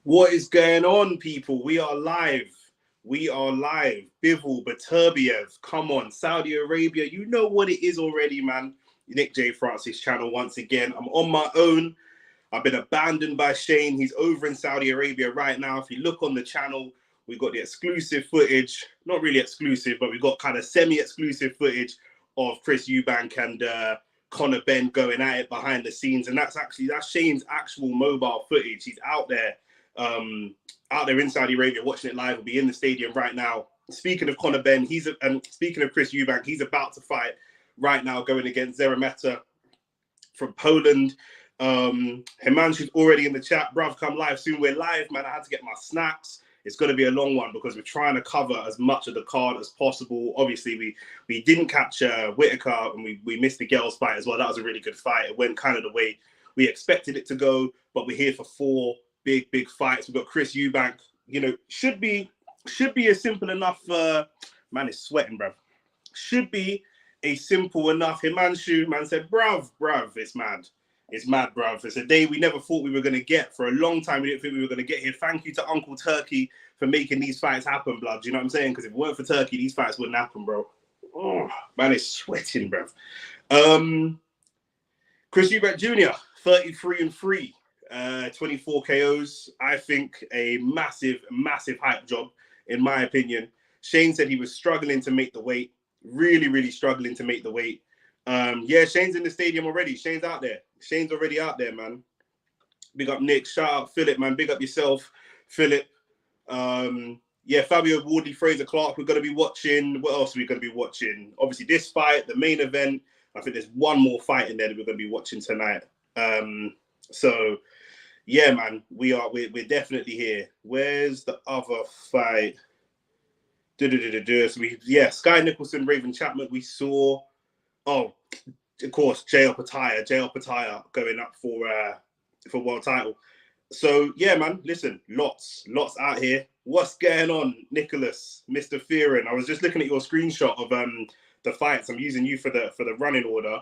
What is going on, people? We are live. We are live. Bivol, Beterbiev, come on. Saudi Arabia, you know what it is already, man. Nick J. Francis channel once again. I'm on my own. I've been abandoned by Shane. He's over in Saudi Arabia right now. If you look on the channel, we've got the exclusive footage. Not really exclusive, but we've got kind of semi-exclusive footage of Chris Eubank and Conor Benn going at it behind the scenes. And that's Shane's actual mobile footage. He's out there in Saudi Arabia watching it live. Will be in the stadium right now. Speaking of Conor Benn, speaking of Chris Eubank, he's about to fight right now, going against Zeremeta from Poland. Himanshu's already in the chat. Bruv, come live soon. We're live, man. I had to get my snacks. It's going to be a long one because we're trying to cover as much of the card as possible. Obviously, we didn't catch Whitaker, and we missed the girls fight as well. That was a really good fight. It went kind of the way we expected it to go, but we're here for four big fights. We've got Chris Eubank. You know, should be a simple enough. Man is sweating, bruv. Should be a simple enough. Himanshu, man said, bruv, it's mad. It's mad, bruv. It's a day we never thought we were going to get. For a long time, we didn't think we were going to get here. Thank you to Uncle Turkey for making these fights happen, blood. You know what I'm saying? Because if it weren't for Turkey, these fights wouldn't happen, bro. Oh, man is sweating, bruv. Chris Eubank Jr., 33-3. 24 KOs. I think a massive hype job, in my opinion. Shane said he was struggling to make the weight. Really struggling to make the weight. Yeah, Shane's in the stadium already. Shane's out there. Shane's already out there, man. Big up Nick. Shout out Philip, man. Big up yourself, Philip. Yeah, Fabio Wardley, Fraser Clark. We're going to be watching. What else are we going to be watching? Obviously, this fight, the main event. I think there's one more fight in there that we're going to be watching tonight. So, yeah, man, we're definitely here. Where's the other fight? So Sky Nicholson, Raven Chapman. We saw. Oh, of course, JL Pataya going up for world title. So yeah, man, listen, lots out here. What's going on, Nicholas, Mr. Fearon? I was just looking at your screenshot of the fights. I'm using you for the running order.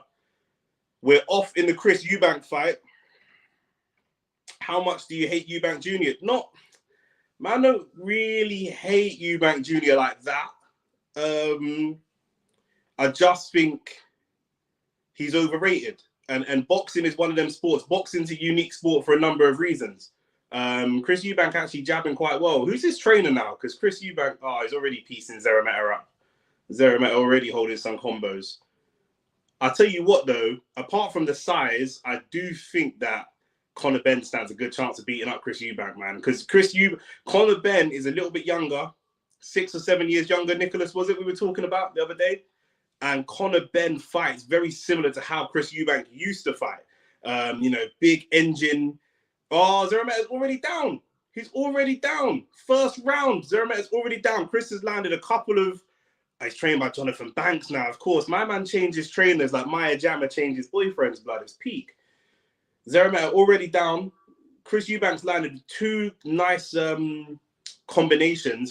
We're off in the Chris Eubank fight. How much do you hate Eubank Jr.? Man, I don't really hate Eubank Jr. like that. I just think he's overrated. And boxing is one of them sports. Boxing's a unique sport for a number of reasons. Chris Eubank actually jabbing quite well. Who's his trainer now? Because Chris Eubank, he's already piecing Zeremeta up. Zeremeta already holding some combos. I'll tell you what, though, apart from the size, I do think that Conor Benn stands a good chance of beating up Chris Eubank, man. Because Conor Benn is a little bit younger, 6 or 7 years younger, Nicholas, was it we were talking about the other day? And Conor Benn fights very similar to how Chris Eubank used to fight. Big engine. Oh, Zeremeta's already down. He's already down. First round, Zeremeta's already down. Chris has landed a couple of... He's trained by Jonathan Banks now, of course. My man changes trainers like Maya Jama changes boyfriend's blood. It's peak. Zeremeta already down. Chris Eubank's landed two nice combination.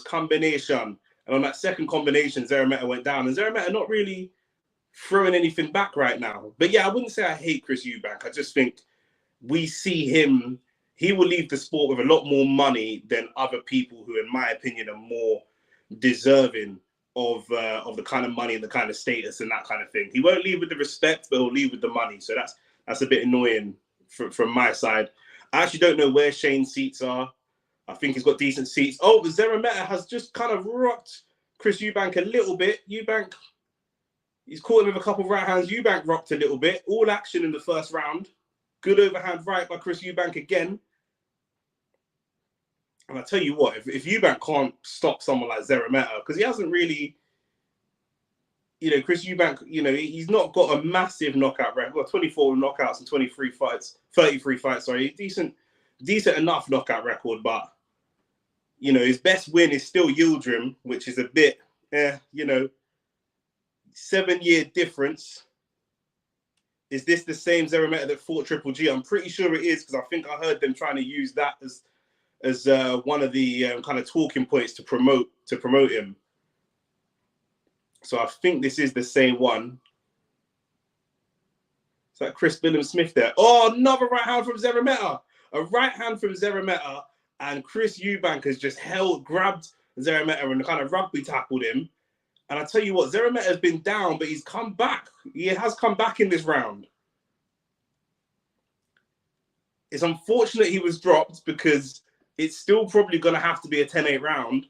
And on that second combination, Zeremeta went down. And Zeremeta not really throwing anything back right now. But yeah, I wouldn't say I hate Chris Eubank. I just think we see him, he will leave the sport with a lot more money than other people who, in my opinion, are more deserving of the kind of money and the kind of status and that kind of thing. He won't leave with the respect, but he'll leave with the money. So that's a bit annoying from my side. I actually don't know where Shane's seats are. I think he's got decent seats. Oh, Zeremeta has just kind of rocked Chris Eubank a little bit. Eubank, he's caught him with a couple of right hands. Eubank rocked a little bit. All action in the first round. Good overhand right by Chris Eubank again. And I tell you what, if Eubank can't stop someone like Zeremeta, because he hasn't really, Chris Eubank, he's not got a massive knockout record. Well, 24 knockouts and 33 fights, sorry. Decent enough knockout record, but, his best win is still Yildirim, which is a bit, 7-year difference. Is this the same Zeremeta that fought Triple G? I'm pretty sure it is, because I think I heard them trying to use that as one of the kind of talking points to promote him. So I think this is the same one. It's like Chris Billum Smith there. Oh, another right hand from Zeremeta. A right hand from Zeremeta. And Chris Eubank has just grabbed Zerameta and kind of rugby tackled him. And I tell you what, Zerameta has been down, but he's come back. He has come back in this round. It's unfortunate he was dropped because it's still probably going to have to be a 10-8 round.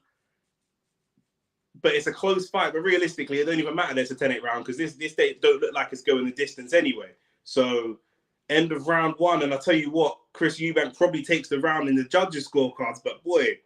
But it's a close fight. But realistically, it don't even matter that it's a 10-8 round because this day don't look like it's going the distance anyway. So end of round 1. And I tell you what, Chris Eubank probably takes the round in the judges' scorecards. But boy,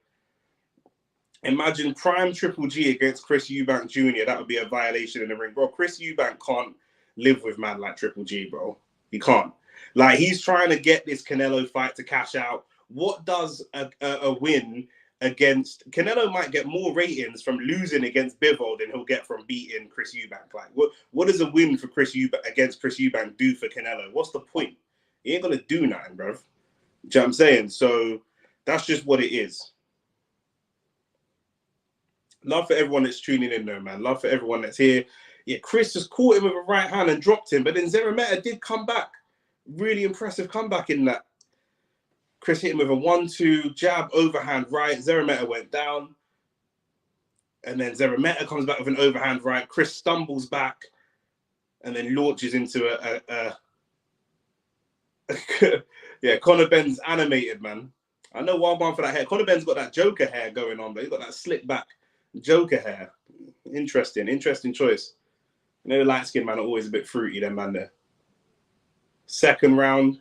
imagine prime Triple G against Chris Eubank Jr. That would be a violation in the ring. Bro, Chris Eubank can't live with man like Triple G, bro. He can't. Like, he's trying to get this Canelo fight to cash out. What does a win against... Canelo might get more ratings from losing against Bivol than he'll get from beating Chris Eubank. Like, what does a win for Chris Eubank against Chris Eubank do for Canelo? What's the point? He ain't going to do nothing, bro. Do you know what I'm saying? So that's just what it is. Love for everyone that's tuning in, though, man. Love for everyone that's here. Yeah, Chris just caught him with a right hand and dropped him, but then Zerameta did come back. Really impressive comeback in that. Chris hit him with a 1-2 jab, overhand right. Zerameta went down. And then Zerameta comes back with an overhand right. Chris stumbles back and then launches into yeah, Conor Ben's animated, man. I know wild one for that hair. Conor Ben's got that Joker hair going on, but he's got that slick back Joker hair. Interesting choice. You know, the light-skinned man are always a bit fruity, them man there. Second round.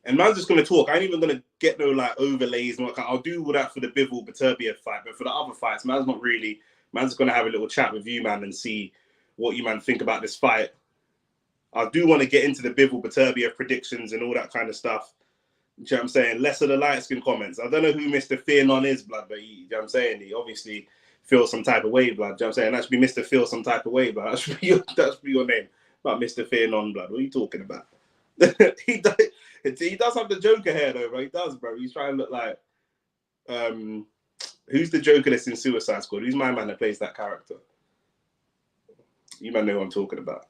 And man's just going to talk. I ain't even going to get no like overlays. And I'll do all that for the Bivol Beterbiev fight. But for the other fights, man's not really. Man's going to have a little chat with you, man, and see what you, man, think about this fight. I do want to get into the Bivol Beterbiev predictions and all that kind of stuff. You know what I'm saying? Less of the light skin comments. I don't know who Mr. Fear None is, blood, but you know what I'm saying? He obviously feels some type of way, blood. You know what I'm saying? That should be Mr. Feel Some Type of Way, blood. That should be your name. About Mr. Fear None, blood. What are you talking about? he does have the Joker hair, though, bro. He does, bro. He's trying to look like... who's the Joker that's in Suicide Squad? Who's my man that plays that character? You man know who I'm talking about.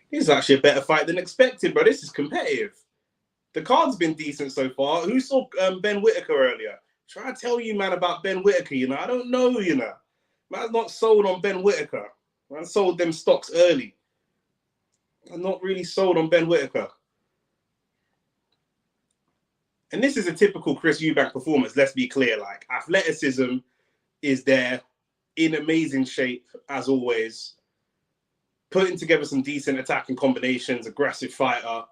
This is actually a better fight than expected, bro. This is competitive. The card's been decent so far. Who saw Ben Whittaker earlier? Try to tell you, man, about Ben Whittaker, you know. I don't know, you know. Man's not sold on Ben Whittaker. Man sold them stocks early. I'm not really sold on Ben Whittaker. And this is a typical Chris Eubank performance, let's be clear. Like, athleticism is there, in amazing shape, as always. Putting together some decent attacking combinations, aggressive fighter.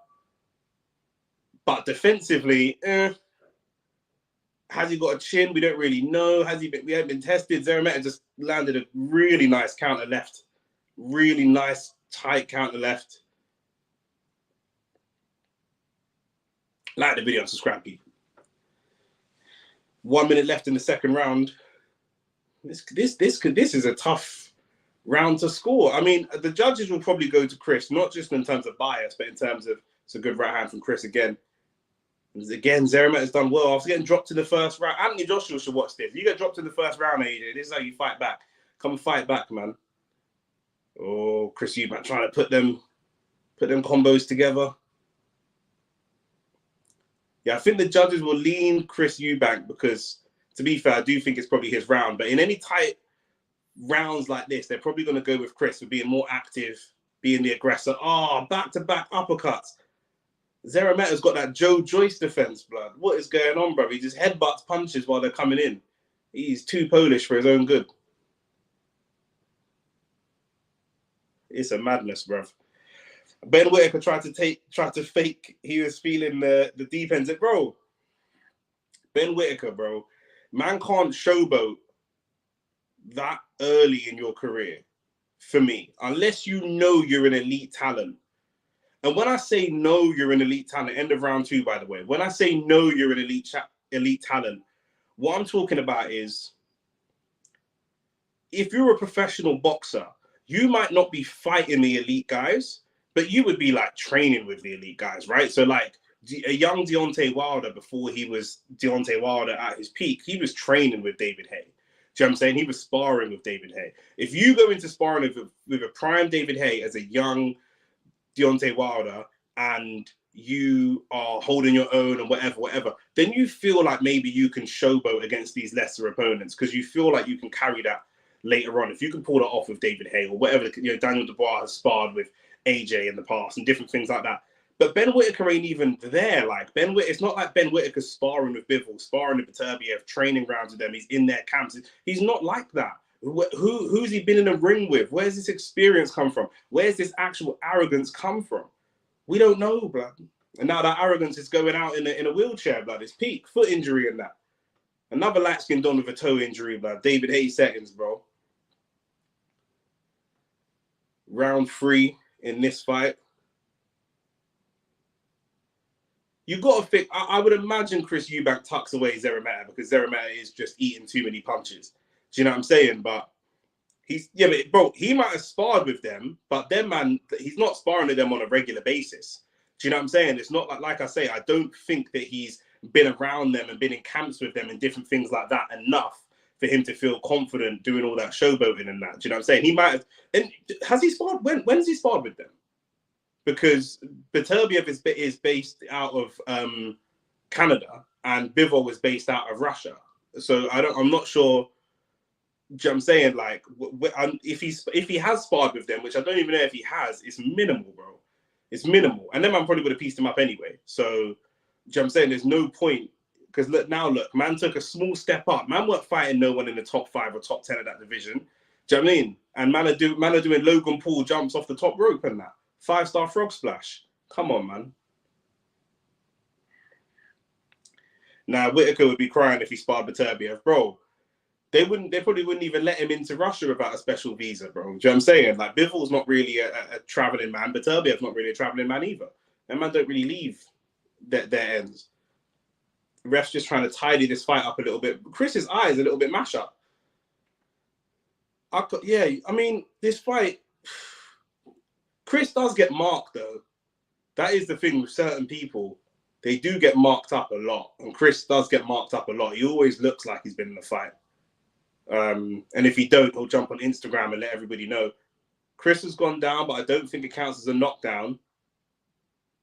But defensively, has he got a chin? We don't really know. We haven't been tested. Zerameta just landed a really nice counter left. Really nice, tight counter left. Like the video and subscribe, people. 1 minute left in the second round. This is a tough round to score. I mean, the judges will probably go to Chris, not just in terms of bias, but in terms of it's a good right hand from Chris again. Again, Zerameta's done well. After getting dropped in the first round, Anthony Joshua should watch this. You get dropped in the first round, AJ. This is how you fight back. Come and fight back, man. Oh, Chris Eubank trying to put them combos together. Yeah, I think the judges will lean Chris Eubank because, to be fair, I do think it's probably his round. But in any tight rounds like this, they're probably going to go with Chris for being more active, being the aggressor. Oh, back-to-back uppercuts. Zerameta's got that Joe Joyce defense, blood. What is going on, bro? He just headbutts punches while they're coming in. He's too Polish for his own good. It's a madness, bro. Ben Whittaker tried to fake. He was feeling the deep end. Bro, Ben Whittaker, bro, man can't showboat that early in your career, for me, unless you know you're an elite talent. And when I say no, you're an elite talent, end of round 2, by the way. When I say no, you're an elite talent, what I'm talking about is if you're a professional boxer, you might not be fighting the elite guys, but you would be like training with the elite guys, right? So like a young Deontay Wilder, before he was Deontay Wilder at his peak, he was training with David Haye. Do you know what I'm saying? He was sparring with David Haye. If you go into sparring with a prime David Haye as a young Deontay Wilder and you are holding your own and whatever, then you feel like maybe you can showboat against these lesser opponents because you feel like you can carry that later on. If you can pull that off with David Hay or whatever, you know, Daniel Dubois has sparred with AJ in the past and different things like that. But Ben Whittaker ain't even there. Like it's not like Ben Whittaker's sparring with Bivol, sparring with Beterbiev, training grounds with them. He's in their camps. He's not like that. Who's he been in a ring with? Where's this experience come from? Where's this actual arrogance come from? We don't know, blood. And now that arrogance is going out in a wheelchair, blood. It's peak foot injury and that. Another light-skinned Don with a toe injury, blood. David Hay settings, bro. Round 3 in this fight. You got to think, I would imagine Chris Eubank tucks away Zeremeta because Zeremeta is just eating too many punches. Do you know what I'm saying? But bro, he might have sparred with them, but them, man, he's not sparring with them on a regular basis. Do you know what I'm saying? It's not like I say, I don't think that he's been around them and been in camps with them and different things like that enough for him to feel confident doing all that showboating and that. Do you know what I'm saying? He might have, and has he sparred? When's he sparred with them? Because Beterbiev is based out of Canada and Bivol is based out of Russia. So I'm not sure. Do you know what I'm saying? Like, if he has sparred with them, which I don't even know if he has, it's minimal, bro. It's minimal. And then man probably would have pieced him up anyway. So, do you know what I'm saying? There's no point. Because look, man took a small step up. Man weren't fighting no one in the top 5 or top 10 of that division. Do you know what I mean? And man are doing Logan Paul jumps off the top rope and that. 5-star frog splash. Come on, man. Now, Whittaker would be crying if he sparred Beterbiev. Bro, they probably wouldn't even let him into Russia without a special visa, bro. Do you know what I'm saying? Like, Bivol's not really a traveling man. Beterbiev's not really a traveling man either. That man don't really leave their ends. The ref's just trying to tidy this fight up a little bit. Chris's eye is a little bit mash up. I mean, this fight... Chris does get marked, though. That is the thing with certain people. They do get marked up a lot. And Chris does get marked up a lot. He always looks like he's been in a fight. And if he don't, he'll jump on Instagram and let everybody know. Chris has gone down, but I don't think it counts as a knockdown.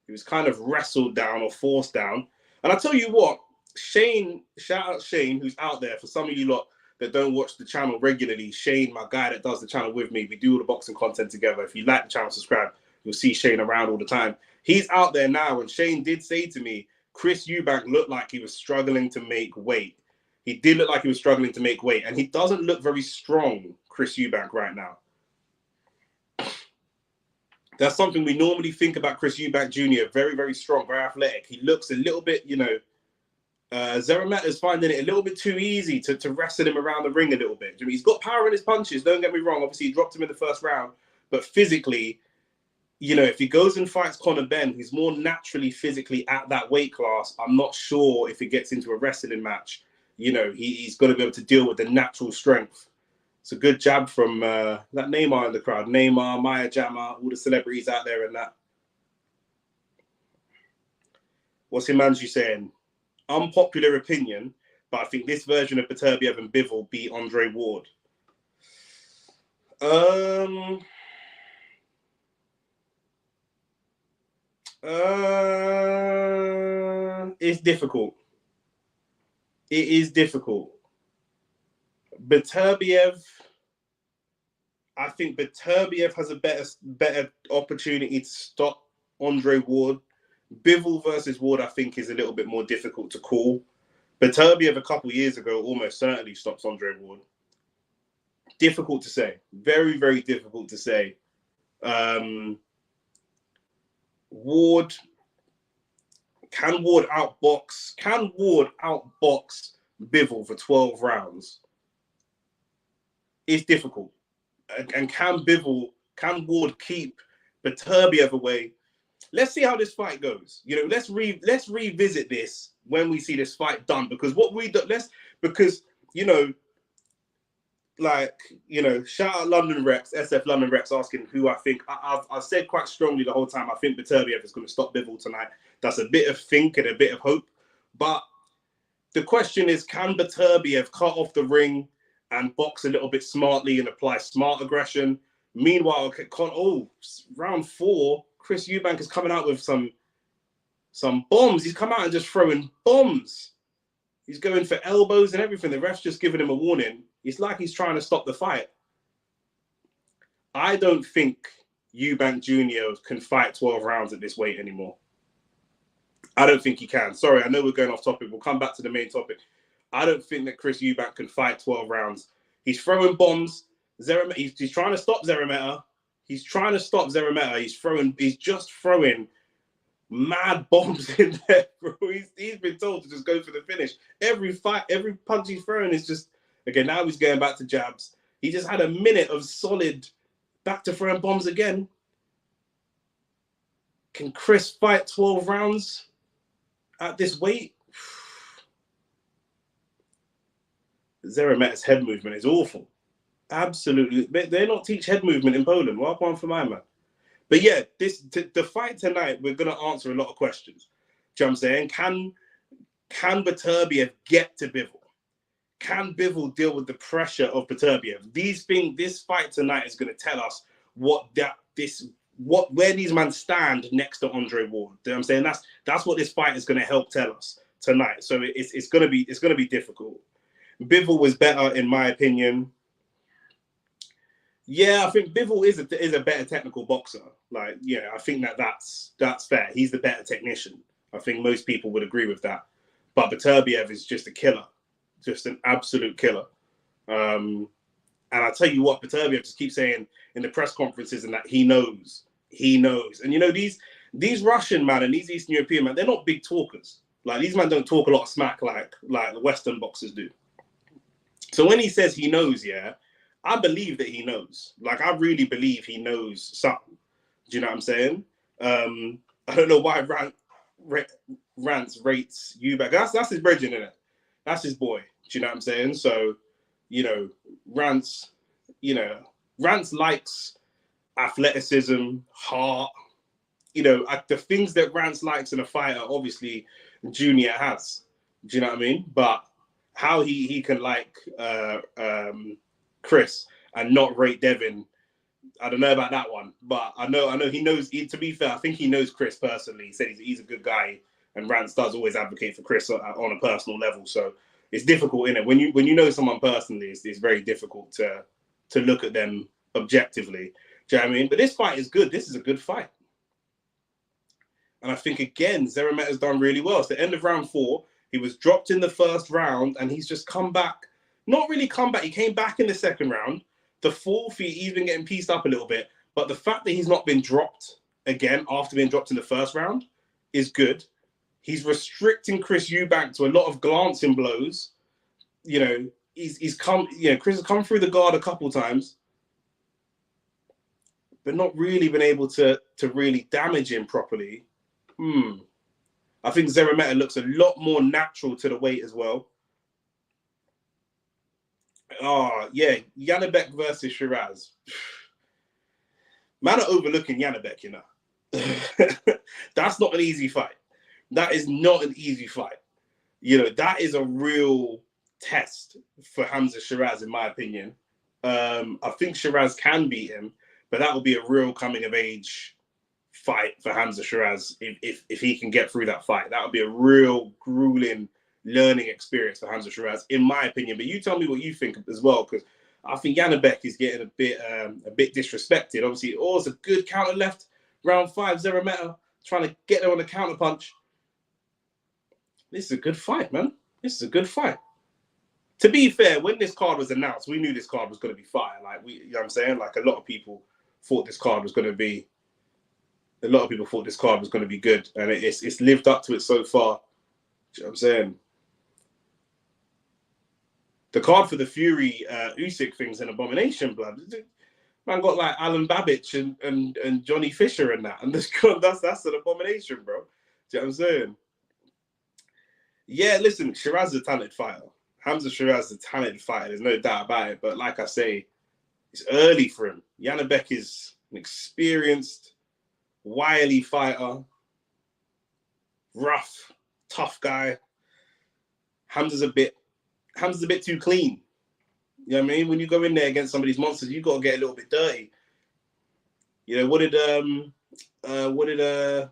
He was kind of wrestled down or forced down. And I tell you what, Shane, shout out Shane, who's out there. For some of you lot that don't watch the channel regularly, Shane, my guy that does the channel with me, we do all the boxing content together. If you like the channel, subscribe. You'll see Shane around all the time. He's out there now, and Shane did say to me, Chris Eubank looked like he was struggling to make weight. He did look like he was struggling to make weight, and he doesn't look very strong, Chris Eubank, right now. That's something we normally think about Chris Eubank Jr. Very, very strong, very athletic. He looks a little bit, Zeremeta is finding it a little bit too easy to wrestle him around the ring a little bit. I mean, he's got power in his punches, don't get me wrong. Obviously, he dropped him in the first round, but physically, if he goes and fights Conor Benn, who's more naturally physically at that weight class, I'm not sure if he gets into a wrestling match, he's got to be able to deal with the natural strength. It's a good jab from that Neymar in the crowd. Neymar, Maya Jama, all the celebrities out there and that. What's Himanshu saying? Unpopular opinion, but I think this version of Beterbiev and Bivol beat Andre Ward. It's difficult. It is difficult. Beterbiev, I think Beterbiev has a better opportunity to stop Andre Ward. Bivol versus Ward, I think, is a little bit more difficult to call. Beterbiev a couple years ago almost certainly stops Andre Ward. Difficult to say. Very, very difficult to say. Ward, can Ward outbox Bivol for 12 rounds? It's difficult. And can Ward keep Beterbiev away? Let's see how this fight goes. Let's revisit this when we see this fight done. Because shout out London Rex, SF London Rex, asking who I think. I've said quite strongly the whole time I think Beterbiev is going to stop Bivol tonight. That's a bit of think and a bit of hope. But the question is, can Beterbiev cut off the ring and box a little bit smartly and apply smart aggression? Meanwhile, round 4, Chris Eubank is coming out with some bombs. He's come out and just throwing bombs. He's going for elbows and everything. The ref's just giving him a warning. It's like he's trying to stop the fight. I don't think Eubank Jr. can fight 12 rounds at this weight anymore. I don't think he can. Sorry, I know we're going off topic. We'll come back to the main topic. I don't think that Chris Eubank can fight 12 rounds. He's throwing bombs. He's trying to stop Zerameta. He's just throwing mad bombs in there, bro. He's been told to just go for the finish. Every fight, every punch he's throwing is just, again, now he's going back to jabs. He just had a minute of solid back to throwing bombs again. Can Chris fight 12 rounds at this weight? Zerameta's head movement is awful. Absolutely. They don't teach head movement in Poland. Well, one for my man. But yeah, the fight tonight, we're going to answer a lot of questions. Do you know what I'm saying? Can Beterbiev get to Bivol? Can Bivol deal with the pressure of Beterbiev? This fight tonight is going to tell us where these men stand next to Andre Ward. You know what I'm saying? That's what this fight is going to help tell us tonight. So it's going to be difficult. Bivol was better in my opinion. Yeah, I think Bivol is a better technical boxer. Like, yeah, I think that's fair. He's the better technician. I think most people would agree with that. But Beterbiev is just a killer, just an absolute killer. And I tell you what, Beterbiev just keeps saying in the press conferences and that he knows. And you know, these Russian man and these Eastern European man, they're not big talkers. Like, these men don't talk a lot of smack like the Western boxers do. So when he says he knows, yeah, I believe that he knows. Like, I really believe he knows something. Do you know what I'm saying? I don't know why Rance rates Eubank. That's his brethren, innit? That's his boy. Do you know what I'm saying? So, you know, Rance likes athleticism, heart. You know, the things that Rance likes in a fighter, obviously, Junior has. Do you know what I mean? But how he can like Chris and not rate Devin, I don't know about that one. But I know he knows. To be fair, I think he knows Chris personally. He said he's a good guy, and Rance does always advocate for Chris on a personal level. So it's difficult, innit? When you know someone personally, it's very difficult to look at them objectively. Do you know what I mean? But this fight is good. This is a good fight. And I think, again, Zerameta's done really well. It's the end of round 4. He was dropped in the first round, and he's just come back. Not really come back. He came back in the second round. The fourth, he's been getting pieced up a little bit. But the fact that he's not been dropped again after being dropped in the first round is good. He's restricting Chris Eubank to a lot of glancing blows. You know, he's come. You know, Chris has come through the guard a couple times, but not really been able to really damage him properly. I think Zerameta looks a lot more natural to the weight as well. Oh, yeah. Janibek versus Shiraz. Man are overlooking Janibek, you know. That's not an easy fight. That is not an easy fight. You know, that is a real test for Hamza Shiraz, in my opinion. I think Shiraz can beat him, but that will be a real coming-of-age fight for Hamza Shiraz if he can get through that fight. That would be a real grueling learning experience for Hamza Shiraz, in my opinion. But you tell me what you think as well, because I think Janibek is getting a bit disrespected. Obviously, it's a good counter left. Round 5, Zerameta trying to get there on the counter punch. This is a good fight, man. This is a good fight. To be fair, when this card was announced, we knew this card was going to be fire. Like, you know what I'm saying? Like, a lot of people thought this card was going to be good, and it's lived up to it so far. Do you know what I'm saying? The card for the Fury Usyk thing's an abomination, blood. Man got like Alan Babich and Johnny Fisher and that, and that's an abomination, bro. Do you know what I'm saying? Yeah, listen, Shiraz is a talented fighter. Hamza Shiraz is a talented fighter. There's no doubt about it. But like I say, it's early for him. Janibek is an experienced, wily fighter, rough, tough guy. Hamza's a bit too clean. You know what I mean? When you go in there against some of these monsters, you got to get a little bit dirty. You know, what did What did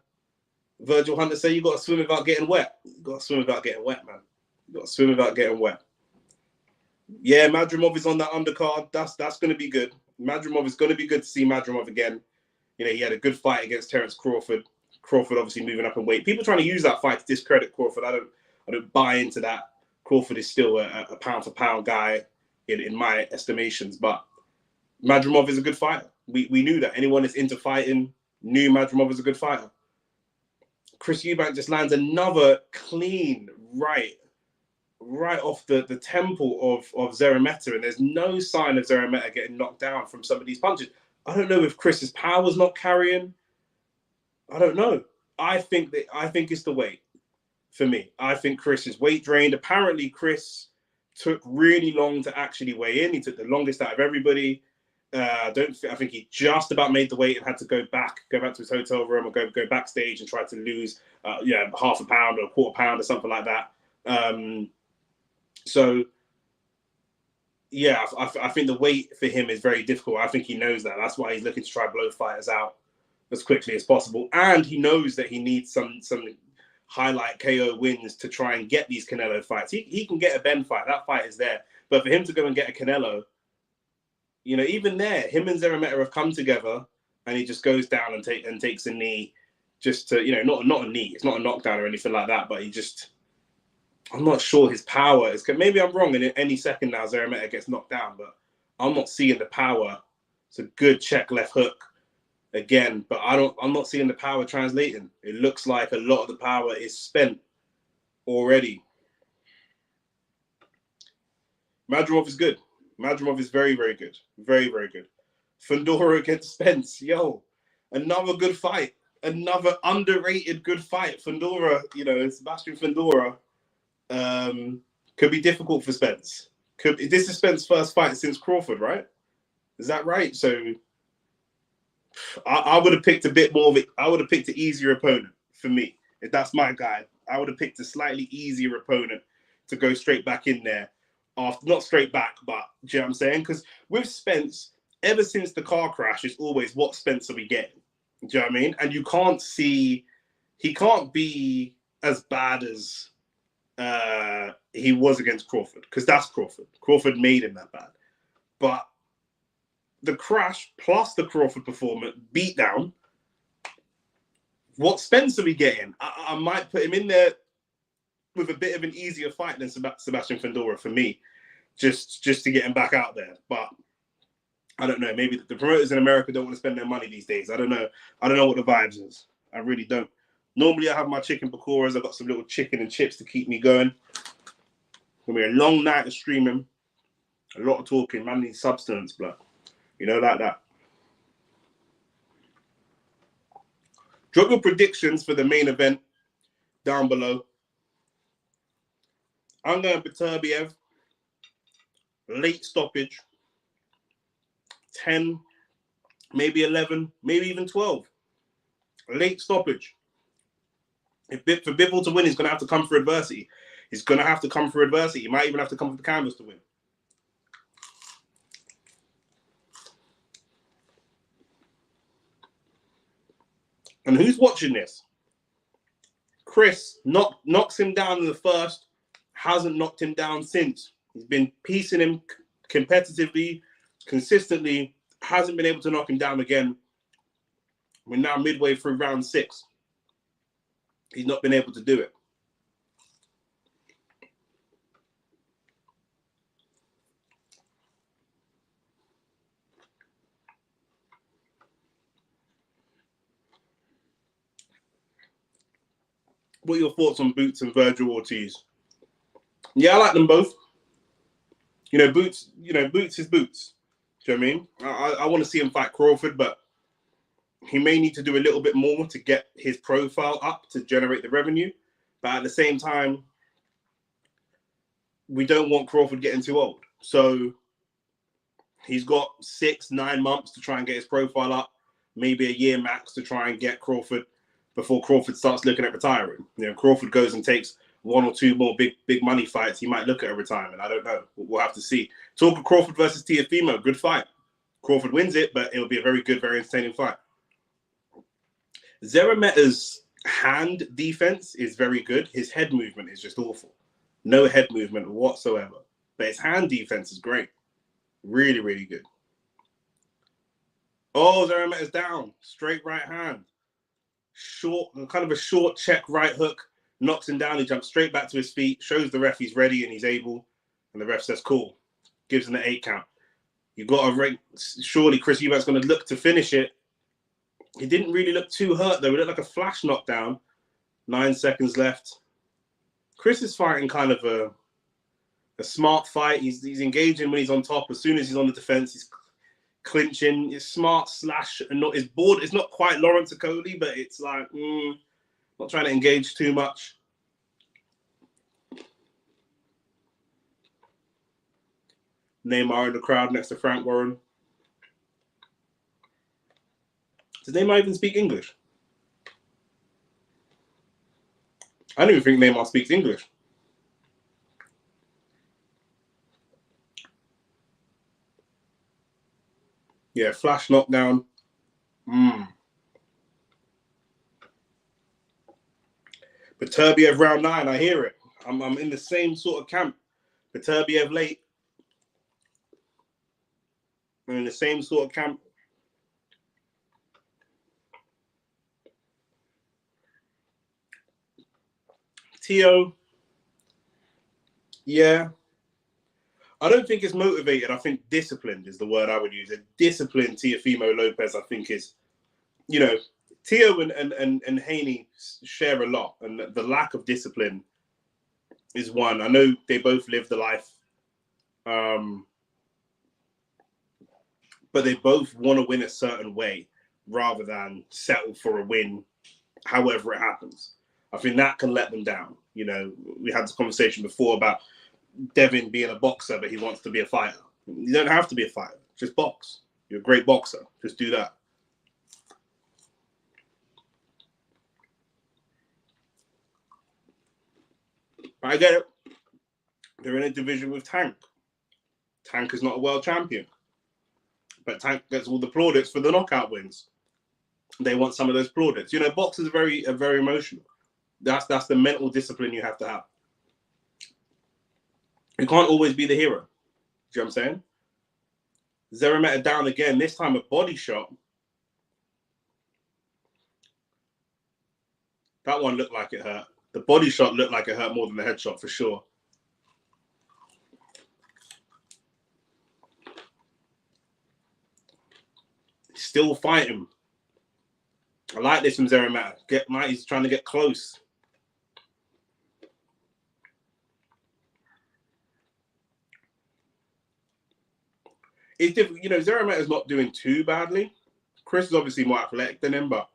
Virgil Hunter say? You got to swim without getting wet. You got to swim without getting wet, man. You got to swim without getting wet. Yeah, Madrimov is on that undercard. That's going to be good. Madrimov is going to be good to see Madrimov again. You know, he had a good fight against Terence Crawford. Crawford obviously moving up in weight. People trying to use that fight to discredit Crawford. I don't buy into that. Crawford is still a pound for pound guy in my estimations, but Madrimov is a good fighter. We knew that. Anyone that's into fighting knew Madrimov was a good fighter. Chris Eubank just lands another clean right off the temple of Zeremeta, and there's no sign of Zeremeta getting knocked down from some of these punches. I don't know if Chris's power's not carrying. I don't know. I think it's the weight for me. I think Chris is weight drained. Apparently, Chris took really long to actually weigh in. He took the longest out of everybody. I think he just about made the weight and had to go back to his hotel room or go backstage and try to lose half a pound or a quarter pound or something like that. So yeah, I think the weight for him is very difficult. I think he knows that. That's why he's looking to try blow fighters out as quickly as possible. And he knows that he needs some highlight KO wins to try and get these Canelo fights. He can get a Ben fight. That fight is there. But for him to go and get a Canelo, you know, even there, him and Zeremeta have come together and he just goes down and takes a knee just to, you know, not a knee. It's not a knockdown or anything like that, but I'm not sure his power is. Maybe I'm wrong, and in any second now Zeremeta gets knocked down, but I'm not seeing the power. It's a good check left hook again, but I'm not seeing the power translating. It looks like a lot of the power is spent already. Madrimov is good. Madrimov is very, very good. Very, very good. Fundora against Spence. Yo, another good fight. Another underrated good fight. Fundora, you know, Sebastian Fundora. Could be difficult for Spence. This is Spence's first fight since Crawford, right? Is that right? So I would have picked a bit more of it. I would have picked an easier opponent for me. If that's my guy, I would have picked a slightly easier opponent to go straight back in there. Not straight back, but do you know what I'm saying? Because with Spence, ever since the car crash, it's always what Spence are we getting? Do you know what I mean? And you can't see, he can't be as bad as he was against Crawford, because that's Crawford. Crawford made him that bad. But the crash plus the Crawford performance beatdown, what Spence are we getting? I might put him in there with a bit of an easier fight than Sebastian Fundora for me, just to get him back out there. But I don't know. Maybe the promoters in America don't want to spend their money these days. I don't know. I don't know what the vibes is. I really don't. Normally, I have my chicken pakoras. I've got some little chicken and chips to keep me going. It's going to be a long night of streaming. A lot of talking. Man needs substance, but you know, like that. Drop your predictions for the main event down below. I'm going Beterbiev, late stoppage, 10, maybe 11, maybe even 12. Late stoppage. For Bivol to win, he's going to have to come for adversity. He's going to have to come for adversity. He might even have to come for the canvas to win. And who's watching this? Chris knocks him down in the first, hasn't knocked him down since. He's been piecing him competitively, consistently, hasn't been able to knock him down again. We're now midway through round 6. He's not been able to do it. What are your thoughts on Boots and Virgil Ortiz? Yeah, I like them both. You know, Boots is Boots. Do you know what I mean? I want to see him fight Crawford, but he may need to do a little bit more to get his profile up to generate the revenue. But at the same time, we don't want Crawford getting too old. So he's got 6-9 months to try and get his profile up, maybe a year max to try and get Crawford before Crawford starts looking at retiring. You know, Crawford goes and takes 1 or 2 more big money fights, he might look at a retirement. I don't know. We'll have to see. Talk of Crawford versus Teofimo, good fight. Crawford wins it, but it'll be a very good, very entertaining fight. Zeremeta's hand defense is very good. His head movement is just awful. No head movement whatsoever. But his hand defense is great. Really, really good. Oh, Zeremeta's down. Straight right hand. Short, kind of a short check right hook. Knocks him down. He jumps straight back to his feet. Shows the ref he's ready and he's able. And the ref says, cool. Gives him the 8 count. You've got to rank. Surely Chris Eubank's going to look to finish it. He didn't really look too hurt, though. He looked like a flash knockdown. 9 seconds left. Chris is fighting kind of a smart fight. He's engaging when he's on top. As soon as he's on the defense, he's clinching. It's smart slash and not his board. It's not quite Lawrence Okoli, but it's like not trying to engage too much. Neymar in the crowd next to Frank Warren. Does Neymar even speak English? I don't even think Neymar speaks English. Yeah, flash knockdown. Beterbiev round 9, I hear it. I'm in the same sort of camp. Beterbiev late. I'm in the same sort of camp. Tio, yeah. I don't think it's motivated. I think disciplined is the word I would use. A disciplined Teofimo Lopez, I think, is, you know, Tio and Haney share a lot, and the lack of discipline is one. I know they both live the life, but they both want to win a certain way rather than settle for a win however it happens. I think that can let them down. You know, we had this conversation before about Devin being a boxer, but he wants to be a fighter. You don't have to be a fighter. Just box. You're a great boxer. Just do that. I get it. They're in a division with Tank. Tank is not a world champion, but Tank gets all the plaudits for the knockout wins. They want some of those plaudits. You know, boxers are very emotional. That's the mental discipline you have to have. You can't always be the hero. Do you know what I'm saying? Zeremeta down again, this time a body shot. That one looked like it hurt. The body shot looked like it hurt more than the headshot for sure. Still fighting. I like this from Zeremeta. He's trying to get close. It's different. You know, Zeremeta's not doing too badly. Chris is obviously more athletic than him, but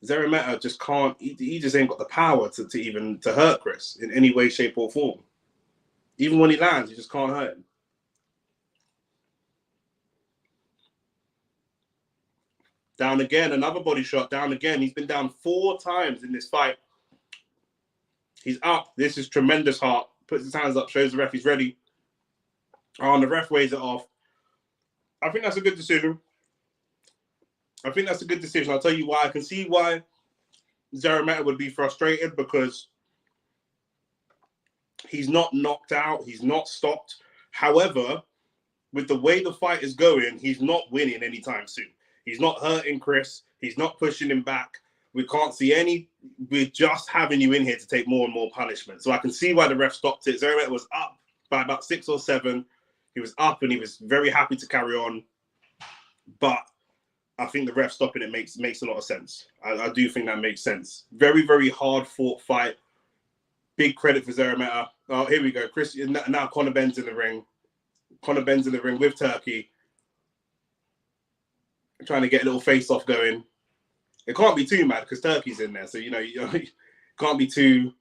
Zeremeta just can't. He just ain't got the power to hurt Chris in any way, shape, or form. Even when he lands, he just can't hurt him. Down again, another body shot. Down again. He's been down 4 times in this fight. He's up. This is tremendous heart. Puts his hands up, shows the ref he's ready. Oh, and the ref weighs it off. I think that's a good decision. I'll tell you why. I can see why Zeremeta would be frustrated, because he's not knocked out. He's not stopped. However, with the way the fight is going, he's not winning anytime soon. He's not hurting Chris. He's not pushing him back. We can't see any. We're just having you in here to take more and more punishment. So I can see why the ref stopped it. Zeremeta was up by about 6 or 7. He was up and he was very happy to carry on. But I think the ref stopping it makes a lot of sense. I do think that makes sense. Very, very hard fought fight. Big credit for Zeremeta. Oh, here we go. Chris, now Conor Benn's in the ring. Conor Benn's in the ring with Turkey. Trying to get a little face-off going. It can't be too mad because Turkey's in there. So, you can't be too,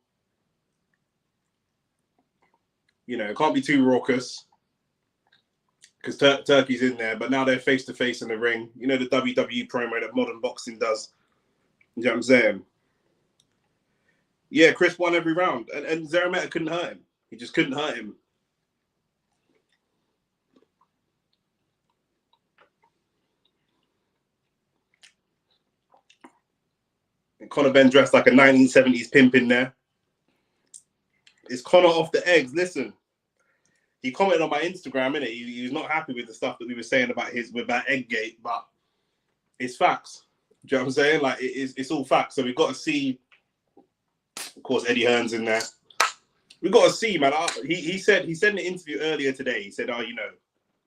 it can't be too raucous because Turkey's in there. But now they're face-to-face in the ring. You know, the WWE promo that modern boxing does. You know what I'm saying? Yeah, Chris won every round. And Zeremeta couldn't hurt him. He just couldn't hurt him. Conor Ben dressed like a 1970s pimp in there. Is Conor off the eggs? Listen, he commented on my Instagram, innit? He was not happy with the stuff that we were saying about Egggate, but it's facts. Do you know what I'm saying? Like, it's all facts. So we've got to see, of course, Eddie Hearn's in there. We've got to see, man. He said in an interview earlier today, he said,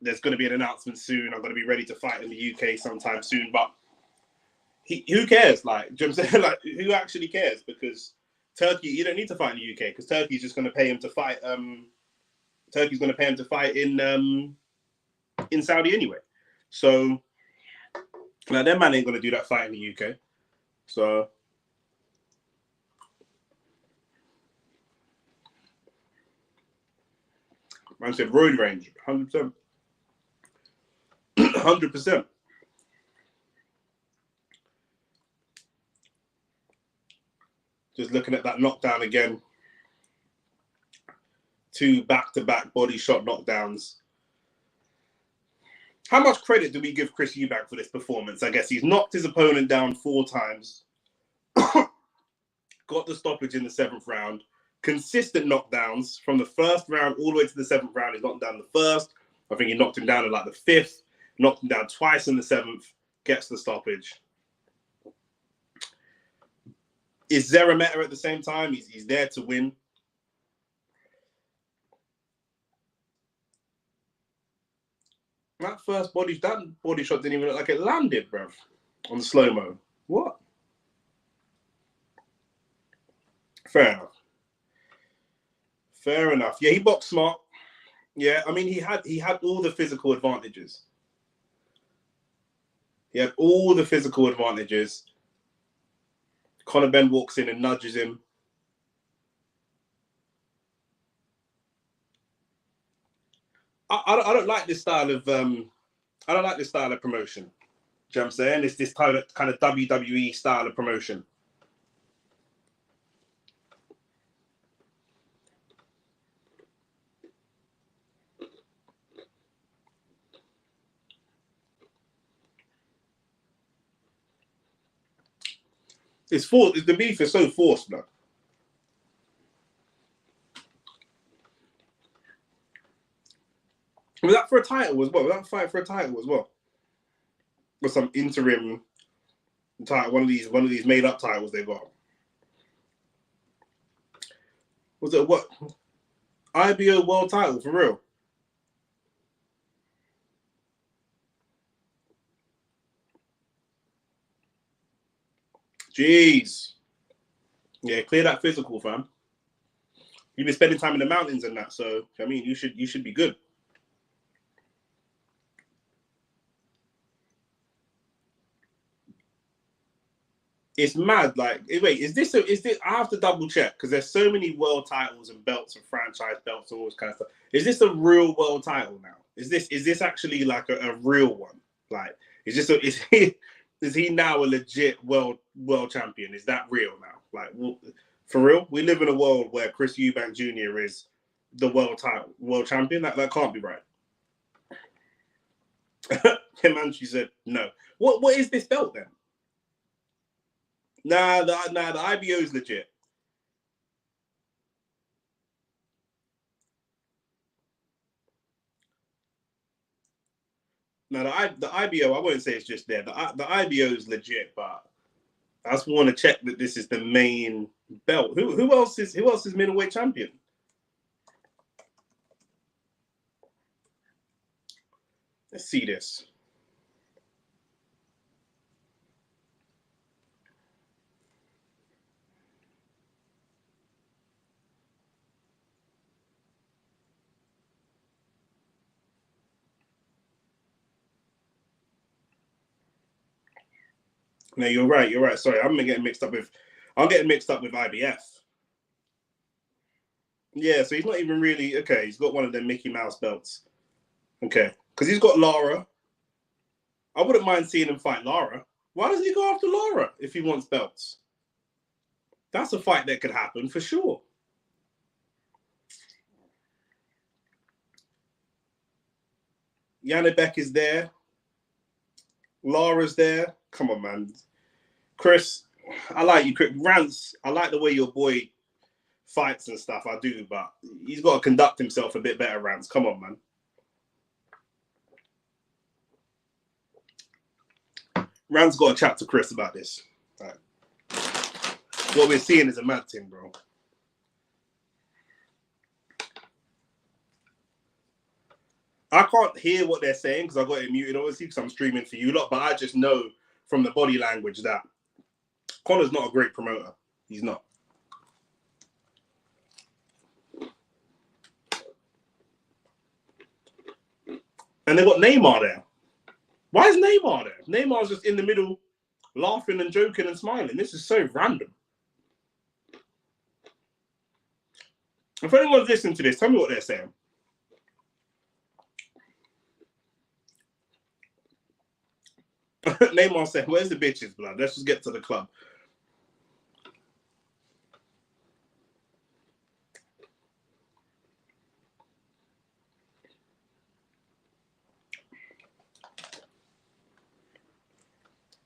there's going to be an announcement soon. I'm going to be ready to fight in the UK sometime soon. But who cares? Like, do you know what I'm saying? Like, who actually cares? Because Turkey, you don't need to fight in the UK because Turkey's just going to pay him to fight. Turkey's going to pay him to fight in Saudi anyway. So, like, their man ain't going to do that fight in the UK. So, man said road range, 100%. 100%. Just looking at that knockdown again. 2 back-to-back body shot knockdowns. How much credit do we give Chris Eubank for this performance? I guess he's knocked his opponent down 4 times. Got the stoppage in the 7th round. Consistent knockdowns from the 1st round all the way to the 7th round. He's knocked down the 1st. I think he knocked him down in like the 5th. Knocked him down twice in the 7th. Gets the stoppage. Is Zerameta at the same time? He's there to win. That body shot didn't even look like it landed, bruv. On the slow-mo. What? Fair enough. Fair enough. Yeah, he boxed smart. Yeah, I mean, he had all the physical advantages. He had all the physical advantages. Conor Ben walks in and nudges him. I don't like this style of I don't like this style of promotion. Do you know what I'm saying? It's this kind of WWE style of promotion. It's forced. The beef is so forced, man. Was that for a title as well? Was that a fight for a title as well? Or some interim title? One of these made up titles they got. Was it what? IBO world title for real? Jeez. Yeah, clear that physical, fam. You've been spending time in the mountains and that, so I mean, you should be good. It's mad. Like, wait, is this? I have to double check because there's so many world titles and belts and franchise belts and all this kind of stuff. Is this a real world title now? Is this actually like a real one? Like, is he now a legit world champion? Is that real now? Like, for real? We live in a world where Chris Eubank Jr. is the world champion. That can't be right. Himanshu said no. What is this belt then? Nah, the IBO is legit. Now the IBO, I wouldn't say it's just there. The IBO is legit, but I just want to check that this is the main belt. Who else is middleweight champion? Let's see this. No, you're right. Sorry, I'm getting mixed up with IBF. Yeah, so he's not even really okay. He's got one of them Mickey Mouse belts. Okay, because he's got Lara. I wouldn't mind seeing him fight Lara. Why doesn't he go after Lara if he wants belts? That's a fight that could happen for sure. Janibek is there. Lara's there. Come on, man. Chris, I like you, Rants. I like the way your boy fights and stuff. I do, but he's got to conduct himself a bit better. Rants, come on, man. Rand's got to chat to Chris about this. Right. What we're seeing is a mad thing, bro. I can't hear what they're saying because I got it muted, obviously, because I'm streaming for you lot. But I just know from the body language that Conor's not a great promoter. He's not. And they've got Neymar there. Why is Neymar there? Neymar's just in the middle, laughing and joking and smiling. This is so random. If anyone's listening to this, tell me what they're saying. Neymar said, "Where's the bitches, blood? Let's just get to the club."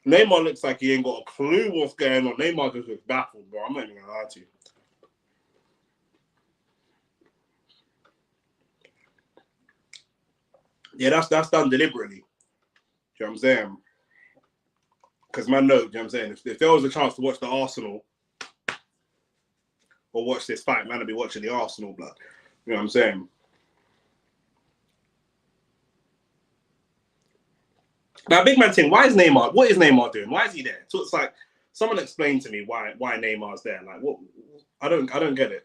Neymar looks like he ain't got a clue what's going on. Neymar just looks baffled, bro. I'm not even gonna lie to you. Yeah, that's done deliberately. Do you know what I'm saying? Because man, no, you know what I'm saying? If there was a chance to watch the Arsenal or watch this fight, man, I'd be watching the Arsenal, blood. You know what I'm saying? Now, big man thing, why is Neymar? What is Neymar doing? Why is he there? So it's like, someone explain to me why Neymar's there. Like, what? I don't get it.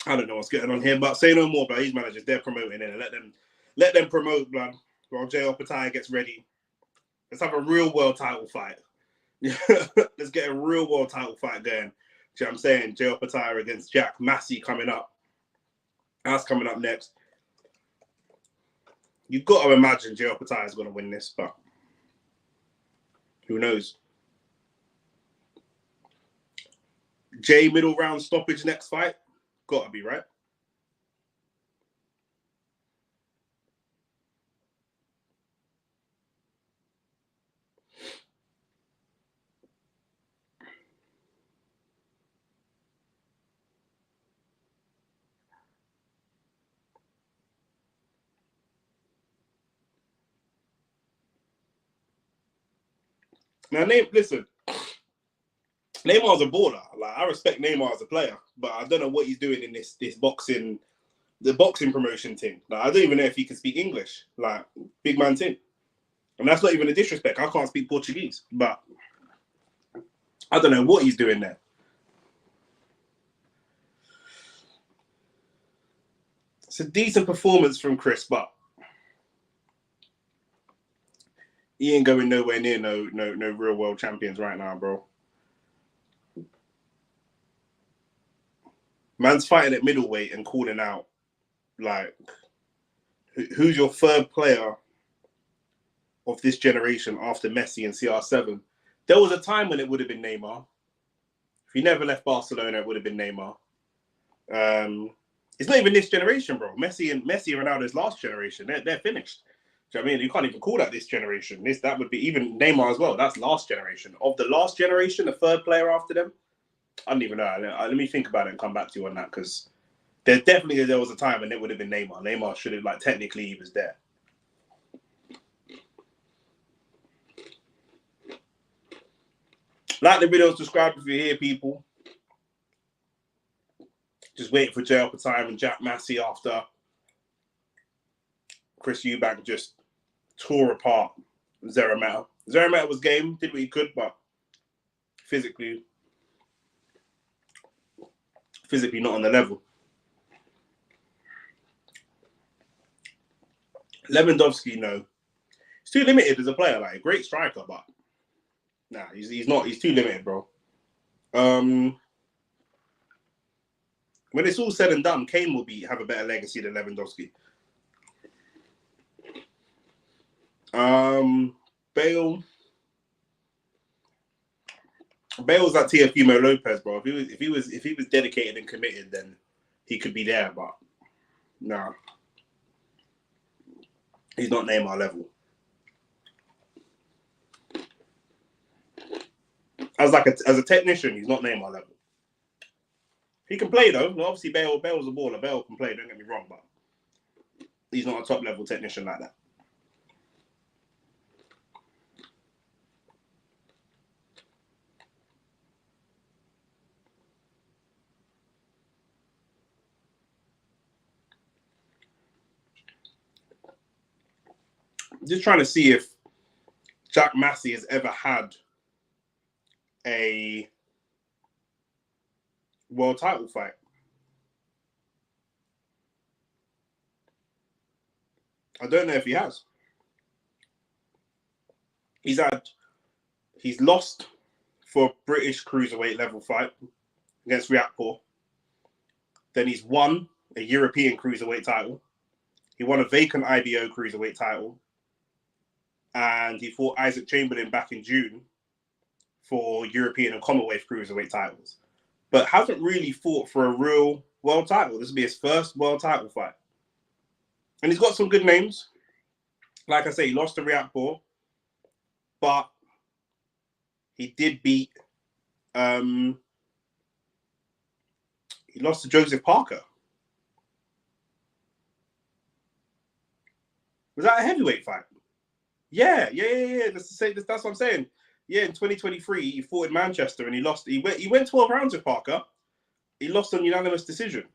I don't know what's going on here, but say no more, bro. These managers, they're promoting it. And let them promote, blood. While J.L. Pattaya gets ready. Let's have a real world title fight. Let's get a real world title fight going. You know what I'm saying? J.L. Pattaya against Jack Massey coming up. That's coming up next. You've got to imagine J.L. Pattaya is going to win this, but who knows? J middle round stoppage next fight? Got to be, right? Now, listen, Neymar's a baller. Like, I respect Neymar as a player, but I don't know what he's doing in this boxing, the boxing promotion thing. Like, I don't even know if he can speak English. Like, big man thing. And that's not even a disrespect. I can't speak Portuguese, but I don't know what he's doing there. It's a decent performance from Chris, but he ain't going nowhere near no real world champions right now, bro. Man's fighting at middleweight and calling out, like, who's your third player of this generation after Messi and CR7? There was a time when it would have been Neymar. If he never left Barcelona, it would have been Neymar. It's not even this generation, bro. Messi and Ronaldo's last generation. They're finished. Do you know what I mean? You can't even call that this generation. That would be even Neymar as well. That's last generation. Of the last generation, the third player after them, I don't even know. Let me think about it and come back to you on that, because there was a time when it would have been Neymar. Neymar should have, like, technically he was there. Like the video, subscribe if you're here, people. Just waiting for J.L. Pattaya and Jack Massey after Chris Eubank just tore apart Zerameta. Zerameta was game, did what he could, but physically not on the level. Lewandowski, no. He's too limited as a player. Like, a great striker, but nah, he's not. He's too limited, bro. When it's all said and done, Kane will have a better legacy than Lewandowski. Bale's like Teofimo Lopez, bro. If he was dedicated and committed, then he could be there. But no, He's not Neymar level. As a technician, he's not Neymar level. He can play though. Obviously, Bale's a baller. Bale can play. Don't get me wrong, but he's not a top level technician like that. Just trying to see if Jack Massey has ever had a world title fight. I don't know if he has. He's lost for a British cruiserweight level fight against Riakporhe. Then he's won a European cruiserweight title. He won a vacant IBO cruiserweight title. And he fought Isaac Chamberlain back in June for European and Commonwealth cruiserweight titles. But hasn't really fought for a real world title. This will be his first world title fight. And he's got some good names. Like I say, he lost to Riakporhe, but he did beat. He lost to Joseph Parker. Was that a heavyweight fight? Yeah. That's what I'm saying. Yeah, in 2023, he fought in Manchester and he lost. He went 12 rounds with Parker. He lost on unanimous decision.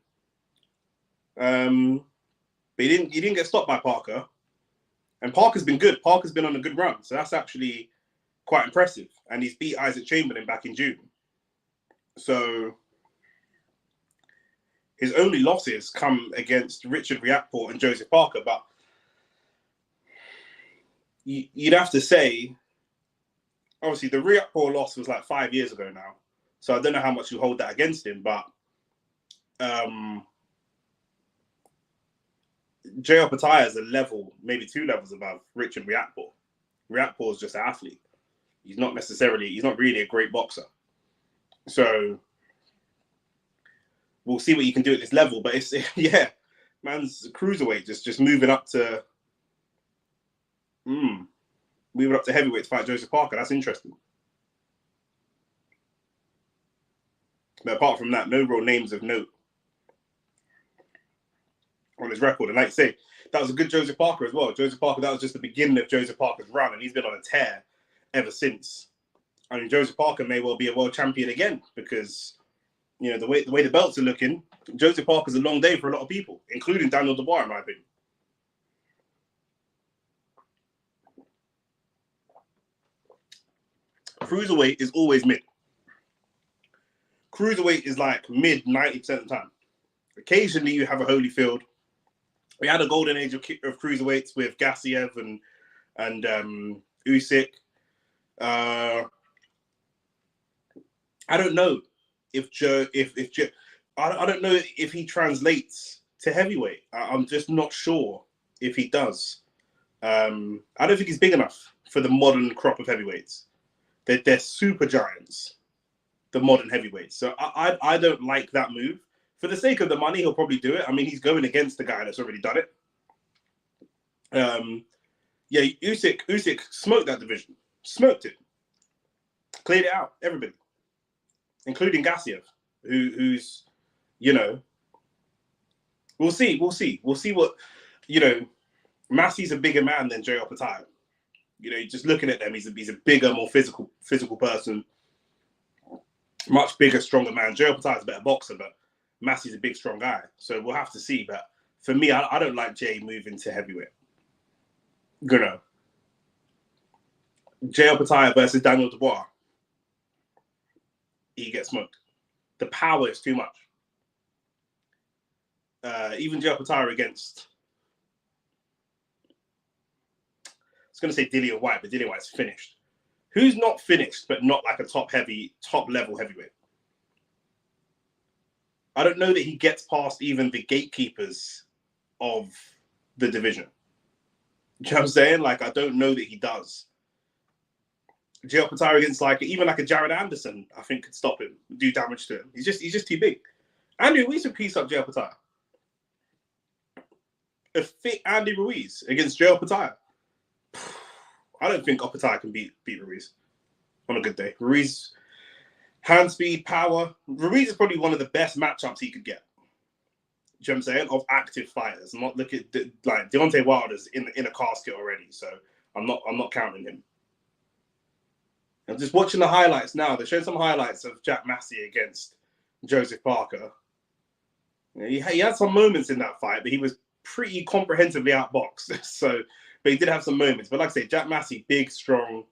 But he didn't get stopped by Parker. And Parker's been good. Parker's been on a good run. So that's actually quite impressive. And he's beat Isaac Chamberlain back in June. So his only losses come against Richard Riakporhe and Joseph Parker. But you'd have to say, obviously, the Riakporhe loss was like 5 years ago now. So I don't know how much you hold that against him. But J.R. Pataya is a level, maybe 2 levels above Richard Riakporhe. Riakporhe is just an athlete. He's not really a great boxer. So we'll see what you can do at this level. But it's, yeah, man's cruiserweight, just moving up to heavyweight to fight Joseph Parker. That's interesting. But apart from that, no real names of note on his record. And like I say, that was a good Joseph Parker as well. Joseph Parker, that was just the beginning of Joseph Parker's run, and he's been on a tear ever since. I mean, Joseph Parker may well be a world champion again because, you know, the way the belts are looking, Joseph Parker's a long day for a lot of people, including Daniel Dubois, in my opinion. Cruiserweight is always mid. Cruiserweight is like mid 90% of the time. Occasionally you have a Holyfield. We had a golden age of cruiserweights with Gassiev and Usyk. I don't know if I don't know if he translates to heavyweight. I'm just not sure if he does. I don't think he's big enough for the modern crop of heavyweights. They're super giants, the modern heavyweights. So I don't like that move. For the sake of the money, he'll probably do it. I mean, he's going against the guy that's already done it. Yeah, Usyk smoked that division. Smoked it. Cleared it out. Everybody. Including Gassiev, who's, you know, we'll see. We'll see what, you know, Massey's a bigger man than J.R. Pataya. You know, just looking at them, he's a bigger, more physical person. Much bigger, stronger man. J.R. Pataya's a better boxer, but Massey's a big, strong guy. So we'll have to see. But for me, I don't like Jay moving to heavyweight. You know, J.R. Pataya versus Daniel Dubois. He gets smoked. The power is too much. Even J.R. Pataya against, I was going to say Dillian White, but Dillian White's finished. Who's not finished, but not like a top level heavyweight? I don't know that he gets past even the gatekeepers of the division. Do you know what I'm saying? Like, I don't know that he does. J.R. Pataya against even a Jared Anderson, I think could stop him, do damage to him. He's just too big. Andrew, we should piece up J.R. Pataya. a fit Andy Ruiz against Joe Opataya. I don't think Opataya can beat Ruiz on a good day. Ruiz, hand speed, power. Ruiz is probably one of the best matchups he could get. Do you know what I'm saying? Of active fighters. I'm not looking like Deontay Wilder's in a casket already, so I'm not counting him. I'm just watching the highlights now. They're showing some highlights of Jack Massey against Joseph Parker. He had some moments in that fight, but he was pretty comprehensively outboxed. So, but he did have some moments. But like I say, Jack Massey, big, strong.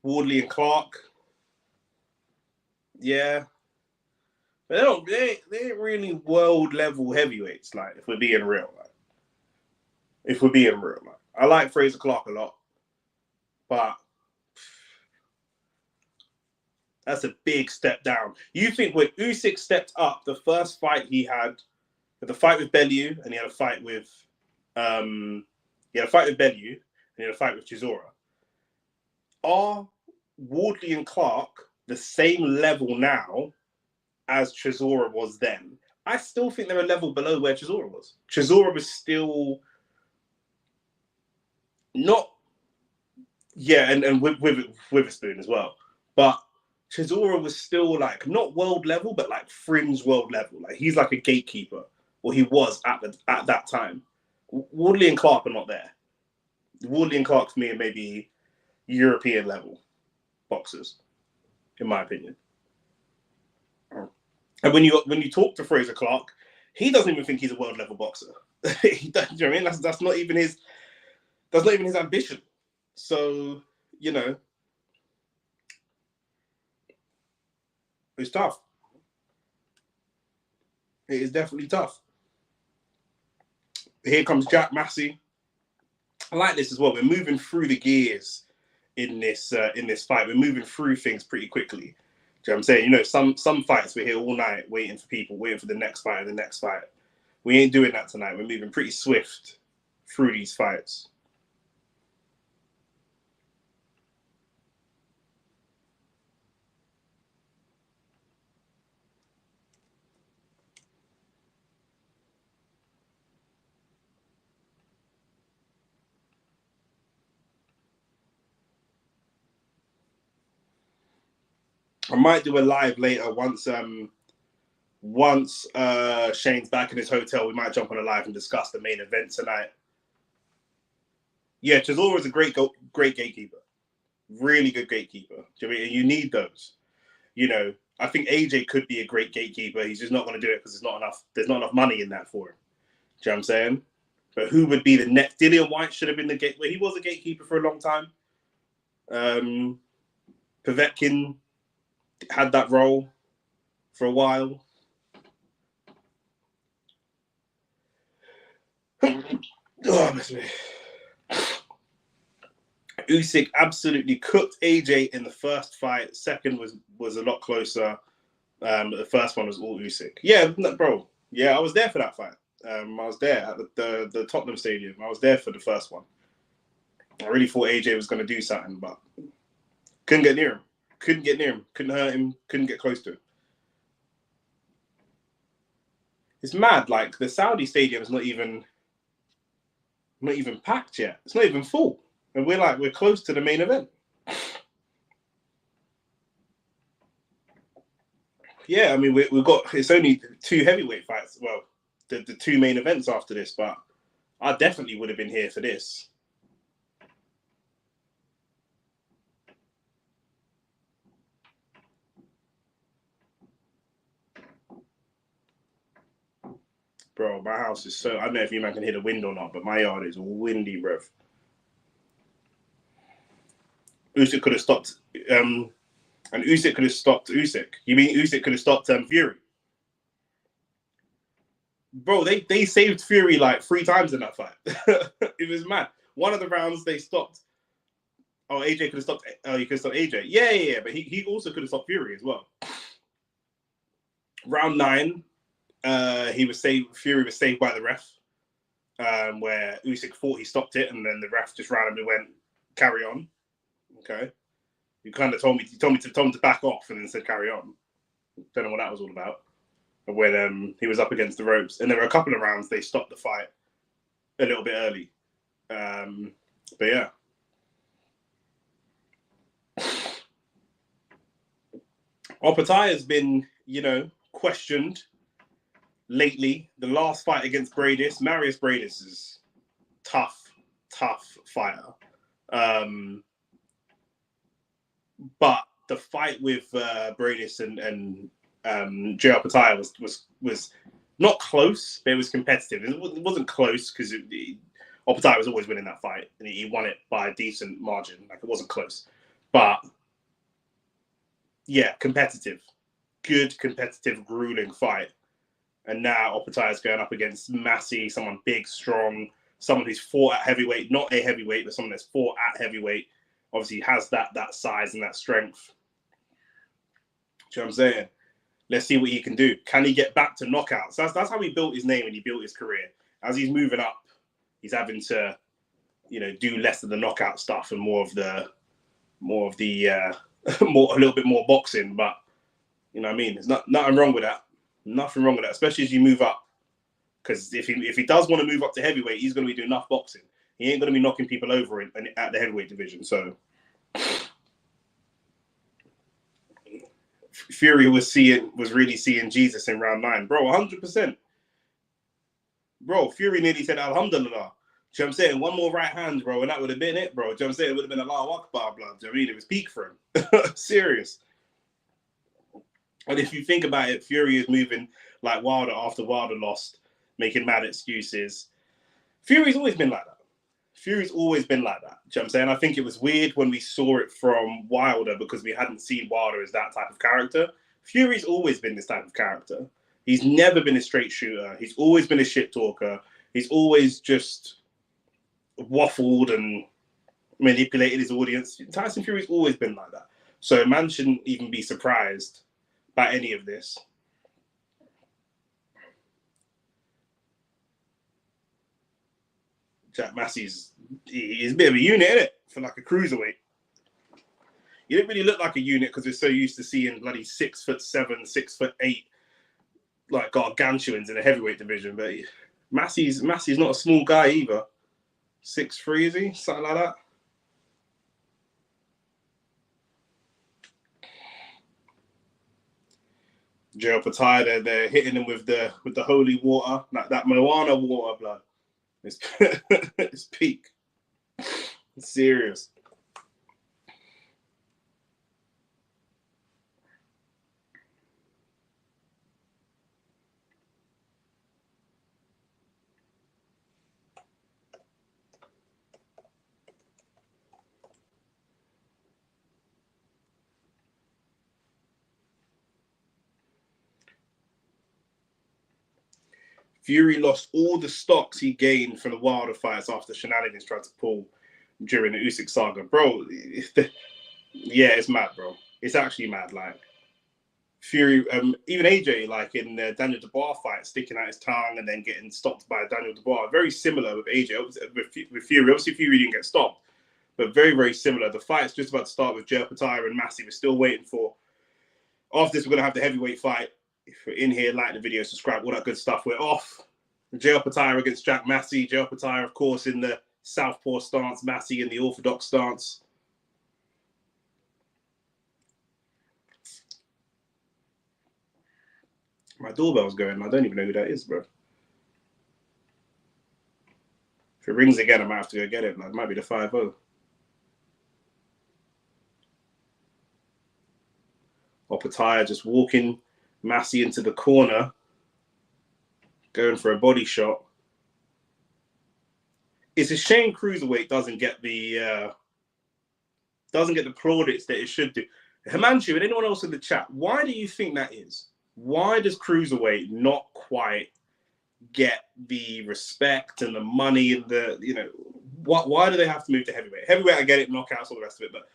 Wardley and Clark. Yeah. But they ain't really world level heavyweights, like, if we're being real. I like Fraser Clark a lot. But that's a big step down. You think when Usyk stepped up, the first fight he had with Bellew, and he had a fight with Bellew, and he had a fight with Chisora. Are Wardley and Clark the same level now as Chisora was then? I still think they're a level below where Chisora was. Chisora was still not, and with Witherspoon as well. But Chisora was still like not world level, but like fringe world level. Like he's like a gatekeeper, or he was at that time. Wardley and Clark are not there. Wardley and Clark for me are maybe European level boxers, in my opinion. And when you talk to Fraser Clark, he doesn't even think he's a world level boxer. You know what I mean? That's not even his ambition. So, you know, it's tough. It is definitely tough. Here comes Jack Massey. I like this as well. We're moving through the gears in this fight. We're moving through things pretty quickly. Do you know what I'm saying? You know, some fights we're here all night waiting for people, waiting for the next fight and the next fight. We ain't doing that tonight. We're moving pretty swift through these fights. I might do a live later once Shane's back in his hotel. We might jump on a live and discuss the main event tonight. Yeah, Chisora is a great gatekeeper. Really good gatekeeper. Do you know what I mean? You need those. You know, I think AJ could be a great gatekeeper. He's just not going to do it because there's not enough money in that for him. Do you know what I'm saying? But who would be the next? Dillian White should have been the gateway. He was a gatekeeper for a long time. Povetkin had that role for a while. Oh, miss me. Usyk absolutely cooked AJ in the first fight. Second was a lot closer. But the first one was all Usyk. Yeah, bro. Yeah, I was there for that fight. I was there at the Tottenham Stadium. I was there for the first one. I really thought AJ was going to do something, but couldn't get near him. Couldn't hurt him. Couldn't get close to him. It's mad. Like the Saudi stadium is not even packed yet. It's not even full, and we're close to the main event. Yeah, I mean we've got, it's only 2 heavyweight fights. Well, the 2 main events after this, but I definitely would have been here for this. Bro, my house is so... I don't know if you man can hear the wind or not, but my yard is windy, bruv. Usyk could have stopped... and Usyk could have stopped Usyk. You mean Usyk could have stopped Fury? Bro, they saved Fury like 3 times in that fight. It was mad. One of the rounds they stopped... Oh, AJ could have stopped... Oh, you could have stopped AJ. Yeah. But he also could have stopped Fury as well. Round 9... Fury was saved by the ref, where Usyk thought he stopped it, and then the ref just randomly went, "Carry on." Okay, you kind of told me to back off, and then said, "Carry on." Don't know what that was all about. when he was up against the ropes. And there were a couple of rounds they stopped the fight a little bit early. But yeah. Opatai has been, questioned lately. The last fight against Marius Bradis is tough fighter. But the fight with Bradis and Joe Opatai was not close, but it was competitive. It wasn't close because Opatai was always winning that fight, and he won it by a decent margin. Like, it wasn't close. But yeah, competitive. Good, competitive, grueling fight. And now Opatai is going up against Massey, someone big, strong, someone who's fought at heavyweight, not a heavyweight, but someone that's fought at heavyweight. Obviously has that size and that strength. Do you know what I'm saying? Let's see what he can do. Can he get back to knockouts? That's how he built his name and he built his career. As he's moving up, he's having to, do less of the knockout stuff and more of the a little bit more boxing. But you know what I mean? There's nothing wrong with that. Nothing wrong with that, especially as you move up. Because if he does want to move up to heavyweight, he's going to be doing enough boxing. He ain't going to be knocking people over at the heavyweight division. So Fury was really seeing Jesus in round 9, bro. 100%, bro. Fury nearly said Alhamdulillah. Do you know what I'm saying? One more right hand, bro, and that would have been it, bro. Do you know what I'm saying? It would have been Allahu Akbar, blood. Do you know what I mean? It was peak for him. Serious. And if you think about it, Fury is moving like Wilder after Wilder lost, making mad excuses. Fury's always been like that. Fury's always been like that. Do you know what I'm saying? I think it was weird when we saw it from Wilder because we hadn't seen Wilder as that type of character. Fury's always been this type of character. He's never been a straight shooter. He's always been a shit talker. He's always just waffled and manipulated his audience. Tyson Fury's always been like that. So man shouldn't even be surprised by any of this. Jack Massey's a bit of a unit, isn't it? For like a cruiserweight. He didn't really look like a unit because we're so used to seeing bloody 6'7", 6'8", like gargantuans in the heavyweight division. But Massey's not a small guy either. 6'3", is he? Something like that. Joe Opatai, they're hitting him with the holy water, like that Moana water, blood. It's peak. It's serious. Fury lost all the stocks he gained from the Wilder fights after shenanigans tried to pull during the Usyk saga. Bro, yeah, it's mad, bro. It's actually mad. Like, Fury, even AJ, like in the Daniel Dubois fight, sticking out his tongue and then getting stopped by Daniel Dubois. Very similar with AJ. With Fury, obviously Fury didn't get stopped, but very, very similar. The fight's just about to start with Joe Opatai and Massey. We're still waiting for. After this, we're going to have the heavyweight fight. If you're in here, like the video, subscribe, all that good stuff. We're off. Joe Opatai against Jack Massey. Joe Opatai, of course, in the southpaw stance. Massey in the orthodox stance. My doorbell's going. I don't even know who that is, bro. If it rings again, I might have to go get it. It might be the 5-0. Opatai just walking Massey into the corner, going for a body shot. It's a shame cruiserweight doesn't get the plaudits that it should do. Himanshu and anyone else in the chat, why do you think that is? Why does cruiserweight not quite get the respect and the money and the why do they have to move to heavyweight? Heavyweight, I get it, knockouts, all the rest of it, but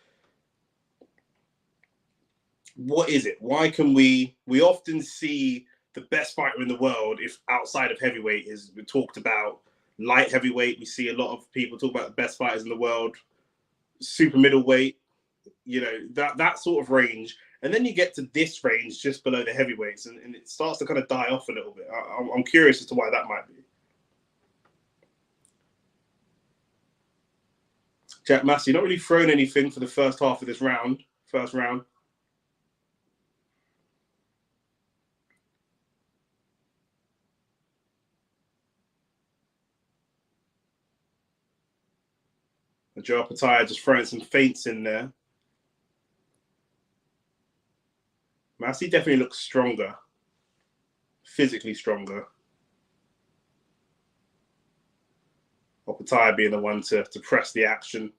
what is it? Why can we often see the best fighter in the world, if outside of heavyweight, is we talked about light heavyweight. We see a lot of people talk about the best fighters in the world, super middleweight, that sort of range. And then you get to this range just below the heavyweights, and it starts to kind of die off a little bit. I'm curious as to why that might be. Jack Massey not really thrown anything for the first half of this first round. Joe Pataya just throwing some feints in there. Massey definitely looks stronger, physically stronger. Pataya being the one to press the action.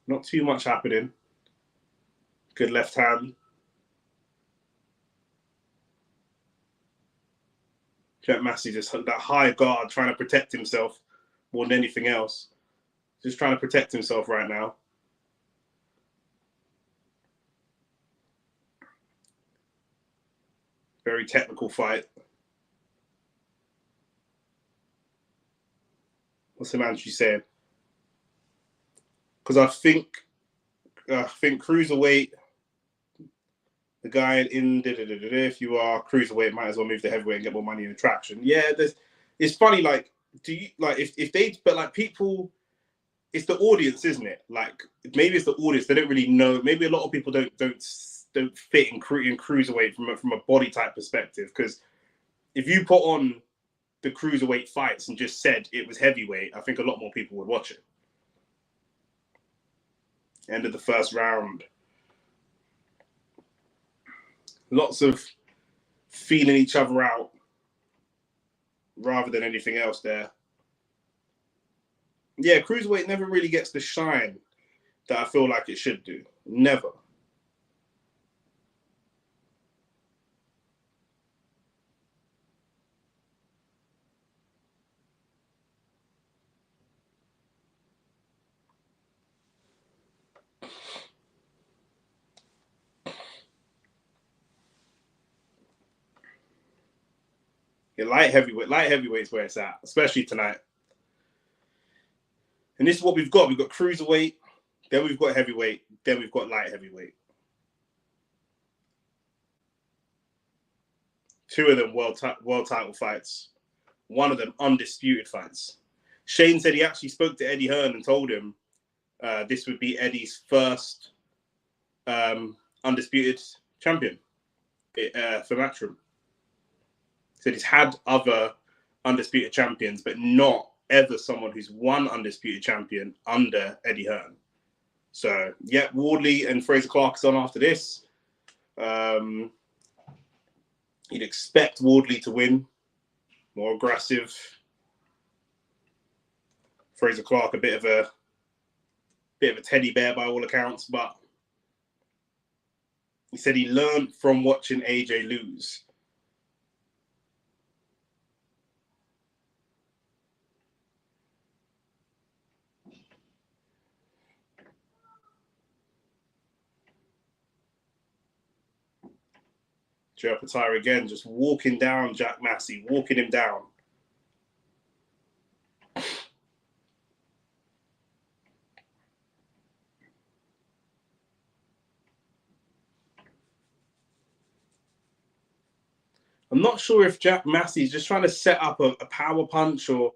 Not too much happening. Good left hand. Jack Massey just that high guard, trying to protect himself more than anything else. Just trying to protect himself right now. Very technical fight. What's the man she saying? Because I think cruiserweight, the guy in if you are cruiserweight, might as well move to heavyweight and get more money and attraction. Yeah, it's funny. Like, do you like if they but like people? It's the audience, isn't it? Like maybe it's the audience. They don't really know. Maybe a lot of people don't fit in cruiserweight from a body type perspective. Because if you put on the cruiserweight fights and just said it was heavyweight, I think a lot more people would watch it. End of the first round. Lots of feeling each other out rather than anything else there. Yeah, cruiserweight never really gets the shine that I feel like it should do. Never. Yeah, light heavyweight's where it's at, especially tonight. And this is what we've got. We've got cruiserweight, then we've got heavyweight, then we've got light heavyweight. Two of them world title fights. One of them undisputed fights. Shane said he actually spoke to Eddie Hearn and told him this would be Eddie's first undisputed champion for Matchroom. He said he's had other undisputed champions, but not ever someone who's won undisputed champion under Eddie Hearn. So, yeah, Wardley and Fraser Clark on after this. You'd expect Wardley to win. More aggressive. Fraser Clark, a bit of a teddy bear by all accounts, but he said he learned from watching AJ lose. Joe Pataya again, just walking down Jack Massey, walking him down. I'm not sure if Jack Massey's just trying to set up a power punch, or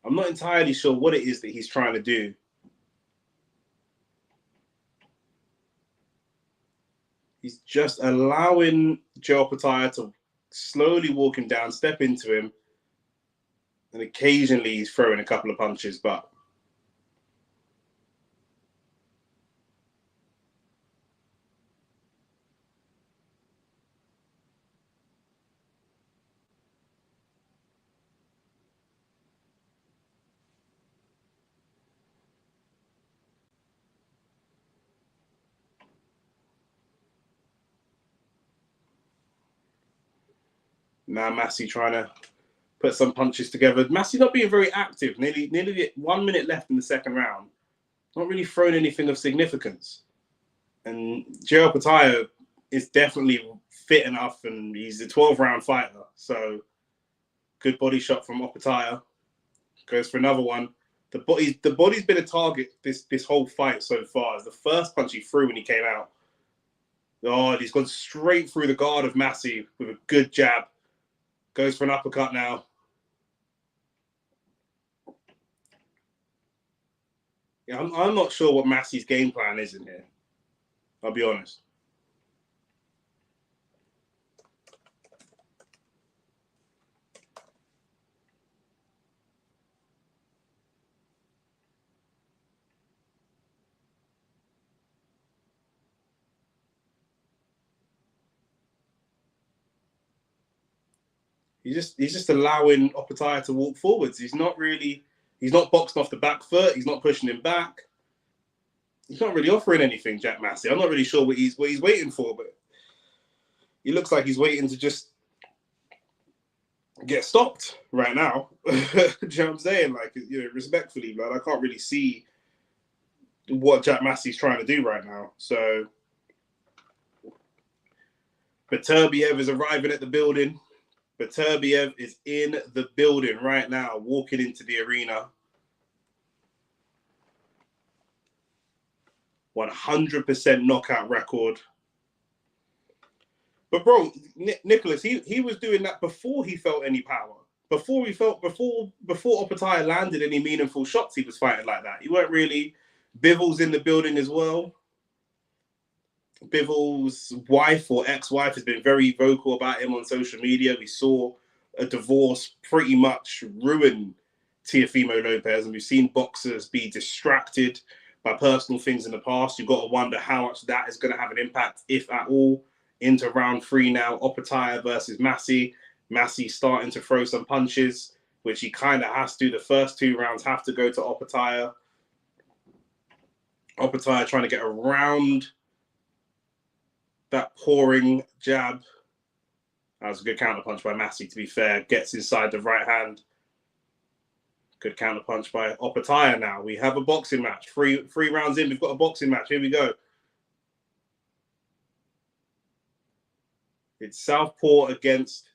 I'm not entirely sure what it is that he's trying to do. He's just allowing Joe Pataya to slowly walk him down, step into him, and occasionally he's throwing a couple of punches, but now Massey trying to put some punches together. Massey not being very active. Nearly 1 minute left in the second round. Not really thrown anything of significance. And Joe Pataya is definitely fit enough, and he's a 12-round fighter. So Good body shot from Opataya. Goes for another one. The body's been a target this whole fight so far. It's the first punch he threw when he came out. Oh, he's gone straight through the guard of Massey with a good jab. Goes for an uppercut now. Yeah, I'm not sure what Massey's game plan is in here. I'll be honest. He's just allowing Opataya to walk forwards. He's not boxing off the back foot. He's not pushing him back. He's not really offering anything, Jack Massey. I'm not really sure what he's waiting for, but he looks like he's waiting to just get stopped right now. Do you know what I'm saying? Like, respectfully, but I can't really see what Jack Massey's trying to do right now. So Beterbiev is arriving at the building. Beterbiev is in the building right now, walking into the arena. 100% knockout record. But bro, Nicholas, he was doing that before he felt any power. Before Opataya landed any meaningful shots, he was fighting like that. He weren't really. Bivol's in the building as well. Bivol's wife or ex-wife has been very vocal about him on social media. We saw a divorce pretty much ruin Teofimo Lopez, and we've seen boxers be distracted by personal things in the past. You've got to wonder how much that is going to have an impact, if at all, into round 3 now. Opataya versus Massey. Massey starting to throw some punches, which he kind of has to. The first 2 rounds have to go to Opataya. Opataya trying to get around that pouring jab. That was a good counterpunch by Massey, to be fair. Gets inside the right hand. Good counterpunch by Opataya now. We have a boxing match. Three rounds in, we've got a boxing match. Here we go. It's Southpaw against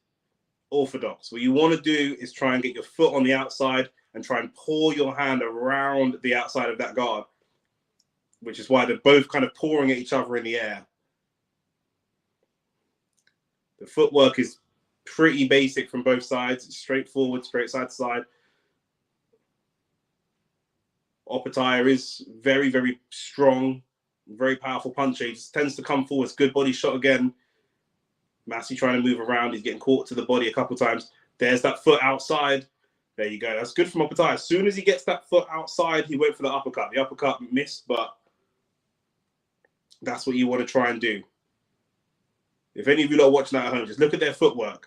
Orthodox. What you want to do is try and get your foot on the outside and try and pour your hand around the outside of that guard, which is why they're both kind of pouring at each other in the air. The footwork is pretty basic from both sides. It's straightforward, straight side to side. Opataya is very, very strong, very powerful puncher. He just tends to come forward. Good body shot again. Massey trying to move around. He's getting caught to the body a couple times. There's that foot outside. There you go. That's good from Opataya. As soon as he gets that foot outside, he went for the uppercut. The uppercut missed, but that's what you want to try and do. If any of you are watching that at home, just look at their footwork.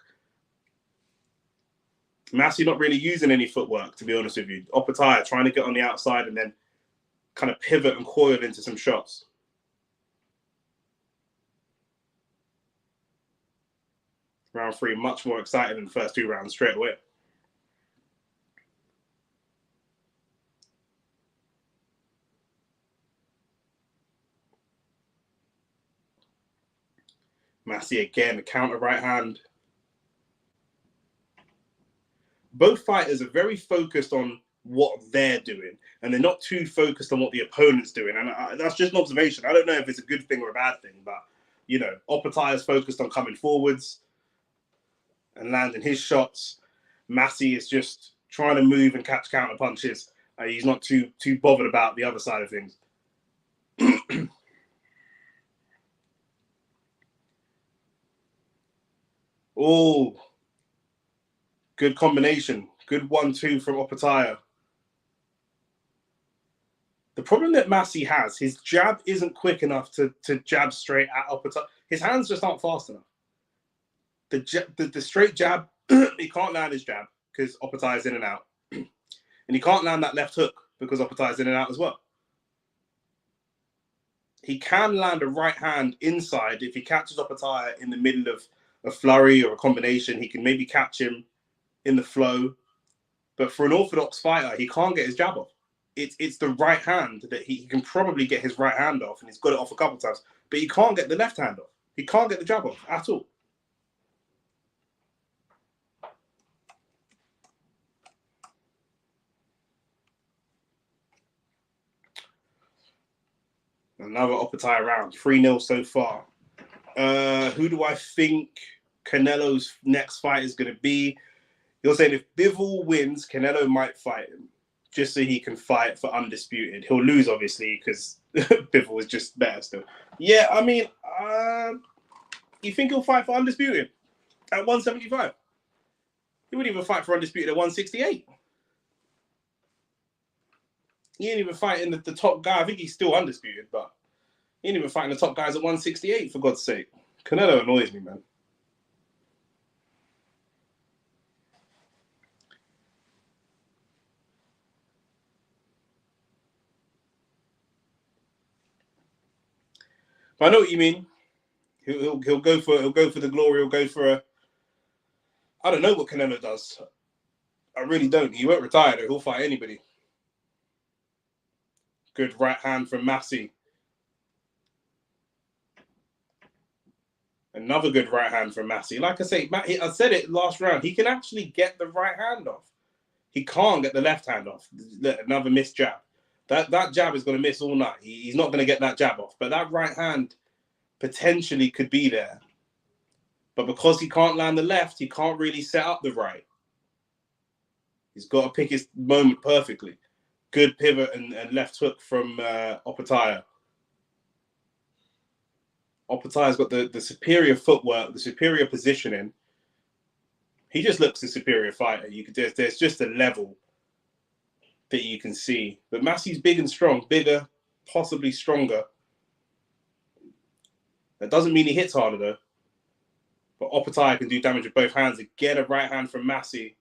Massey not really using any footwork, to be honest with you. Opataya trying to get on the outside and then kind of pivot and coil into some shots. Round 3, much more exciting than the first 2 rounds straight away. Massey again, a counter right hand. Both fighters are very focused on what they're doing, and they're not too focused on what the opponent's doing. And that's just an observation. I don't know if it's a good thing or a bad thing, but, Opataya's focused on coming forwards and landing his shots. Massey is just trying to move and catch counter punches. He's not too bothered about the other side of things. Oh, good combination. Good 1-2 from Opataya. The problem that Massey has, his jab isn't quick enough to jab straight at Opataya. His hands just aren't fast enough. The straight jab, he can't land his jab because Opataya's in and out. And he can't land that left hook because Opataya's in and out as well. He can land a right hand inside. If he catches Opataya in the middle of a flurry or a combination, he can maybe catch him in the flow. But for an orthodox fighter, he can't get his jab off. It's the right hand that he can probably get his right hand off, and he's got it off a couple of times. But he can't get the left hand off. He can't get the jab off at all. Another Oppenheimer round. 3-0 so far. Who do I think Canelo's next fight is going to be? You're saying if Bivol wins, Canelo might fight him just so he can fight for undisputed. He'll lose, obviously, because Bivol is just better still. Yeah, I mean, you think he'll fight for undisputed at 175? He wouldn't even fight for undisputed at 168. He ain't even fighting the top guy. I think he's still undisputed, but he ain't even fighting the top guys at 168, for God's sake. Canelo annoys me, man. But I know what you mean. He'll go for the glory. He'll go for a. I don't know what Canelo does. I really don't. He won't retire though. He'll fight anybody. Good right hand from Massey. Another good right hand from Massey. Like I say, I said it last round. He can actually get the right hand off. He can't get the left hand off. Another missed jab. That jab is going to miss all night. He's not going to get that jab off. But that right hand potentially could be there. But because he can't land the left, he can't really set up the right. He's got to pick his moment perfectly. Good pivot and left hook from Oppenheimer. Oppenheimer's got the superior footwork, the superior positioning. He just looks the superior fighter. There's just a level that you can see. But Massey's big and strong, bigger, possibly stronger. That doesn't mean he hits harder though. But Oppenheimer can do damage with both hands. Again, a right hand from Massey.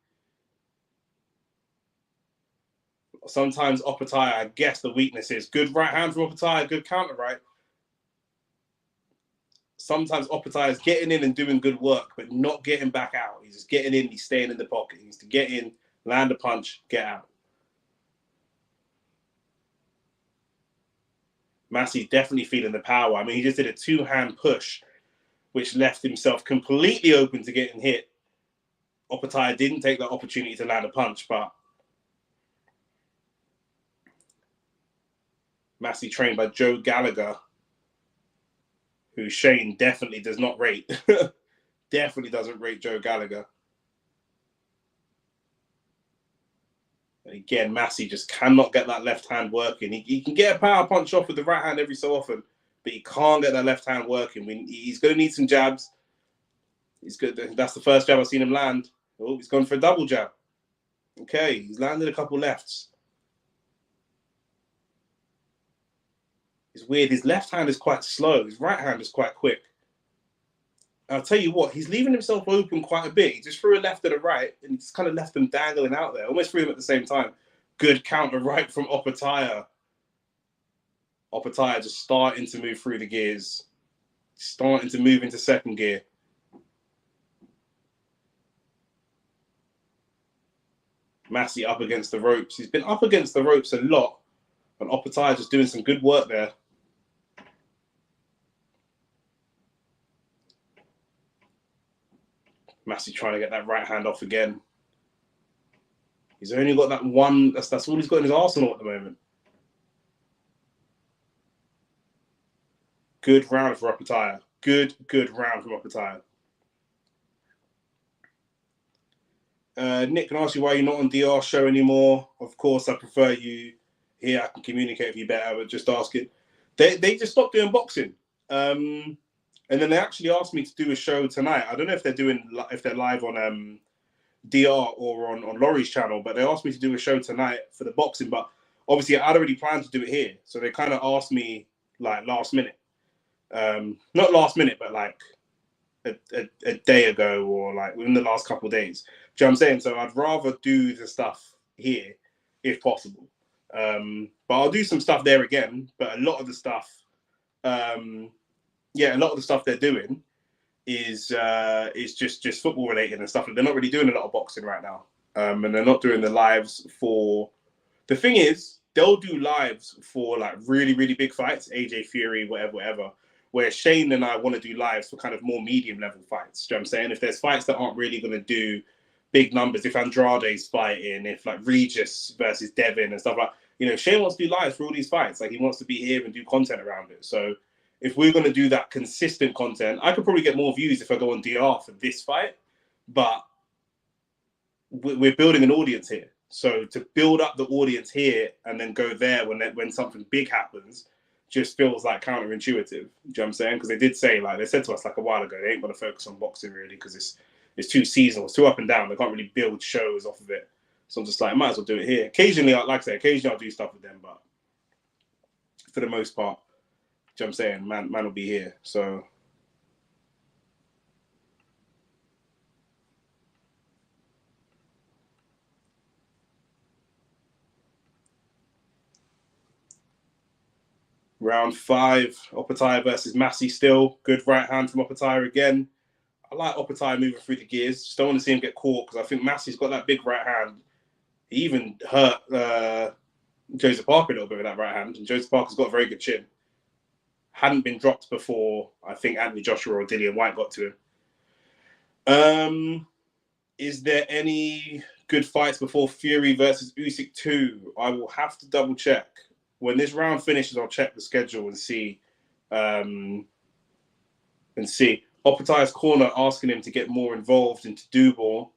Sometimes Oppenheimer, I guess the weakness is good right hand from Oppenheimer, good counter right. Sometimes Oppenheimer is getting in and doing good work, but not getting back out. He's just getting in, he's staying in the pocket. He needs to get in, land a punch, get out. Massey's definitely feeling the power. I mean, he just did a two-hand push, which left himself completely open to getting hit. Oppenheimer didn't take that opportunity to land a punch, but Massey trained by Joe Gallagher, who Shane definitely does not rate. Definitely doesn't rate Joe Gallagher. And again, Massey just cannot get that left hand working. He can get a power punch off with the right hand every so often, but he can't get that left hand working. He's going to need some jabs. He's good. That's the first jab I've seen him land. Oh, he's gone for a double jab. Okay, he's landed a couple lefts. It's weird. His left hand is quite slow. His right hand is quite quick. I'll tell you what, he's leaving himself open quite a bit. He just threw a left and a right, and he just kind of left them dangling out there. Almost threw them at the same time. Good counter right from Oppenheimer. Oppenheimer just starting to move through the gears. Starting to move into second gear. Massey up against the ropes. He's been up against the ropes a lot, and Oppenheimer just doing some good work there. Massey trying to get that right hand off again. He's only got that one. That's all he's got in his arsenal at the moment. Good round for Oppenheimer. Good round from Oppenheimer. Nick can ask you why you're not on DR show anymore. Of course, I prefer you here. I can communicate with you better, but just asking. They just stopped doing boxing. And then they actually asked me to do a show tonight. I don't know if they're live on DR or on Laurie's channel, but they asked me to do a show tonight for the boxing. But obviously, I'd already planned to do it here, so they kind of asked me like last minute, not last minute, but like a day ago or like within the last couple of days. Do you know what I'm saying? So I'd rather do the stuff here if possible. But I'll do some stuff there again. But a lot of the stuff. A lot of the stuff they're doing is just football related and stuff. They're not really doing a lot of boxing right now, and they're not doing the lives for. The thing is, they'll do lives for like really big fights, AJ Fury, whatever. Where Shane and I want to do lives for kind of more medium level fights. Do you know what I'm saying? If there's fights that aren't really going to do big numbers, if Andrade's fighting, if like Regis versus Devin and stuff like. Shane wants to do lives for all these fights. Like, he wants to be here and do content around it. So if we're going to do that consistent content, I could probably get more views if I go on DR for this fight. But we're building an audience here. So to build up the audience here and then go there when something big happens just feels like counterintuitive. Do you know what I'm saying? Because they said to us like a while ago, they ain't going to focus on boxing really because it's too seasonal, it's too up and down. They can't really build shows off of it. So I'm just like, I might as well do it here. Occasionally, like I say, occasionally I'll do stuff with them, but for the most part, do you know what I'm saying? Man will be here. So round 5, Opetaya versus Massey still. Good right hand from Opetaya again. I like Opetaya moving through the gears. Just don't want to see him get caught because I think Massey's got that big right hand. He even hurt Joseph Parker a little bit with that right hand. And Joseph Parker's got a very good chin. Hadn't been dropped before, I think, Anthony Joshua or Dillian White got to him. Is there any good fights before Fury versus Usyk 2? I will have to double check. When this round finishes, I'll check the schedule and see. Opetaya's corner asking him to get more involved and to do more.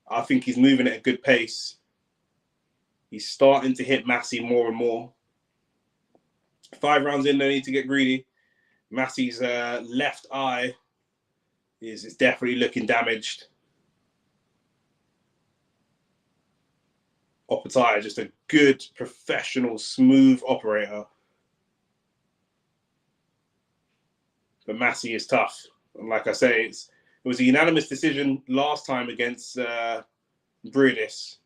I think he's moving at a good pace. He's starting to hit Massey more and more. 5 rounds in, no need to get greedy. Massey's left eye is definitely looking damaged. Opetaya, just a good, professional, smooth operator. But Massey is tough. And like I say, it was a unanimous decision last time against Briedis.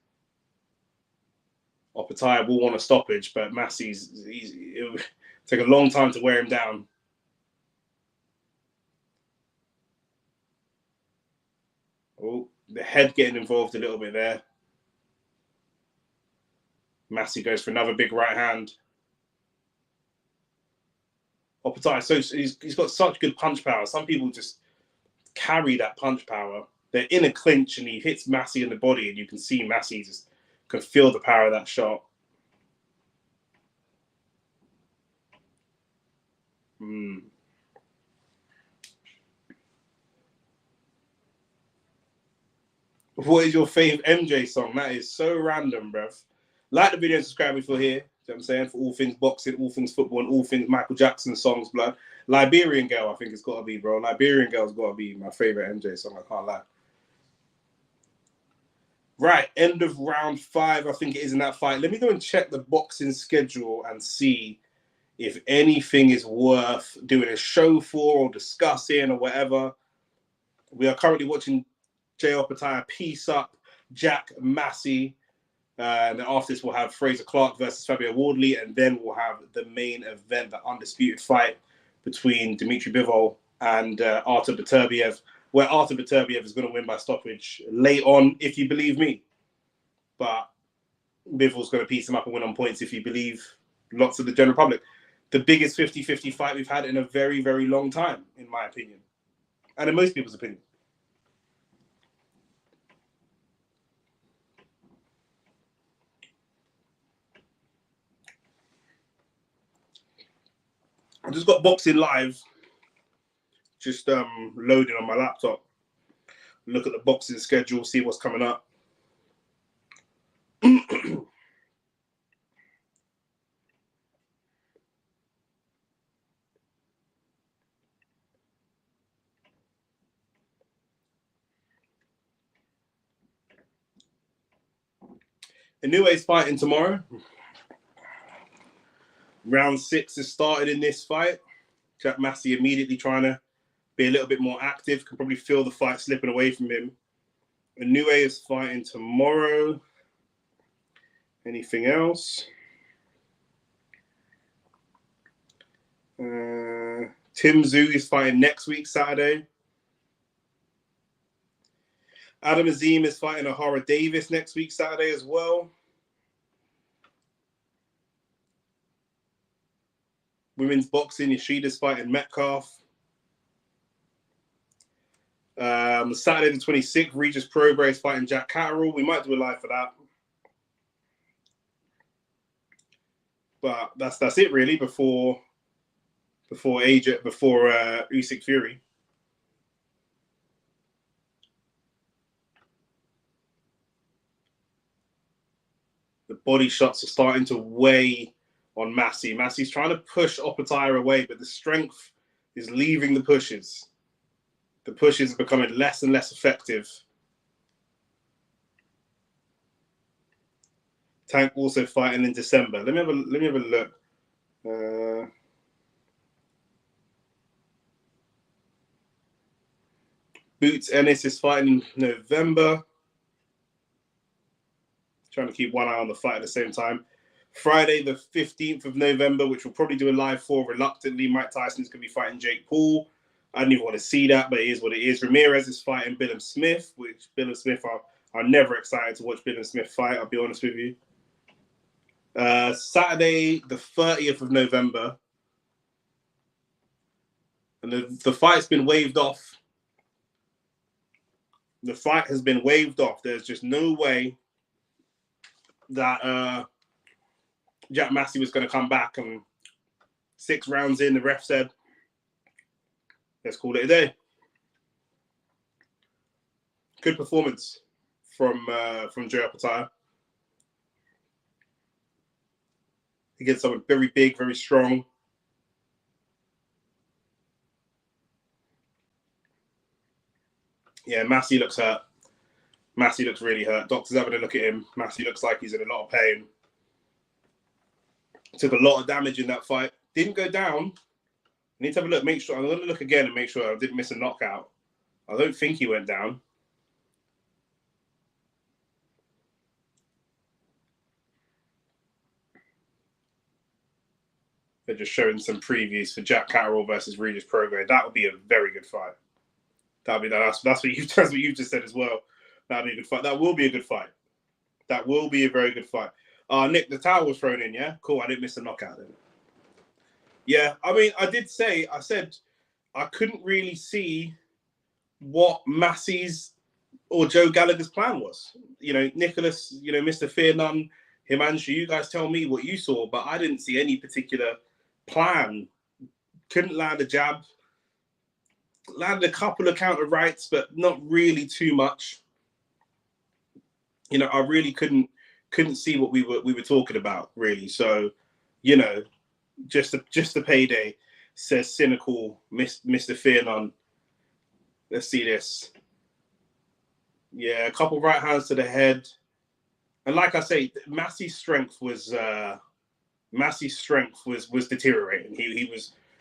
Opetaya will want a stoppage, but it will take a long time to wear him down. Oh, the head getting involved a little bit there. Massey goes for another big right hand. Opetaya, so he's got such good punch power. Some people just carry that punch power. They're in a clinch and he hits Massey in the body and you can see Massey just can feel the power of that shot. What is your fave MJ song? That is so random, bruv. Like the video and subscribe if you're here. You know what I'm saying? For all things boxing, all things football, and all things Michael Jackson songs, blood. Liberian Girl, I think it's got to be, bro. Liberian Girl's got to be my favorite MJ song. I can't lie. Right, end of round 5, I think it is in that fight. Let me go and check the boxing schedule and see if anything is worth doing a show for or discussing or whatever. We are currently watching Jay Opetaya piece up Jack Massey. And then after this, we'll have Fraser Clark versus Fabio Wardley. And then we'll have the main event, the undisputed fight between Dmitry Bivol and Artur Beterbiev, where Artur Beterbiev is going to win by stoppage late on, if you believe me. But Bivol's going to piece him up and win on points, if you believe lots of the general public. The biggest 50-50 fight we've had in a very, very long time, in my opinion. And in most people's opinion. I just got Boxing Live, just loading on my laptop. Look at the boxing schedule, see what's coming up. Inouye's fighting tomorrow. Round 6 is started in this fight. Jack Massey immediately trying to be a little bit more active. Can probably feel the fight slipping away from him. Inoue is fighting tomorrow. Anything else? Tim Tszyu is fighting next week, Saturday. Adam Azim is fighting Ahara Davis next week, Saturday as well. Women's boxing, Yoshida's fighting Metcalf. Saturday the 26th, Regis Prograis is fighting Jack Catterall. We might do a live for that. But that's it really before Usyk Fury. The body shots are starting to weigh on Massey. Massey's trying to push Opetire away, but the strength is leaving the pushes. The pushes are becoming less and less effective. Tank also fighting in December. Let me have a look. Boots Ennis is fighting in November. Trying to keep one eye on the fight at the same time. Friday, the 15th of November, which we'll probably do a live for reluctantly. Mike Tyson's going to be fighting Jake Paul. I didn't even want to see that, but it is what it is. Ramirez is fighting Billum Smith, which Billum Smith are never excited to watch Billum Smith fight, I'll be honest with you. Saturday, the 30th of November. And the fight's been waved off. The fight has been waved off. There's just no way that Jack Massey was going to come back, and 6 rounds in, the ref said, let's call it a day. Good performance from Joe Opetire. Against someone very big, very strong. Yeah, Massey looks hurt. Massey looks really hurt. Doctor's having a look at him. Massey looks like he's in a lot of pain. Took a lot of damage in that fight. Didn't go down. I need to have a look. Make sure. I'm going to look again and make sure I didn't miss a knockout. I don't think he went down. They're just showing some previews for Jack Catterall versus Regis Prograis. That would be a very good fight. That's what you just said as well. That'd be a good fight. That will be a good fight. That will be a very good fight. Nick, the towel was thrown in, yeah? Cool, I didn't miss a knockout then. Yeah, I mean, I said I couldn't really see what Massey's or Joe Gallagher's plan was. You know, Nicholas, Mr. Fear None, Himanshu, you guys tell me what you saw, but I didn't see any particular plan. Couldn't land a jab. Landed a couple of counter rights, but not really too much. I really couldn't see what we were talking about, really. So, just a payday, says cynical Mr. Fear None. Let's see this. Yeah, a couple right hands to the head, and like I say, Massey's strength was deteriorating.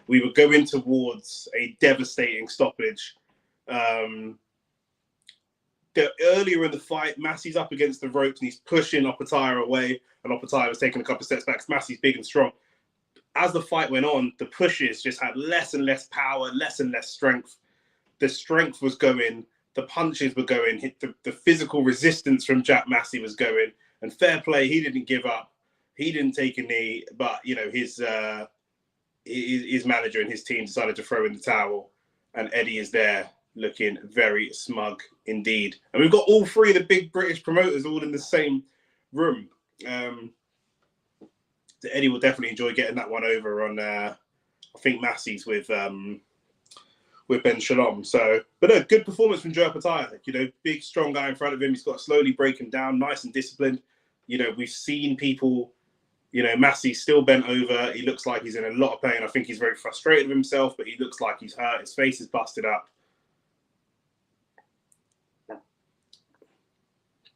We were going towards a devastating stoppage. Earlier in the fight, Massey's up against the ropes and he's pushing Opetire away, and Opetire was taking a couple of steps back. Massey's big and strong. As the fight went on, the pushes just had less and less power, less and less strength. The strength was going, the punches were going, the physical resistance from Jack Massey was going, and fair play, he didn't give up. He didn't take a knee, but his manager and his team decided to throw in the towel, and Eddie is there looking very smug indeed. And we've got all 3 of the big British promoters all in the same room. Eddie will definitely enjoy getting that one over on, I think Massey's with Ben Shalom. So, but a good performance from Joe Opetire. Big, strong guy in front of him. He's got to slowly break him down, nice and disciplined. We've seen people, Massey's still bent over. He looks like he's in a lot of pain. I think he's very frustrated with himself, but he looks like he's hurt. His face is busted up.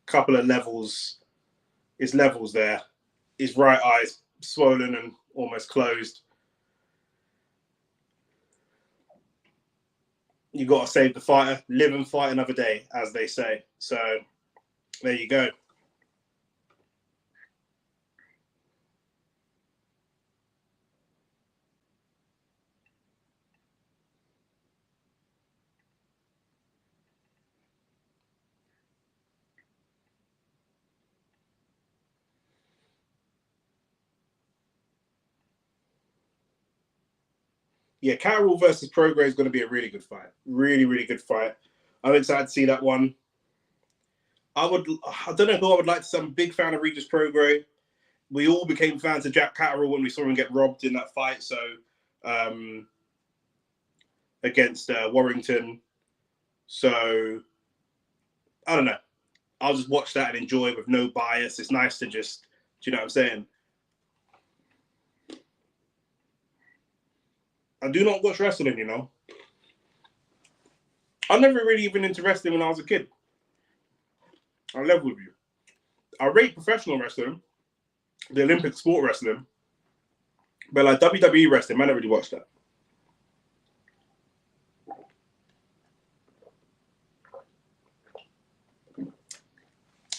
Couple of levels. His levels there. His right eye's swollen and almost closed. You got to save the fighter, live and fight another day, as they say. So there you go. Yeah, Catterall versus Prograis is going to be a really good fight. Really, really good fight. I'm excited to see that one. I don't know who I would like to see. I'm a big fan of Regis Prograis. we all became fans of Jack Catterall when we saw him get robbed in that fight. So against Warrington. So I don't know. I'll just watch that and enjoy with no bias. It's nice to just, do you know what I'm saying? I do not watch wrestling, you know. I never really even into wrestling when I was a kid. I'll level with you. I rate professional wrestling, the Olympic sport wrestling, but like WWE wrestling, man, I never really watched that.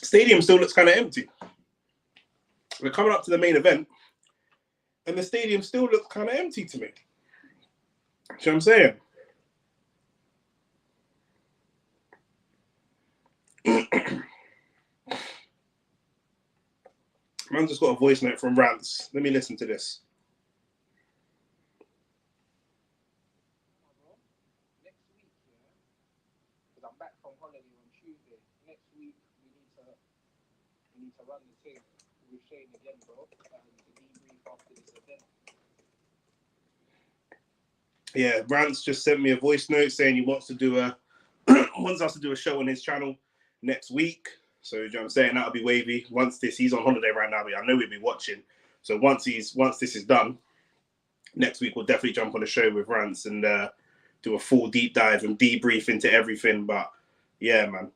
Stadium still looks kind of empty. We're coming up to the main event, and the stadium still looks kind of empty to me. You know what I'm saying? Man just got a voice note from Rance. Let me listen to this. Next week, because I'm back from holiday on Tuesday. Next week, we need to run the thing with Shane again, bro, to debrief after this event. Yeah, Rance just sent me a voice note saying he wants to do wants us to do a show on his channel next week. So you know what I'm saying, that'll be wavy. Once he's on holiday right now, but I know we'll be watching. So once this is done, next week we'll definitely jump on a show with Rance and do a full deep dive and debrief into everything. But yeah, man.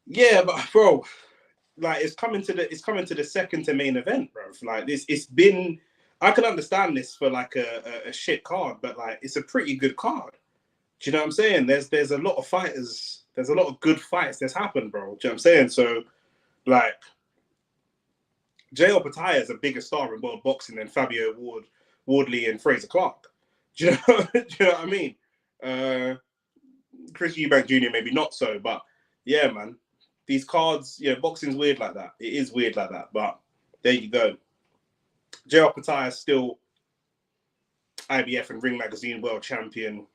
Yeah, but bro, like it's coming to the second to main event, bro. Like this, it's been. I can understand this for like a shit card, but like it's a pretty good card. Do you know what I'm saying? There's a lot of fighters. There's a lot of good fights that's happened, bro. Do you know what I'm saying? So, like, JL Pataya is a bigger star in world boxing than Fabio Wardley and Fraser Clark. Do you know? Do you know what I mean? Chris Eubank Jr. maybe not so, but yeah, man. These cards, yeah, boxing's weird like that. It is weird like that, but there you go. JL Pataya is still IBF and Ring Magazine world champion.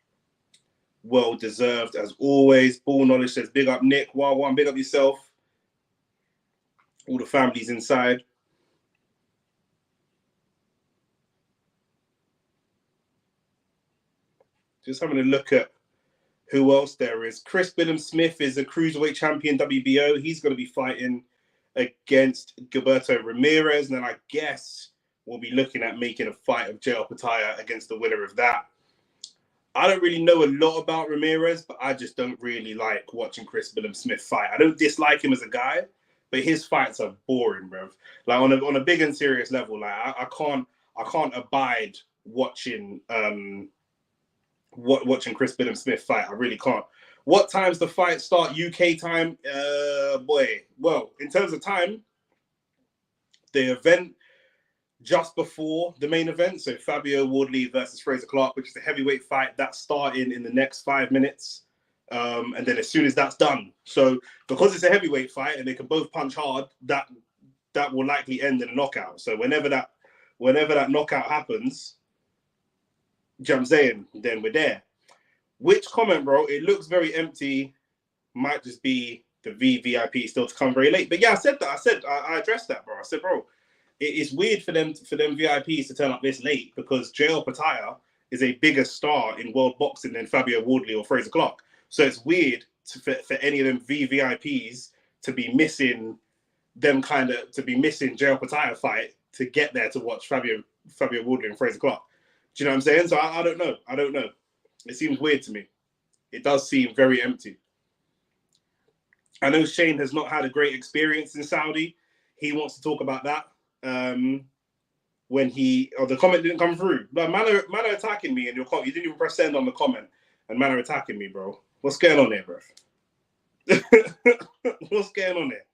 Well deserved as always. Ball Knowledge says, big up Nick. One, big up yourself. All the families inside. Just having a look at who else there is. Chris Billam-Smith is a cruiserweight champion WBO. He's going to be fighting against Gilberto Ramirez. And then I guess we'll be looking at making a fight of JL Pataya against the winner of that. I don't really know a lot about Ramirez, but I just don't really like watching Chris Billam-Smith fight. I don't dislike him as a guy, but his fights are boring, bro. Like on a big and serious level, like I can't abide watching watching Chris Billam-Smith fight. I really can't. What time's the fight start? UK time? Boy. Well, in terms of time, the event just before the main event, so Fabio Wardley versus Fraser Clark, which is the heavyweight fight, that's starting in the next 5 minutes. And then as soon as that's done, so because it's a heavyweight fight and they can both punch hard, that will likely end in a knockout. So whenever that knockout happens, you know what I'm saying, then we're there. Which comment, bro? It looks very empty. Might just be the VVIP still to come very late. But yeah, I said that. I addressed that, bro. I said, bro, it's weird for them VIPs to turn up this late because JL Pataya is a bigger star in world boxing than Fabio Wardley or Fraser Clark. So it's weird for any of them VVIPs to be missing JL Pataya fight to get there to watch Fabio Wardley and Fraser Clark. Do you know what I'm saying? So I don't know. I don't know. It seems weird to me. It does seem very empty. I know Shane has not had a great experience in Saudi. He wants to talk about that. When the comment didn't come through. But man are attacking me and you didn't even press send on the comment and man are attacking me, bro. What's going on there, bro? What's going on there?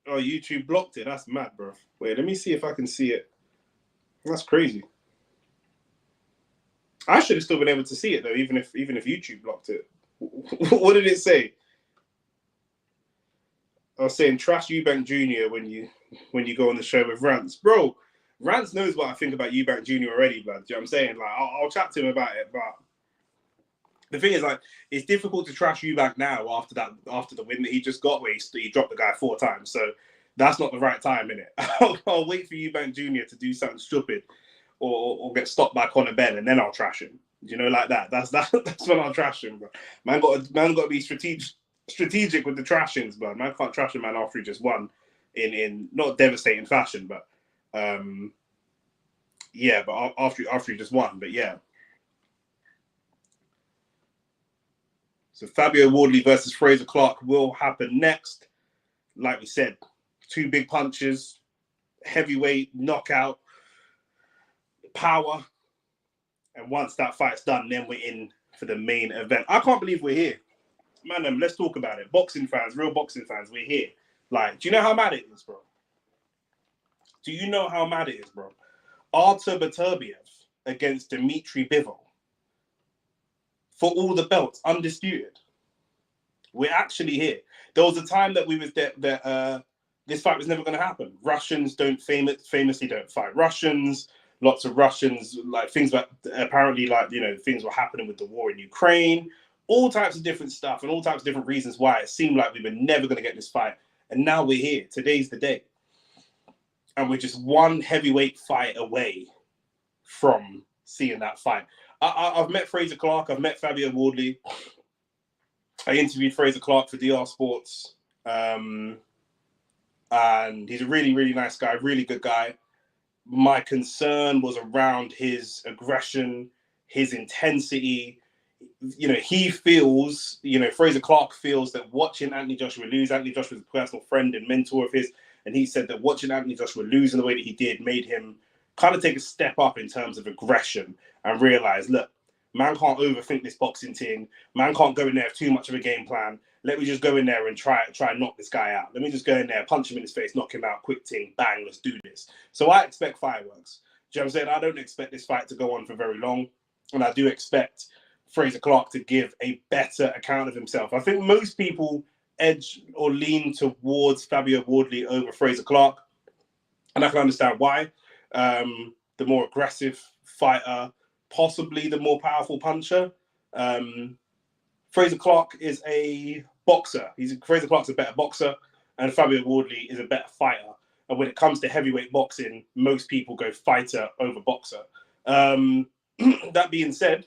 Oh, YouTube blocked it. That's mad, bro. Wait, let me see if I can see it. That's crazy. I should have still been able to see it though, even if YouTube blocked it. What did it say? I was saying trash Eubank Jr. when you go on the show with Rance, bro. Rance knows what I think about Eubank Jr. already, blood. Do you know what I'm saying? Like, I'll chat to him about it, but the thing is, like, it's difficult to trash Eubank now after the win that he just got, where he dropped the guy 4 times. So that's not the right time, innit? I'll wait for Eubank Jr. to do something stupid or get stopped by Conor Benn, and then I'll trash him. You know, like that. That's when I'll trash him, bro. Man got to be strategic with the trashings, but man can't trash a man after he just won in not devastating fashion, but yeah, but after he just won, but yeah. So Fabio Wardley versus Fraser Clark will happen next. Like we said, 2 big punches, heavyweight knockout, power, and once that fight's done, then we're in for the main event. I can't believe we're here. Man, let's talk about it. Boxing fans, real boxing fans, we're here. Like, do you know how mad it is, bro? Do you know how mad it is, bro? Artur Beterbiev against Dimitri Bivol for all the belts, undisputed. We're actually here. There was a time that we was that this fight was never going to happen. Russians famously don't fight Russians. Lots of Russians, like things like apparently, like, you know, things were happening with the war in Ukraine. All types of different stuff and all types of different reasons why it seemed like we were never going to get this fight. And now we're here. Today's the day. And we're just one heavyweight fight away from seeing that fight. I've met Fraser Clark. I've met Fabio Wardley. I interviewed Fraser Clark for DR Sports. And he's a really, really nice guy, really good guy. My concern was around his aggression, his intensity. You know, he feels, you know, Fraser Clark feels that watching Anthony Joshua lose, Anthony Joshua was a personal friend and mentor of his, and he said that watching Anthony Joshua lose in the way that he did made him kind of take a step up in terms of aggression and realize, look, man can't overthink this boxing thing. Man can't go in there with too much of a game plan. Let me just go in there and try and knock this guy out. Let me just go in there, punch him in his face, knock him out, quick thing, bang, let's do this. So I expect fireworks. Do you know what I'm saying? I don't expect this fight to go on for very long. And I do expect Fraser Clark to give a better account of himself. I think most people edge or lean towards Fabio Wardley over Fraser Clark. And I can understand why. The more aggressive fighter, possibly the more powerful puncher. Fraser Clark is a boxer. Fraser Clark's a better boxer, and Fabio Wardley is a better fighter. And when it comes to heavyweight boxing, most people go fighter over boxer. That being said,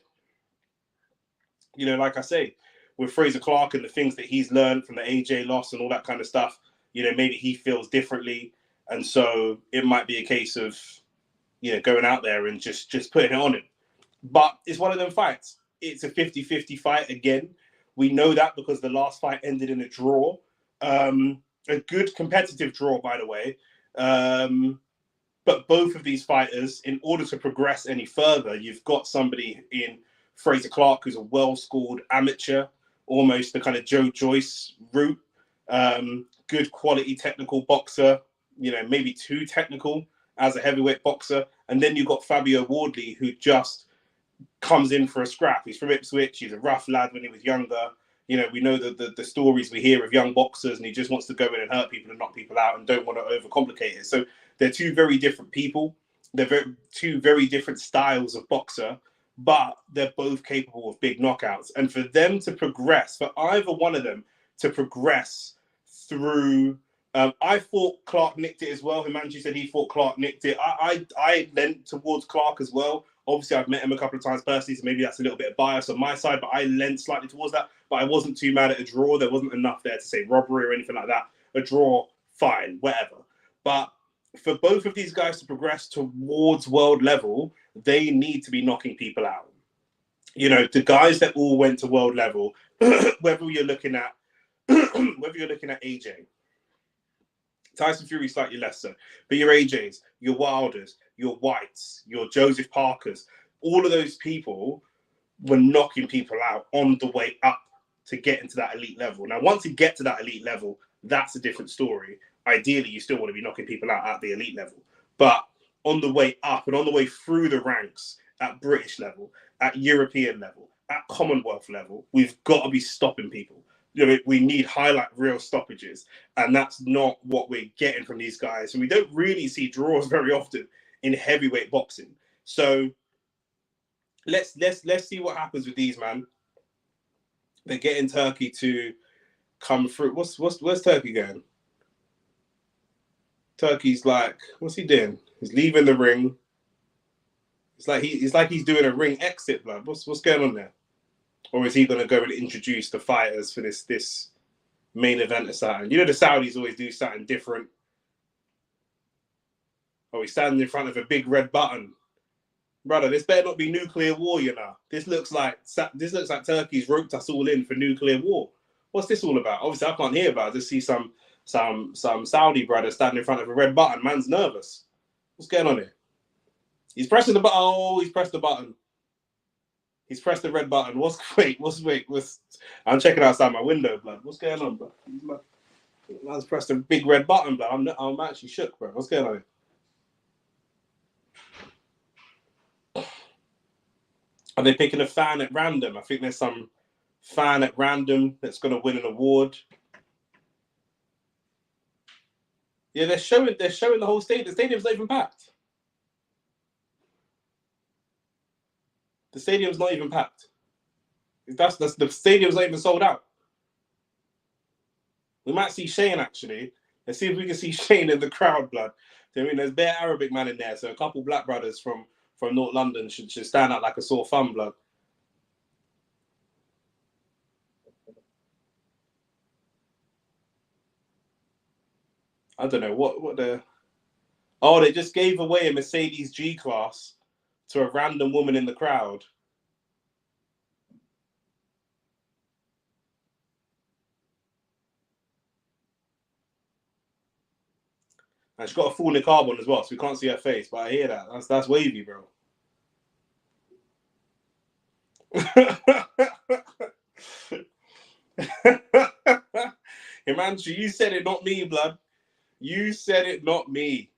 you know, like I say, with Fraser Clark and the things that he's learned from the AJ loss and all that kind of stuff, you know, maybe he feels differently. And so it might be a case of, you know, going out there and just putting it on him. But it's one of them fights. It's a 50-50 fight again. We know that because the last fight ended in a draw. A good competitive draw, by the way. But both of these fighters, in order to progress any further, you've got somebody in Fraser Clark who's a well-schooled amateur, almost the kind of Joe Joyce route. Good quality technical boxer, you know, maybe too technical as a heavyweight boxer. And then you've got Fabio Wardley, who just comes in for a scrap. He's from Ipswich. He's a rough lad when he was younger. You know, we know the stories we hear of young boxers, and he just wants to go in and hurt people and knock people out and don't want to overcomplicate it. So they're two very different people. They're two very different styles of boxer, but they're both capable of big knockouts. And for them to progress, for either one of them to progress through, I thought Clark nicked it as well. Himanshu said he thought Clark nicked it. I leant towards Clark as well. Obviously, I've met him a couple of times personally, so maybe that's a little bit of bias on my side, but I leant slightly towards that. But I wasn't too mad at a draw. There wasn't enough there to say robbery or anything like that. A draw, fine, whatever. But for both of these guys to progress towards world level, they need to be knocking people out. You know, the guys that all went to world level, whether you're looking at AJ, Tyson Fury slightly less so, but your AJs, your Wilders, your Whites, your Joseph Parkers, all of those people were knocking people out on the way up to get into that elite level. Now, once you get to that elite level, that's a different story. ideally you still want to be knocking people out at the elite level. But on the way up and on the way through the ranks at British level, at European level, at Commonwealth level, we've got to be stopping people. We need highlight real stoppages, and that's not what we're getting from these guys. And we don't really see draws very often in heavyweight boxing. So let's see what happens with these, man. They're getting Turkey to come through. Where's Turkey going? Turkey's like, what's he doing? He's leaving the ring. It's like he's doing a ring exit, blood. What's going on there? Or is he going to go and introduce the fighters for this main event or something? You know, the Saudis always do something different. Oh, he's standing in front of a big red button. Brother, this better not be nuclear war, you know. This looks like Turkey's roped us all in for nuclear war. What's this all about? Obviously, I can't hear about it. I just see some Saudi brother standing in front of a red button. Man's nervous. What's going on here? He's pressing the button. Oh, he's pressed the button. He's pressed the red button. I'm checking outside my window, blood. What's going on, bro? Man's pressed a big red button, blood. I'm actually shook, bro. What's going on here? Are they picking a fan at random? I think there's some fan at random that's going to win an award. Yeah, they're showing the whole stadium. The stadium's not even packed. The stadium's not even packed. That's the stadium's not even sold out. We might see Shane actually. Let's see if we can see Shane in the crowd, blood. I mean, there's bare Arabic man in there, so a couple black brothers from North London should stand out like a sore thumb, blood. I don't know what the. Oh, they just gave away a Mercedes G-Class to a random woman in the crowd. And she's got a full niqab on as well, so we can't see her face. But I hear that. That's wavy, bro. Himanshu, you said it, not me, blood. You said it, not me.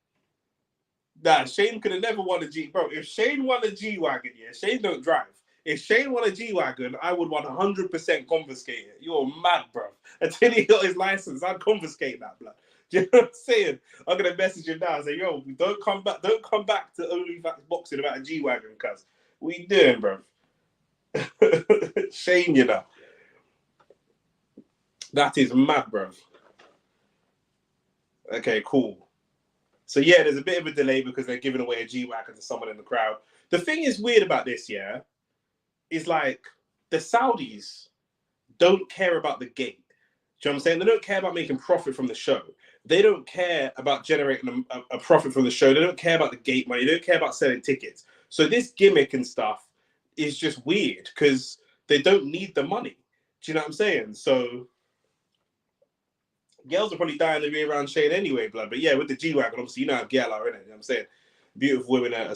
Nah, Shane could have never won a G. Bro, if Shane won a G-Wagon, yeah, Shane don't drive. If Shane won a G-Wagon, I would 100% confiscate it. You're mad, bro. Until he got his license, I'd confiscate that, blood. Do you know what I'm saying? I'm gonna message him now and say, yo, don't come back to OnlyFans boxing about a G-Wagon, cuz. What you doing, bro? Shane, you know. That is mad, bro. Okay, cool. So yeah, there's a bit of a delay because they're giving away a G-Wagon to someone in the crowd. The thing is weird about this, yeah, is like the Saudis don't care about the gate. Do you know what I'm saying? They don't care about making profit from the show. They don't care about generating a profit from the show. They don't care about the gate money. They don't care about selling tickets. So this gimmick and stuff is just weird because they don't need the money. Do you know what I'm saying? So girls are probably dying to be around Shane anyway, blood. But yeah, with the G-Wagon, obviously, you know how girls are, innit? You know what I'm saying? Beautiful women are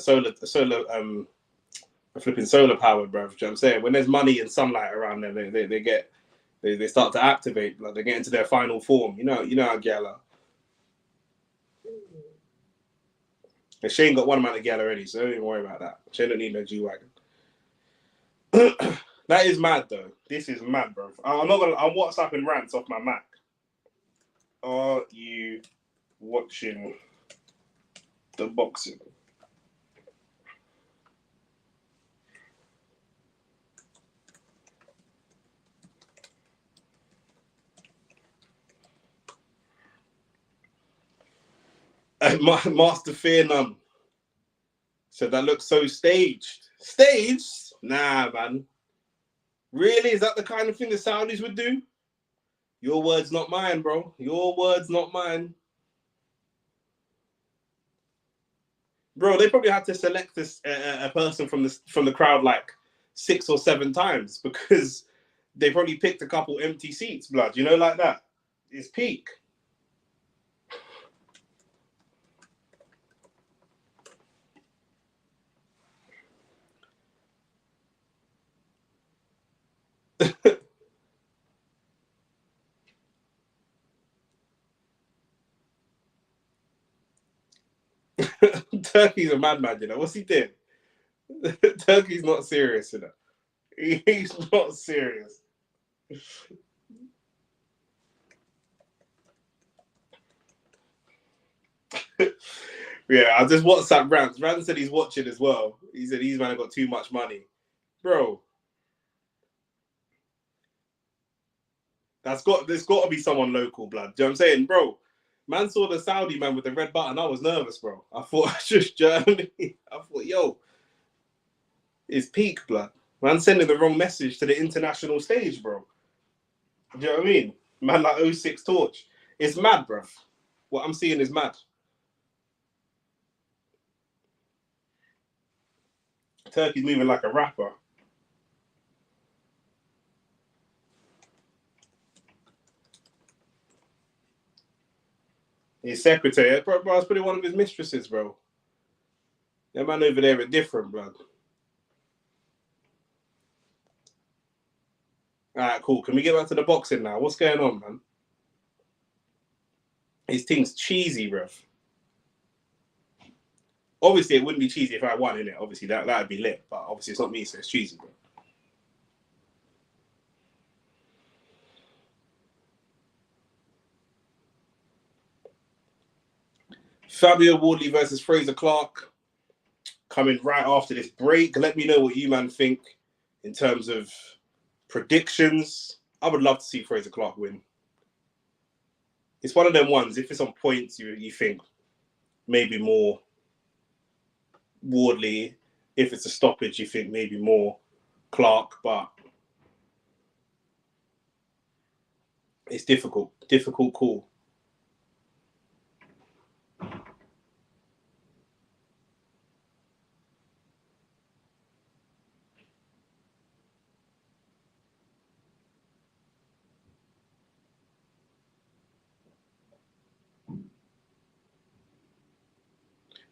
flipping solar powered, bro. You know what I'm saying? When there's money and sunlight around them, they start to activate, like they get into their final form. You know how girls are. And Shane got one amount of gal already, so don't even worry about that. Shane don't need no G-Wagon. That is mad, though. This is mad, bro. I'm WhatsApping rants off my Mac. Are you watching the boxing? Master Fear None said that looks so staged. Staged? Nah, man. Really? Is that the kind of thing the Saudis would do? Your words, not mine, bro. Your words, not mine. Bro, they probably had to select a person from the crowd like 6 or 7 times because they probably picked a couple empty seats, blood. You know, like that. It's peak. Turkey's a madman, you know. What's he doing? Turkey's not serious, you know. He's not serious. Yeah, I just WhatsApp Rand. Rand said he's watching as well. He said he's man have got too much money. Bro. There's got to be someone local, blood. Do you know what I'm saying? Bro, man saw the Saudi man with the red button. I was nervous, bro. I thought I just Germany. I thought, yo, it's peak, blood. Man sending the wrong message to the international stage, bro. Do you know what I mean? Man like '06 Torch. It's mad, bro. What I'm seeing is mad. Turkey's moving like a rapper. His secretary, bro, I was putting one of his mistresses, bro. That man over there are different, blood. All right, cool. Can we get back to the boxing now? What's going on, man? His thing's cheesy, bro. Obviously, it wouldn't be cheesy if I won, innit? Obviously, that'd be lit. But obviously, it's not me, so it's cheesy, bro. Fabio Wardley versus Fraser Clark coming right after this break. Let me know what you, man, think in terms of predictions. I would love to see Fraser Clark win. It's one of them ones, if it's on points, you think maybe more Wardley. If it's a stoppage, you think maybe more Clark, but it's difficult call.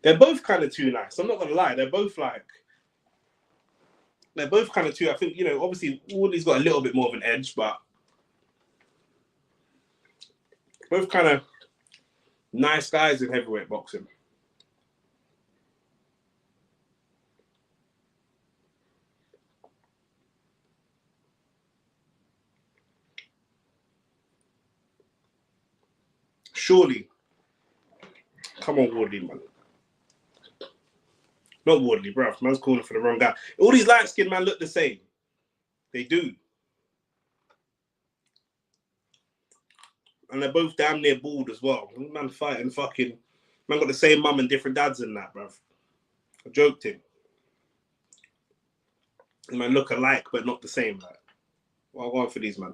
They're both kind of too nice. I'm not gonna lie. They're both kind of too. I think, you know, obviously Wardley's got a little bit more of an edge, but both kind of nice guys in heavyweight boxing. Surely, come on, Wardley, man. Not Wardley, bruv. Man's calling for the wrong guy. All these light-skinned men look the same. They do. And they're both damn near bald as well. Man fighting fucking... Man got the same mum and different dads in that, bruv. I joked him. Man look alike, but not the same. Like, what I want for these, man.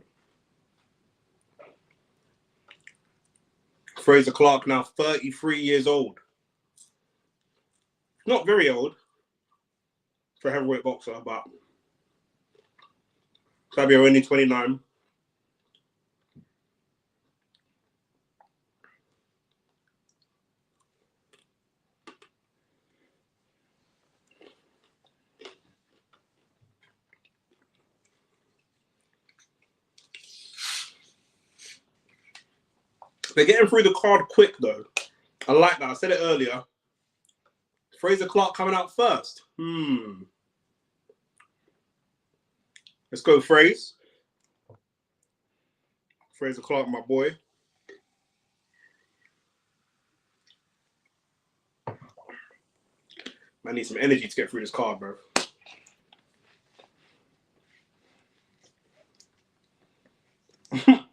Fraser Clark now 33 years old. Not very old for a heavyweight boxer, but Fabio only 29. They're getting through the card quick, though. I like that. I said it earlier. Fraser Clark coming out first. Let's go, Fraser. Fraser Clark, my boy. I need some energy to get through this card, bro. You know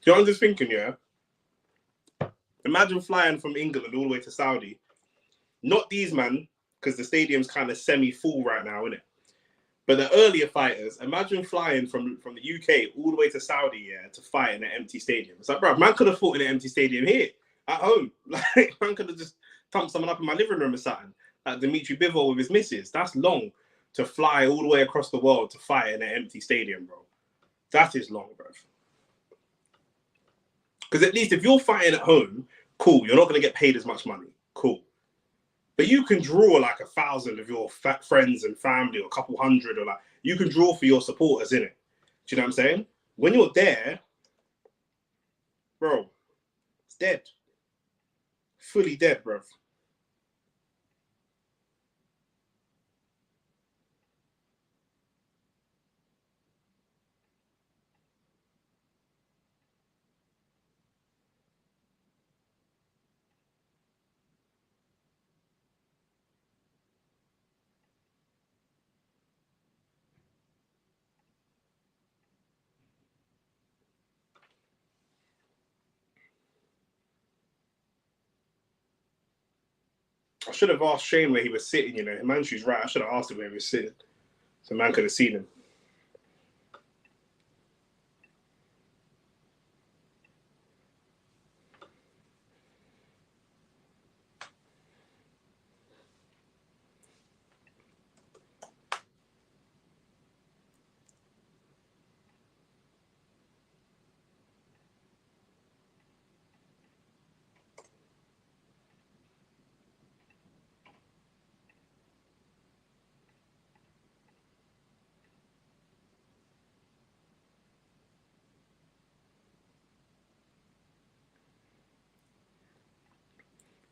what I'm just thinking, yeah? Imagine flying from England all the way to Saudi. Not these, man, because the stadium's kind of semi-full right now, isn't it? But the earlier fighters, imagine flying from the UK all the way to Saudi, yeah, to fight in an empty stadium. It's like, bro, man could have fought in an empty stadium here at home. Like, man could have just thumped someone up in my living room or something. Like Dimitri Bivol with his missus. That's long to fly all the way across the world to fight in an empty stadium, bro. That is long, bro. Because at least if you're fighting at home, cool, you're not going to get paid as much money. Cool. But you can draw like 1,000 of your friends and family, or a couple hundred, or like you can draw for your supporters, innit? Do you know what I'm saying? When you're there, bro, it's dead. Fully dead, bro. should have asked Shane where he was sitting, you know. Himanshu's right. I should have asked him where he was sitting. So man could have seen him.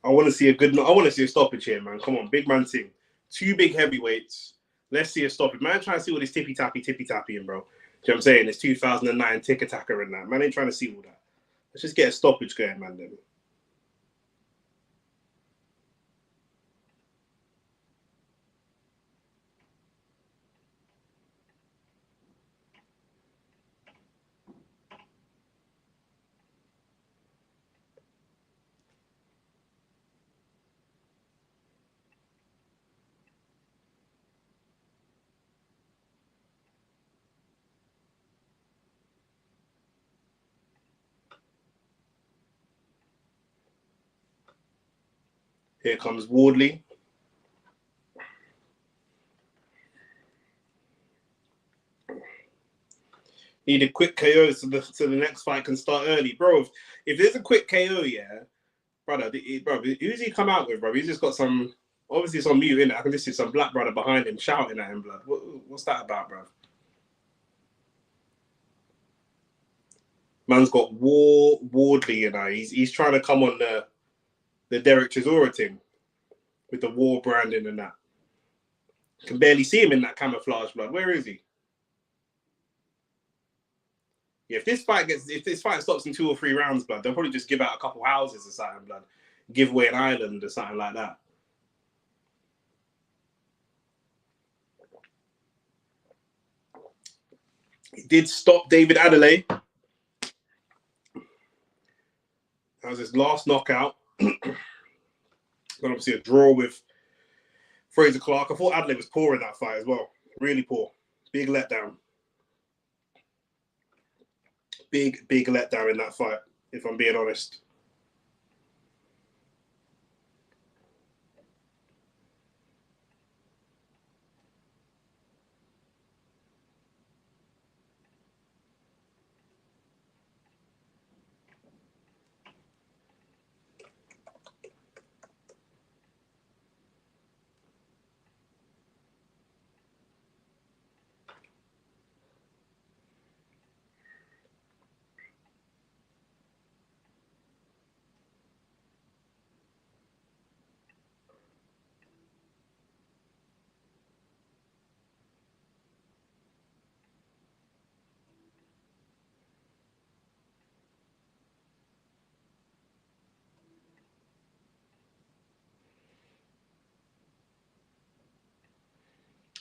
I want to see a stoppage here, man. Come on, big man thing. 2 big heavyweights. Let's see a stoppage. Man, trying to see all this tippy tappy in, bro. Do you know what I'm saying? It's 2009 tick attacker and that. Man ain't trying to see all that. Let's just get a stoppage going, man. Then. Here comes Wardley. Need a quick KO so the next fight can start early, bro. If there's a quick KO, yeah, brother, who's he come out with, bro? He's just got some. Obviously, it's on mute, innit? I can just see some black brother behind him shouting at him, blood. What's that about, bro? Man's got Wardley, you know. He's trying to come on the Derek Chisora thing with the war branding and that. Can barely see him in that camouflage, blood. Where is he? Yeah, if this fight stops in 2 or 3 rounds, blood, they'll probably just give out a couple houses or something, blood. Give away an island or something like that. He did stop David Adelaide. That was his last knockout. Got obviously a draw with Fraser Clark. I thought Adelaide was poor in that fight as well. Really poor. Big letdown. Big letdown in that fight, if I'm being honest.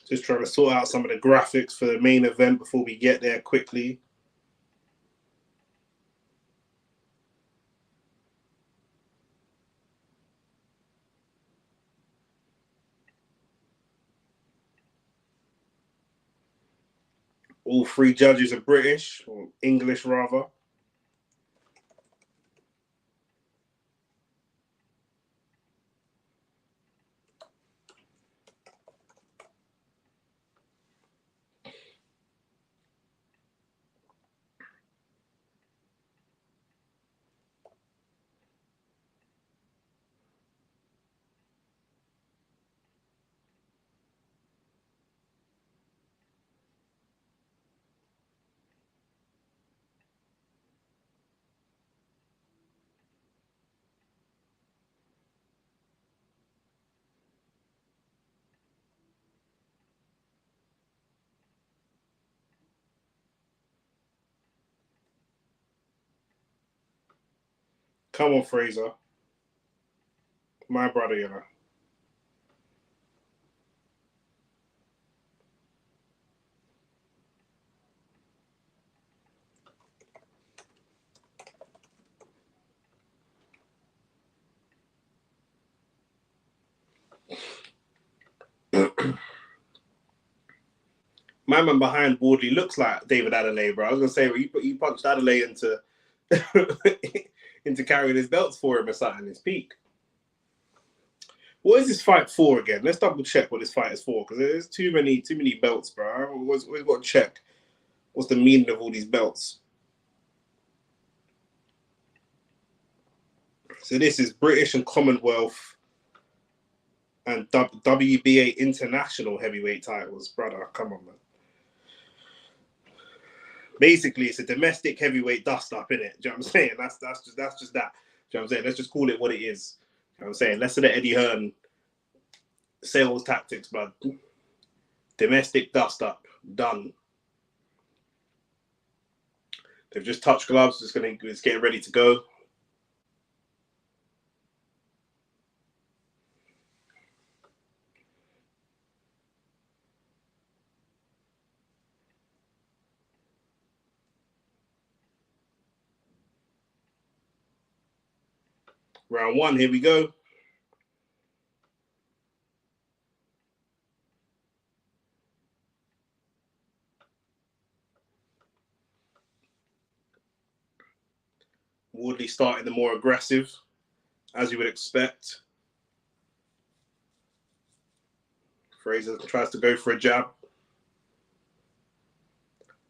Just trying to sort out some of the graphics for the main event before we get there quickly. All 3 judges are British, or English rather. Come on, Fraser. My brother, you know. My man behind Wardley looks like David Adelaide, bro. I was gonna say, well, he punched Adelaide into into carrying his belts for him or something. His peak. What is this fight for again? Let's double check what this fight is for, because there's too many belts, bro. We've got to check what's the meaning of all these belts. So this is British and Commonwealth and WBA international heavyweight titles, brother. Come on, man. Basically, it's a domestic heavyweight dust-up, innit? Do you know what I'm saying? That's just that. Do you know what I'm saying? Let's just call it what it is. You know what I'm saying? Less of the Eddie Hearn sales tactics, bud. Domestic dust-up. Done. They've just touched gloves. It's getting ready to go. Round one, here we go. Woodley starting the more aggressive, as you would expect. Fraser tries to go for a jab.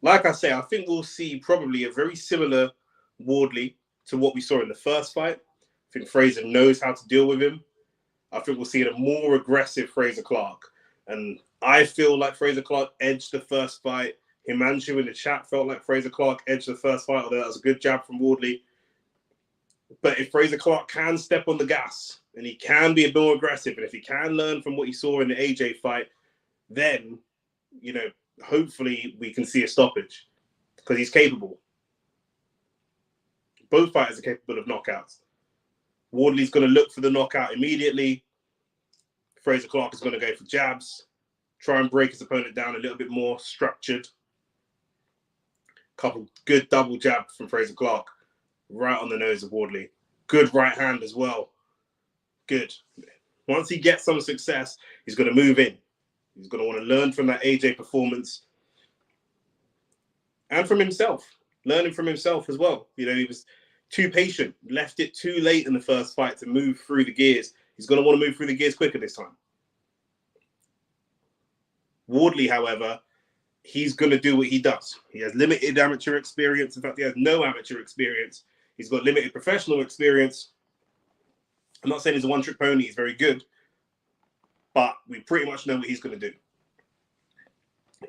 Like I say, I think we'll see probably a very similar Wardley to what we saw in the first fight. I think Fraser knows how to deal with him. I think we'll see a more aggressive Fraser Clark. And I feel like Fraser Clark edged the first fight. Himanshu in the chat felt like Fraser Clark edged the first fight, although that was a good jab from Wardley. But if Fraser Clark can step on the gas and he can be a bit more aggressive, and if he can learn from what he saw in the AJ fight, then, you know, hopefully we can see a stoppage because he's capable. Both fighters are capable of knockouts. Wardley's going to look for the knockout immediately. Fraser Clark is going to go for jabs, try and break his opponent down a little bit more structured. Couple good double jab from Fraser Clark right on the nose of Wardley. Good right hand as well. Good. Once he gets some success, he's going to move in. He's going to want to learn from that AJ performance and from himself, learning from himself as well. You know, he was too patient, left it too late in the first fight to move through the gears. He's going to want to move through the gears quicker this time. Wardley, however, he's going to do what he does. He has limited amateur experience. In fact, he has no amateur experience. He's got limited professional experience. I'm not saying he's a one-trick pony. He's very good. But we pretty much know what he's going to do.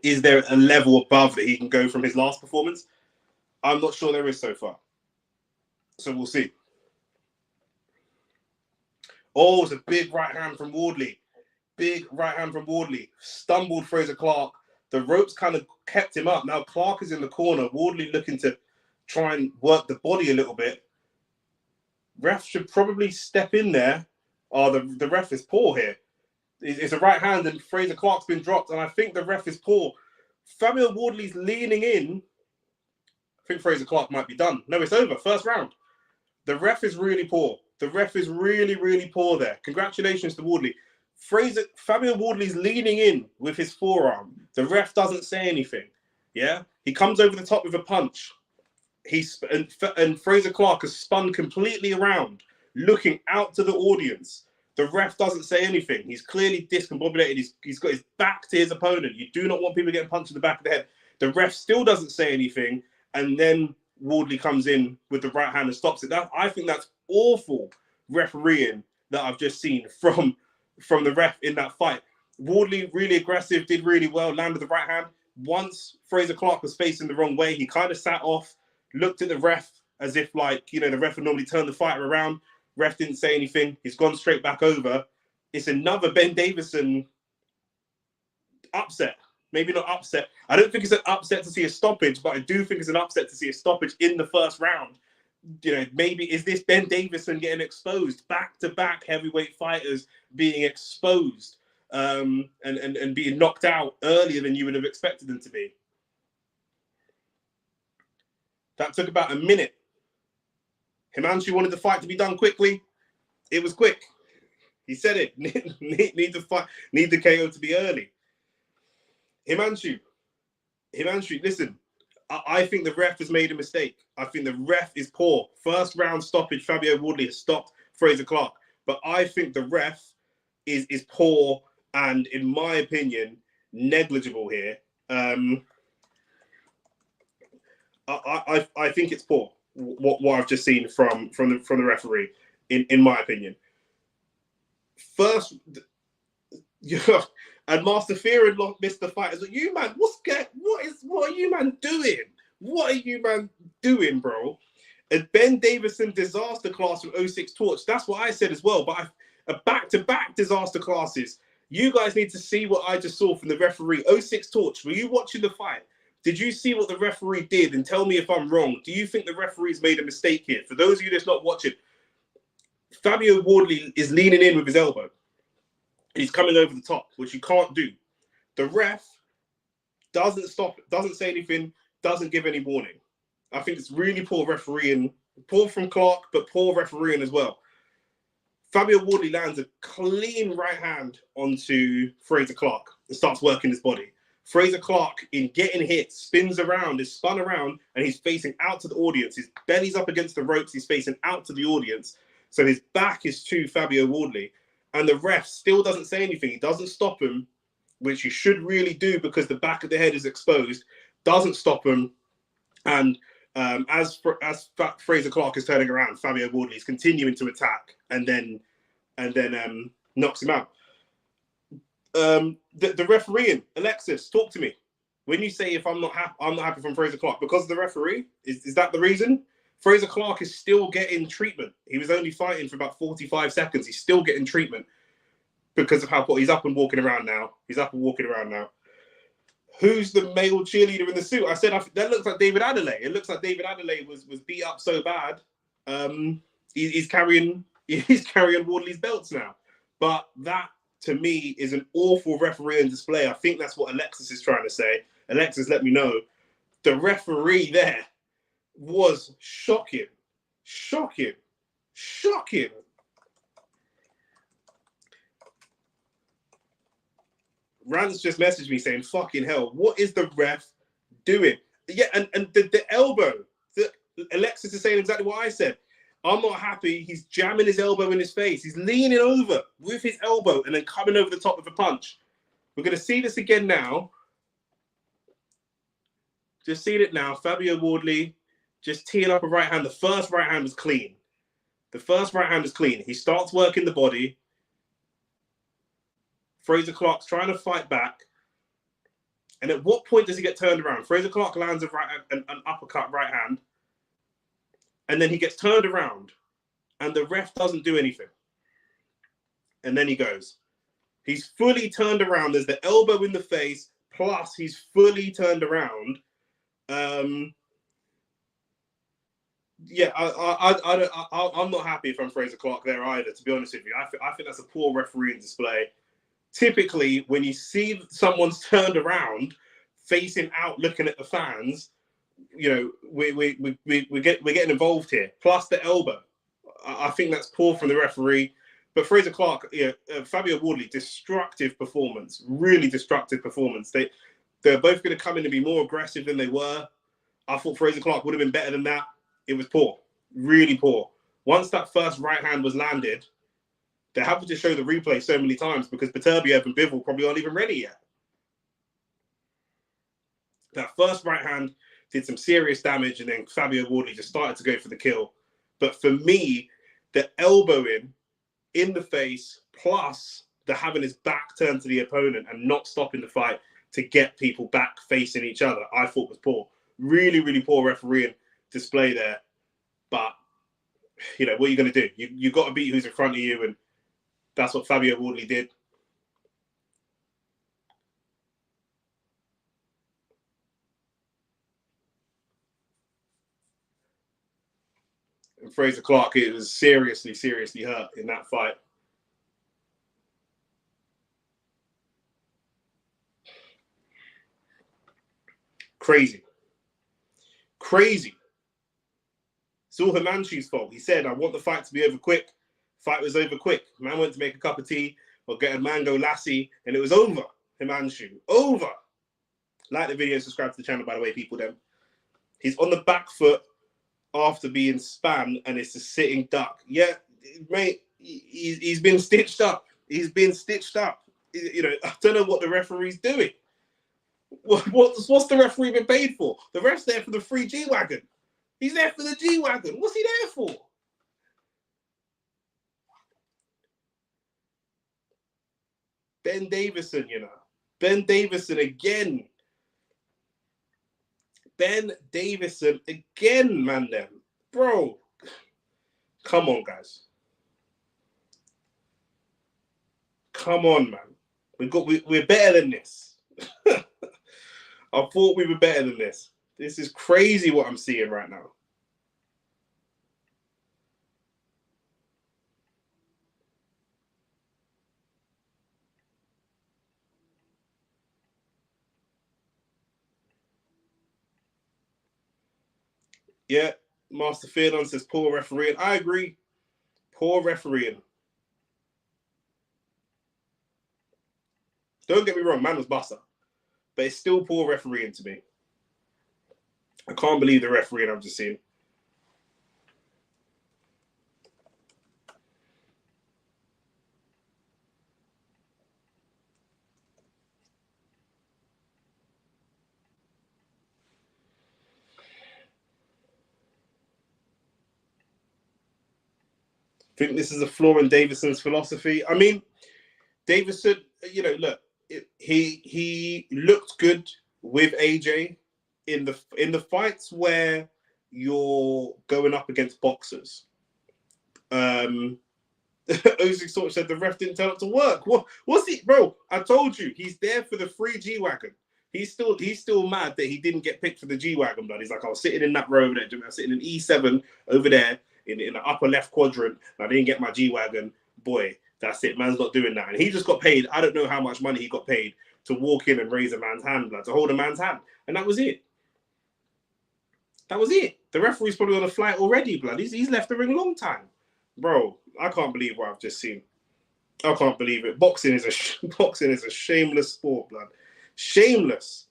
Is there a level above that he can go from his last performance? I'm not sure there is so far. So we'll see. Oh, it's a big right hand from Wardley. Big right hand from Wardley. Stumbled Fraser Clark. The ropes kind of kept him up. Now Clark is in the corner. Wardley looking to try and work the body a little bit. Ref should probably step in there. Oh, the ref is poor here. It's a right hand and Fraser Clark's been dropped. And I think the ref is poor. Fabian Wardley's leaning in. I think Fraser Clark might be done. No, it's over. First round. The ref is really poor. The ref is really, really poor there. Congratulations to Wardley. Fabian Wardley's leaning in with his forearm. The ref doesn't say anything. Yeah? He comes over the top with a punch. And Fraser Clark has spun completely around, looking out to the audience. The ref doesn't say anything. He's clearly discombobulated. He's got his back to his opponent. You do not want people getting punched in the back of the head. The ref still doesn't say anything. And then Wardley comes in with the right hand and stops it. I think that's awful refereeing that I've just seen from the ref in that fight. Wardley, really aggressive, did really well, landed the right hand. Once Fraser Clark was facing the wrong way, he kind of sat off, looked at the ref as if, like, you know, the ref would normally turn the fighter around. Ref didn't say anything. He's gone straight back over. It's another Ben Davison upset. Maybe not upset. I don't think it's an upset to see a stoppage, but I do think it's an upset to see a stoppage in the first round. You know, maybe is this Ben Davison getting exposed? Back-to-back heavyweight fighters being exposed and being knocked out earlier than you would have expected them to be. That took about a minute. Himanshu wanted the fight to be done quickly. It was quick. He said it. Need the KO to be early. Himanshu, Himanshu, listen, I think the ref has made a mistake. I think the ref is poor. First round stoppage, Fabio Wardley has stopped Fraser Clark. But I think the ref is poor and, in my opinion, negligible here. I think it's poor what I've just seen from the referee, in my opinion. First, yeah, and Master Fear had missed the fight. I was like, you man, what are you man doing? What are you man doing, bro? And Ben Davison disaster class from 06 Torch. That's what I said as well. But a back-to-back disaster classes. You guys need to see what I just saw from the referee. 06 Torch, were you watching the fight? Did you see what the referee did? And tell me if I'm wrong. Do you think the referee's made a mistake here? For those of you that's not watching, Fabio Wardley is leaning in with his elbow. He's coming over the top, which you can't do. The ref doesn't stop, doesn't say anything, doesn't give any warning. I think it's really poor refereeing. Poor from Clark, but poor refereeing as well. Fabio Wardley lands a clean right hand onto Fraser Clark and starts working his body. Fraser Clark, in getting hit, spins around, is spun around, and he's facing out to the audience. His belly's up against the ropes. He's facing out to the audience. So his back is to Fabio Wardley. And the ref still doesn't say anything. He doesn't stop him, which he should really do because the back of the head is exposed. Doesn't stop him. And as Fraser Clark is turning around, Fabio Wardley is continuing to attack and then knocks him out. The refereeing, Alexis, talk to me. When you say if I'm not happy from Fraser Clark because of the referee, is that the reason? Fraser Clark is still getting treatment. He was only fighting for about 45 seconds. He's still getting treatment because of how he's up and walking around now. Who's the male cheerleader in the suit? I said that looks like David Adelaide. It looks like David Adelaide was beat up so bad. He's carrying Wardley's belts now. But that, to me, is an awful refereeing display. I think that's what Alexis is trying to say. Alexis, let me know. The referee there was shocking. Rance just messaged me saying, fucking hell, what is the ref doing? Yeah, and the elbow. Alexis is saying exactly what I said. I'm not happy. He's jamming his elbow in his face. He's leaning over with his elbow and then coming over the top with a punch. We're going to see this again now. Just seeing it now. Fabio Wardley just teeing up a right hand. The first right hand was clean. He starts working the body. Fraser Clark's trying to fight back. And at what point does he get turned around? Fraser Clark lands an uppercut right hand. And then he gets turned around. And the ref doesn't do anything. And then he goes. He's fully turned around. There's the elbow in the face. Plus, he's fully turned around. Yeah, I'm not happy if I'm Fraser Clark there either, to be honest with you. I think that's a poor refereeing display. Typically, when you see someone's turned around, facing out, looking at the fans, you know, we're getting involved here. Plus the elbow. I think that's poor from the referee. But Fraser Clark, Fabio Wardley, destructive performance, really destructive performance. They're both going to come in and be more aggressive than they were. I thought Fraser Clark would have been better than that. It was poor, really poor. Once that first right hand was landed, they're happy to show the replay so many times because Beterbiev and Bivol probably aren't even ready yet. That first right hand did some serious damage, and then Fabio Wardley just started to go for the kill. But for me, the elbowing in the face, plus the having his back turned to the opponent and not stopping the fight to get people back facing each other, I thought was poor. Really, really poor refereeing display there. But, you know, what are you going to do? You've got to beat who's in front of you, and that's what Fabio Wardley did. And Fraser Clark, it was seriously, seriously hurt in that fight. Crazy. It's all Himanshu's fault. He said, I want the fight to be over quick. Fight was over quick. Man went to make a cup of tea or get a mango lassi, and it was over. Himanshu, over. Like the video, subscribe to the channel, by the way, people. Then he's on the back foot after being spanned, and it's a sitting duck. Yeah, mate, he's been stitched up. He's been stitched up. You know, I don't know what the referee's doing. What's the referee been paid for? The ref's there for the free G-Wagon. He's there for the G-Wagon. What's he there for? Ben Davison, you know. Ben Davison again. Ben Davison again, man, them. Bro. Come on, guys. Come on, man. We're better than this. I thought we were better than this. This is crazy what I'm seeing right now. Yeah, Master Ferdon says poor refereeing. I agree. Poor refereeing. Don't get me wrong, man was buster. But it's still poor refereeing to me. I can't believe the refereeing I've just seen. I think this is a flaw in Davison's philosophy. I mean, Davison, you know, look, he looked good with AJ in the fights where you're going up against boxers. Ozzy sort of said the ref didn't turn up to work. What's he, bro? I told you he's there for the free G-Wagon. He's still mad that he didn't get picked for the G-Wagon, but he's like, I was sitting in that row over there. I was sitting in E7 over there in the upper left quadrant, and I didn't get my G-Wagon. Boy, that's it. Man's not doing that. And he just got paid. I don't know how much money he got paid to walk in and raise a man's hand, blood, to hold a man's hand. And that was it. That was it. The referee's probably on a flight already, blood. He's left the ring a long time. Bro, I can't believe what I've just seen. I can't believe it. Boxing is a shameless sport, blood. Shameless.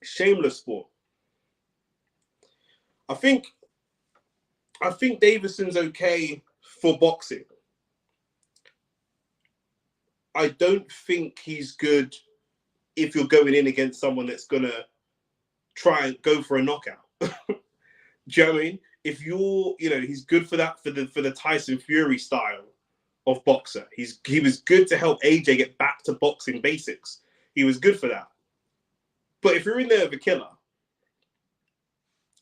Shameless sport. I think Davison's okay for boxing. I don't think he's good if you're going in against someone that's gonna try and go for a knockout. Do you know what I mean? If you're, you know, he's good for that, for the Tyson Fury style of boxer. He was good to help AJ get back to boxing basics. He was good for that. But if you're in there with a killer,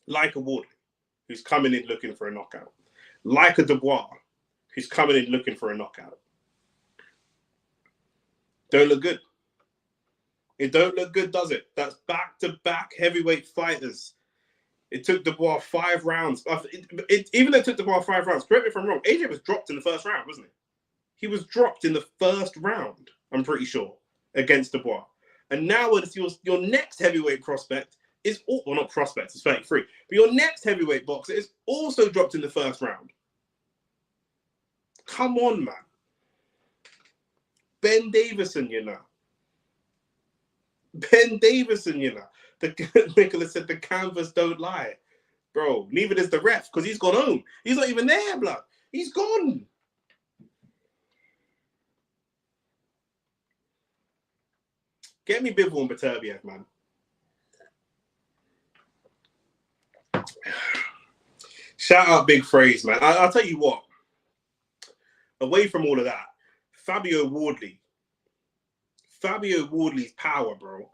like a Wardley, who's coming in looking for a knockout, like a Dubois, who's coming in looking for a knockout, don't look good. It don't look good, does it? That's back-to-back heavyweight fighters. It took Dubois 5 rounds. Even though it took Dubois 5 rounds, correct me if I'm wrong, AJ was dropped in the first round, wasn't he? He was dropped in the first round, I'm pretty sure, against Dubois. And now it's your next heavyweight prospect is, well, not prospect, it's 33, but your next heavyweight boxer is also dropped in the first round. Come on, man. Ben Davison, you know. Ben Davison, you know. Nicholas said the canvas don't lie. Bro, neither does the ref, because he's gone home. He's not even there, blood. He's gone. Get me Bivol and Beterbiev, man. Shout out Big Phrase, man. I'll tell you what. Away from all of that, Fabio Wardley's power, bro.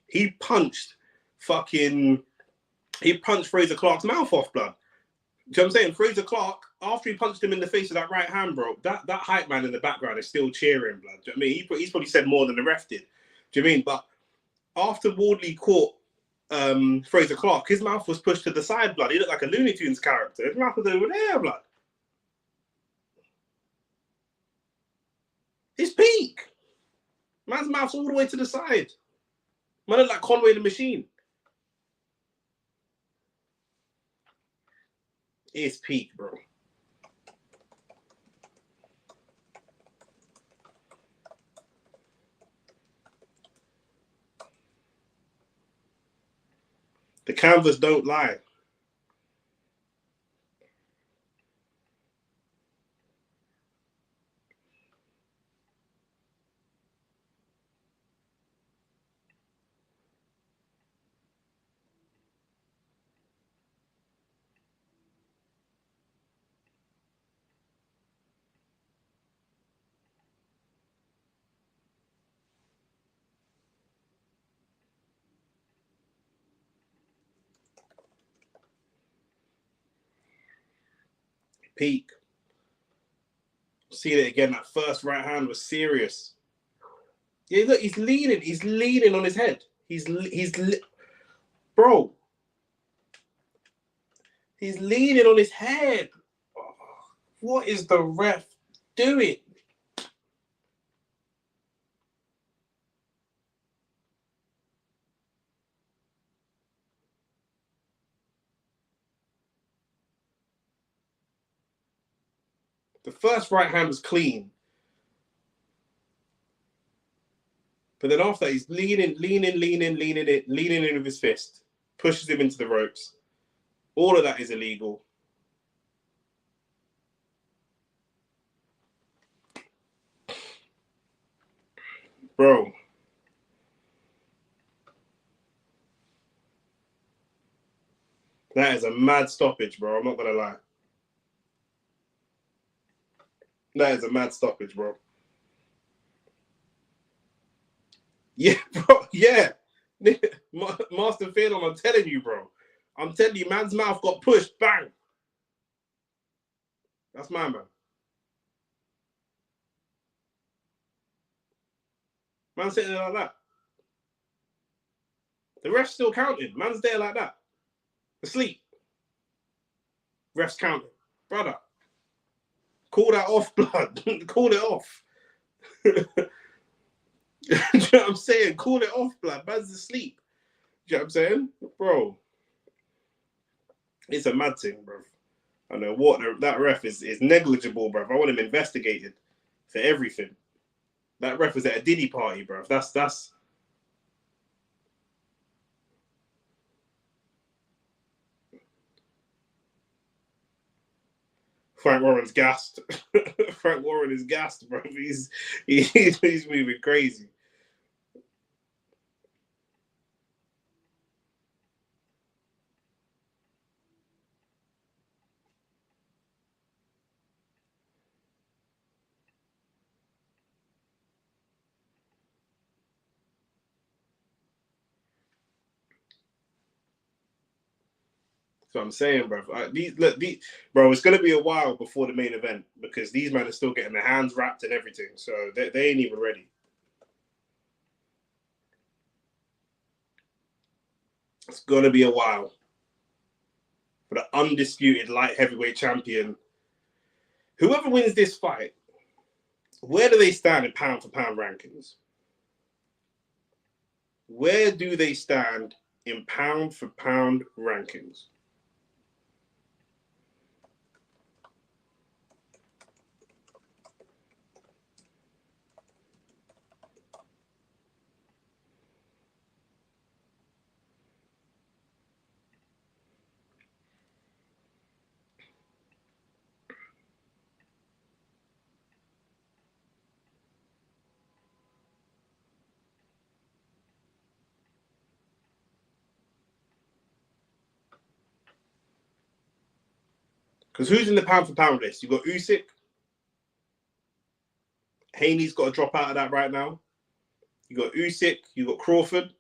He punched Fraser Clark's mouth off, blood. Do you know what I'm saying? Fraser Clark, after he punched him in the face with that right hand, bro, that hype man in the background is still cheering, blood. Do you know what I mean? He's probably said more than the ref did. Do you know what I mean? But after Wardley caught Fraser Clark, his mouth was pushed to the side, blood. He looked like a Looney Tunes character. His mouth was over there, blood. His peak. Man's mouth's all the way to the side. Man looked like Conway the Machine. His peak, bro. The canvas don't lie. Peak. See it again. That first right hand was serious. Yeah, look, he's leaning. He's leaning on his head. Bro. He's leaning on his head. Oh, what is the ref doing? The first right hand was clean. But then after that, he's leaning in with his fist, pushes him into the ropes. All of that is illegal. Bro. That is a mad stoppage, bro. I'm not going to lie. That is a mad stoppage, bro. Yeah, bro. Yeah. Master Phelan, I'm telling you, bro. I'm telling you, man's mouth got pushed. Bang. That's my man. Man's sitting there like that. The ref's still counting. Man's there like that. Asleep. Ref's counting. Brother. Call that off, blood. Call it off. Do you know what I'm saying? Call it off, blood. Man's asleep. Do you know what I'm saying? Bro. It's a mad thing, bro. I know what that ref is negligible, bro. I want him investigated for everything. That ref was at a Diddy party, bro. That's Frank Warren's gassed. Frank Warren is gassed, bro. He's moving crazy. So I'm saying, bro. Bro, it's gonna be a while before the main event because these men are still getting their hands wrapped and everything, so they ain't even ready. It's gonna be a while for the undisputed light heavyweight champion. Whoever wins this fight, where do they stand in pound for pound rankings? Where do they stand in pound for pound rankings? Because who's in the pound for pound list? You got Usyk. Haney's got to drop out of that right now. You got Usyk. You got Crawford.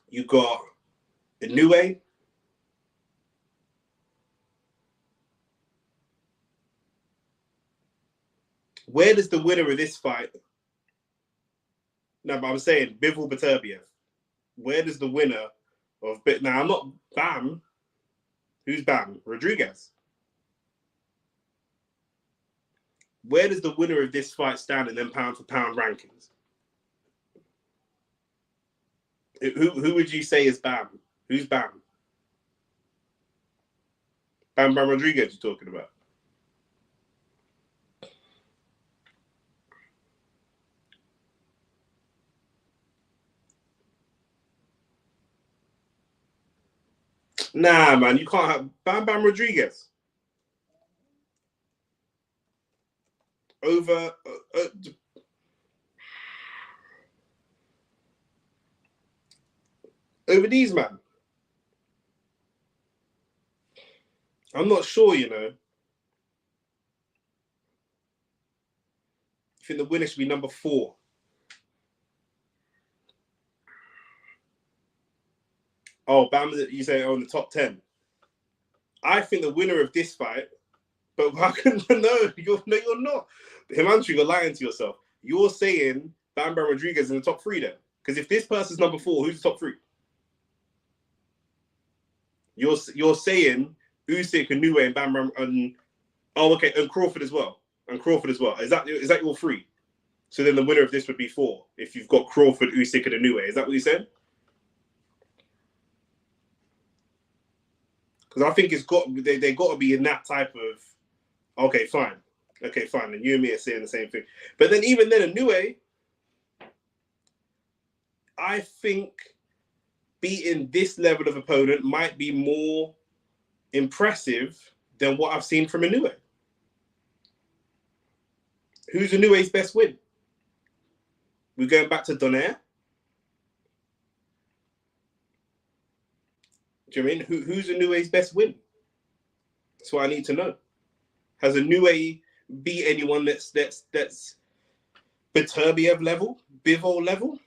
You got Inoue. Where does the winner of this fight? No, but I'm saying Bivol Beterbiev. Where does the winner of now? I'm not Bam. Who's Bam? Rodriguez. Where does the winner of this fight stand in them pound for pound rankings? Who would you say is Bam? Who's Bam? Bam Rodriguez you're talking about? Nah, man, you can't have Bam Bam Rodriguez over over these man. I'm not sure, you know. I think the winner should be number 4. Oh, Bam, you say in the top 10. I think the winner of this fight, but how can you're not. Himanshu, you're lying to yourself. You're saying Bam Bam Rodriguez in the top 3 then. Because if this person's number 4, who's the top 3? You're saying Usyk and Inoue and Bam Bam and okay, and Crawford as well. And Crawford as well. Is that your 3? So then the winner of this would be 4 if you've got Crawford, Usyk, and Inoue. Is that what you said? Because I think they got to be in that type of. Okay, fine. And you and me are saying the same thing. But then even then, Inoue, I think beating this level of opponent might be more impressive than what I've seen from Inoue. Who's Inoue's best win? We're going back to Donaire. Do you know what I mean? Who's Inoue's best win? That's what I need to know. Has Inoue beat anyone that's Beterbiev level, Bivol level?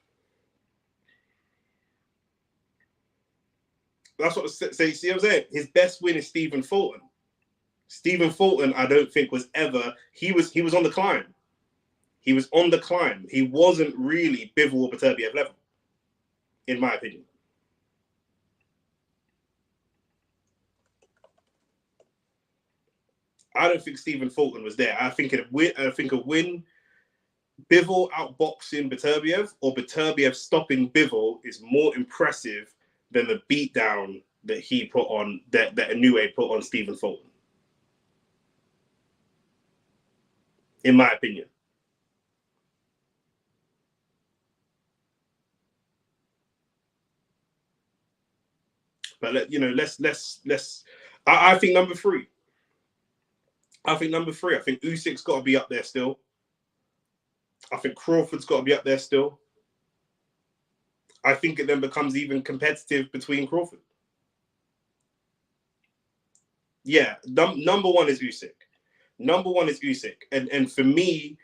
That's what I say. See what I'm saying? His best win is Stephen Fulton. Stephen Fulton, I don't think was ever. He was on the climb. He was on the climb. He wasn't really Bivol or Beterbiev level, in my opinion. I don't think Stephen Fulton was there. I think a win, Bivol outboxing Beterbiev or Beterbiev stopping Bivol is more impressive than the beatdown that he put on that Inoue put on Stephen Fulton. In my opinion. But let's. I think number 3. I think Usyk's got to be up there still. I think Crawford's got to be up there still. I think it then becomes even competitive between Crawford. Yeah, number 1 is Usyk. Number 1 is Usyk, and for me,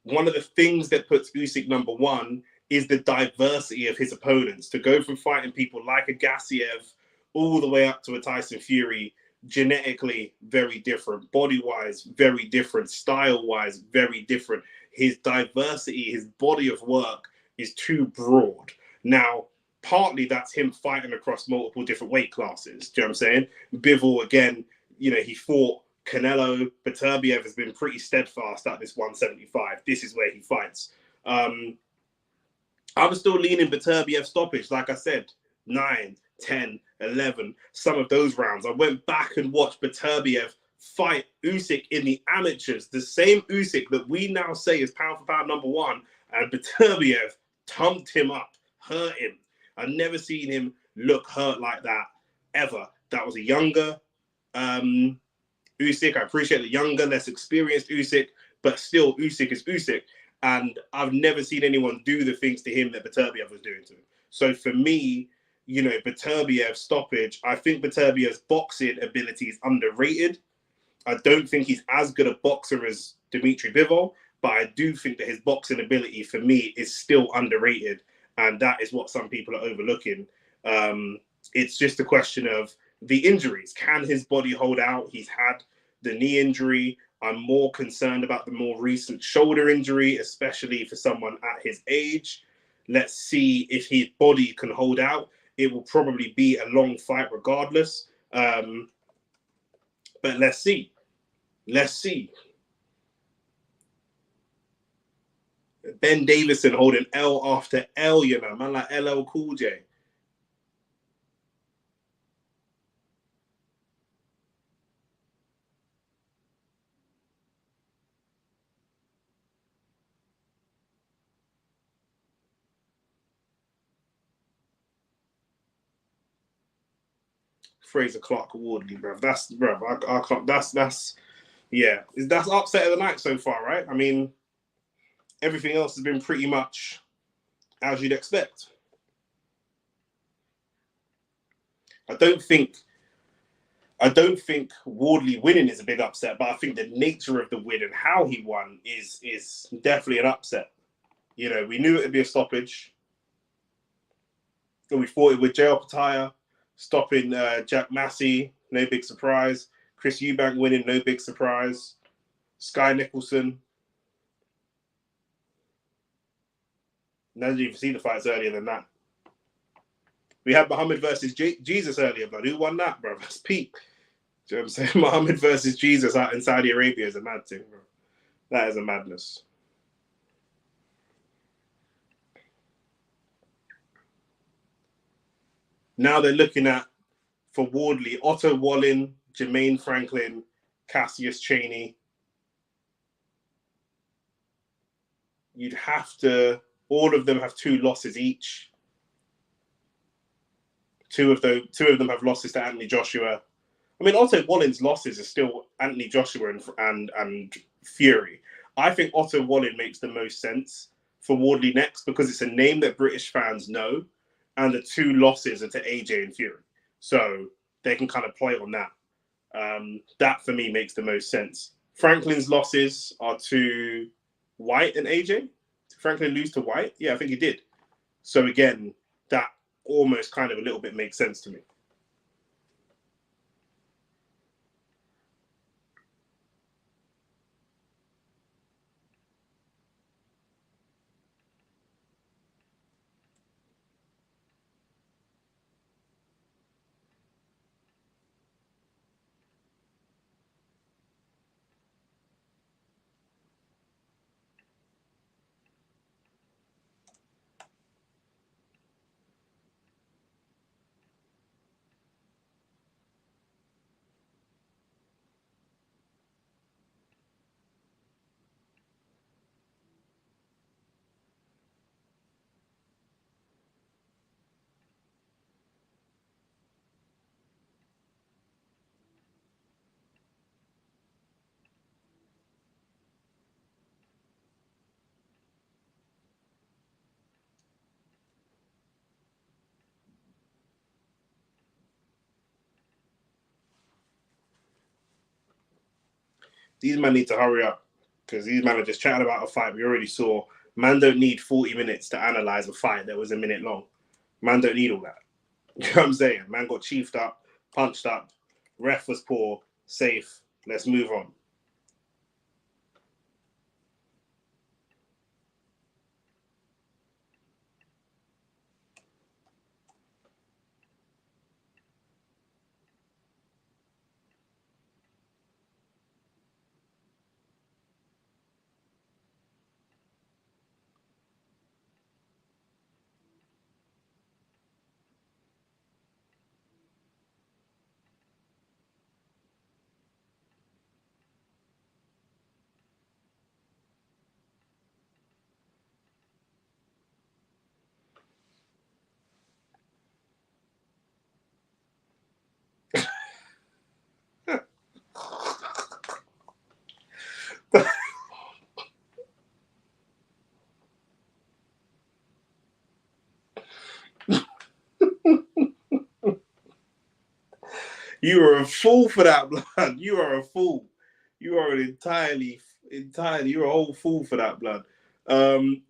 one of the things that puts Usyk number 1 is the diversity of his opponents. To go from fighting people like a Gassiev all the way up to a Tyson Fury, genetically very different, body-wise very different, style-wise very different. His diversity, his body of work is too broad. Now, partly that's him fighting across multiple different weight classes. Do you know what I'm saying? Bivol, again, he fought Canelo. Beterbiev has been pretty steadfast at this 175. This is where he fights. I'm still leaning Beterbiev stoppage, like I said, 9, 10, 11, some of those rounds. I went back and watched Beterbiev fight Usyk in the amateurs, the same Usyk that we now say is pound for pound number 1, and Beterbiev thumped him up, hurt him. I've never seen him look hurt like that, ever. That was a younger Usyk. I appreciate the younger, less experienced Usyk, but still, Usyk is Usyk. And I've never seen anyone do the things to him that Beterbiev was doing to him. So for me, Beterbiev stoppage, I think Beterbiev's boxing ability is underrated. I don't think he's as good a boxer as Dimitri Bivol, but I do think that his boxing ability, for me, is still underrated. And that is what some people are overlooking. It's just a question of the injuries. Can his body hold out? He's had the knee injury. I'm more concerned about the more recent shoulder injury, especially for someone at his age. Let's see if his body can hold out. It will probably be a long fight regardless. But let's see. Let's see. Ben Davison holding L after L, man, like LL Cool J. Fraser Clark Wardley, bro. That's I can't. That's yeah. That's upset of the night so far, right? I mean, everything else has been pretty much as you'd expect. I don't think Wardley winning is a big upset, but I think the nature of the win and how he won is definitely an upset. You know, we knew it would be a stoppage. And we thought it would J.L. Pataya stopping Jack Massey, no big surprise. Chris Eubank winning, no big surprise. Sky Nicholson. Now didn't even see the fights earlier than that. We had Muhammad versus Jesus earlier, but who won that, bro? That's peak. Do you know what I'm saying? Muhammad versus Jesus out in Saudi Arabia is a mad thing, bro. That is a madness. Now they're looking at, for Wardley, Otto Wallin, Jermaine Franklin, Cassius Chaney. You'd have to, all of them have 2 losses each. Two of them have losses to Anthony Joshua. I mean, Otto Wallin's losses are still Anthony Joshua and Fury. I think Otto Wallin makes the most sense for Wardley next because it's a name that British fans know, and the 2 losses are to AJ and Fury. So they can kind of play on that. That, for me, makes the most sense. Franklin's losses are to White and AJ. Did Franklin lose to White? Yeah, I think he did. So, again, that almost kind of a little bit makes sense to me. These men need to hurry up because these men are just chatting about a fight. We already saw. Man don't need 40 minutes to analyze a fight that was a minute long. Man don't need all that. You know what I'm saying? Man got chiefed up, punched up, ref was poor, safe. Let's move on. You are a fool for that, blood. You are a fool. You are an entirely, you're a whole fool for that, blood.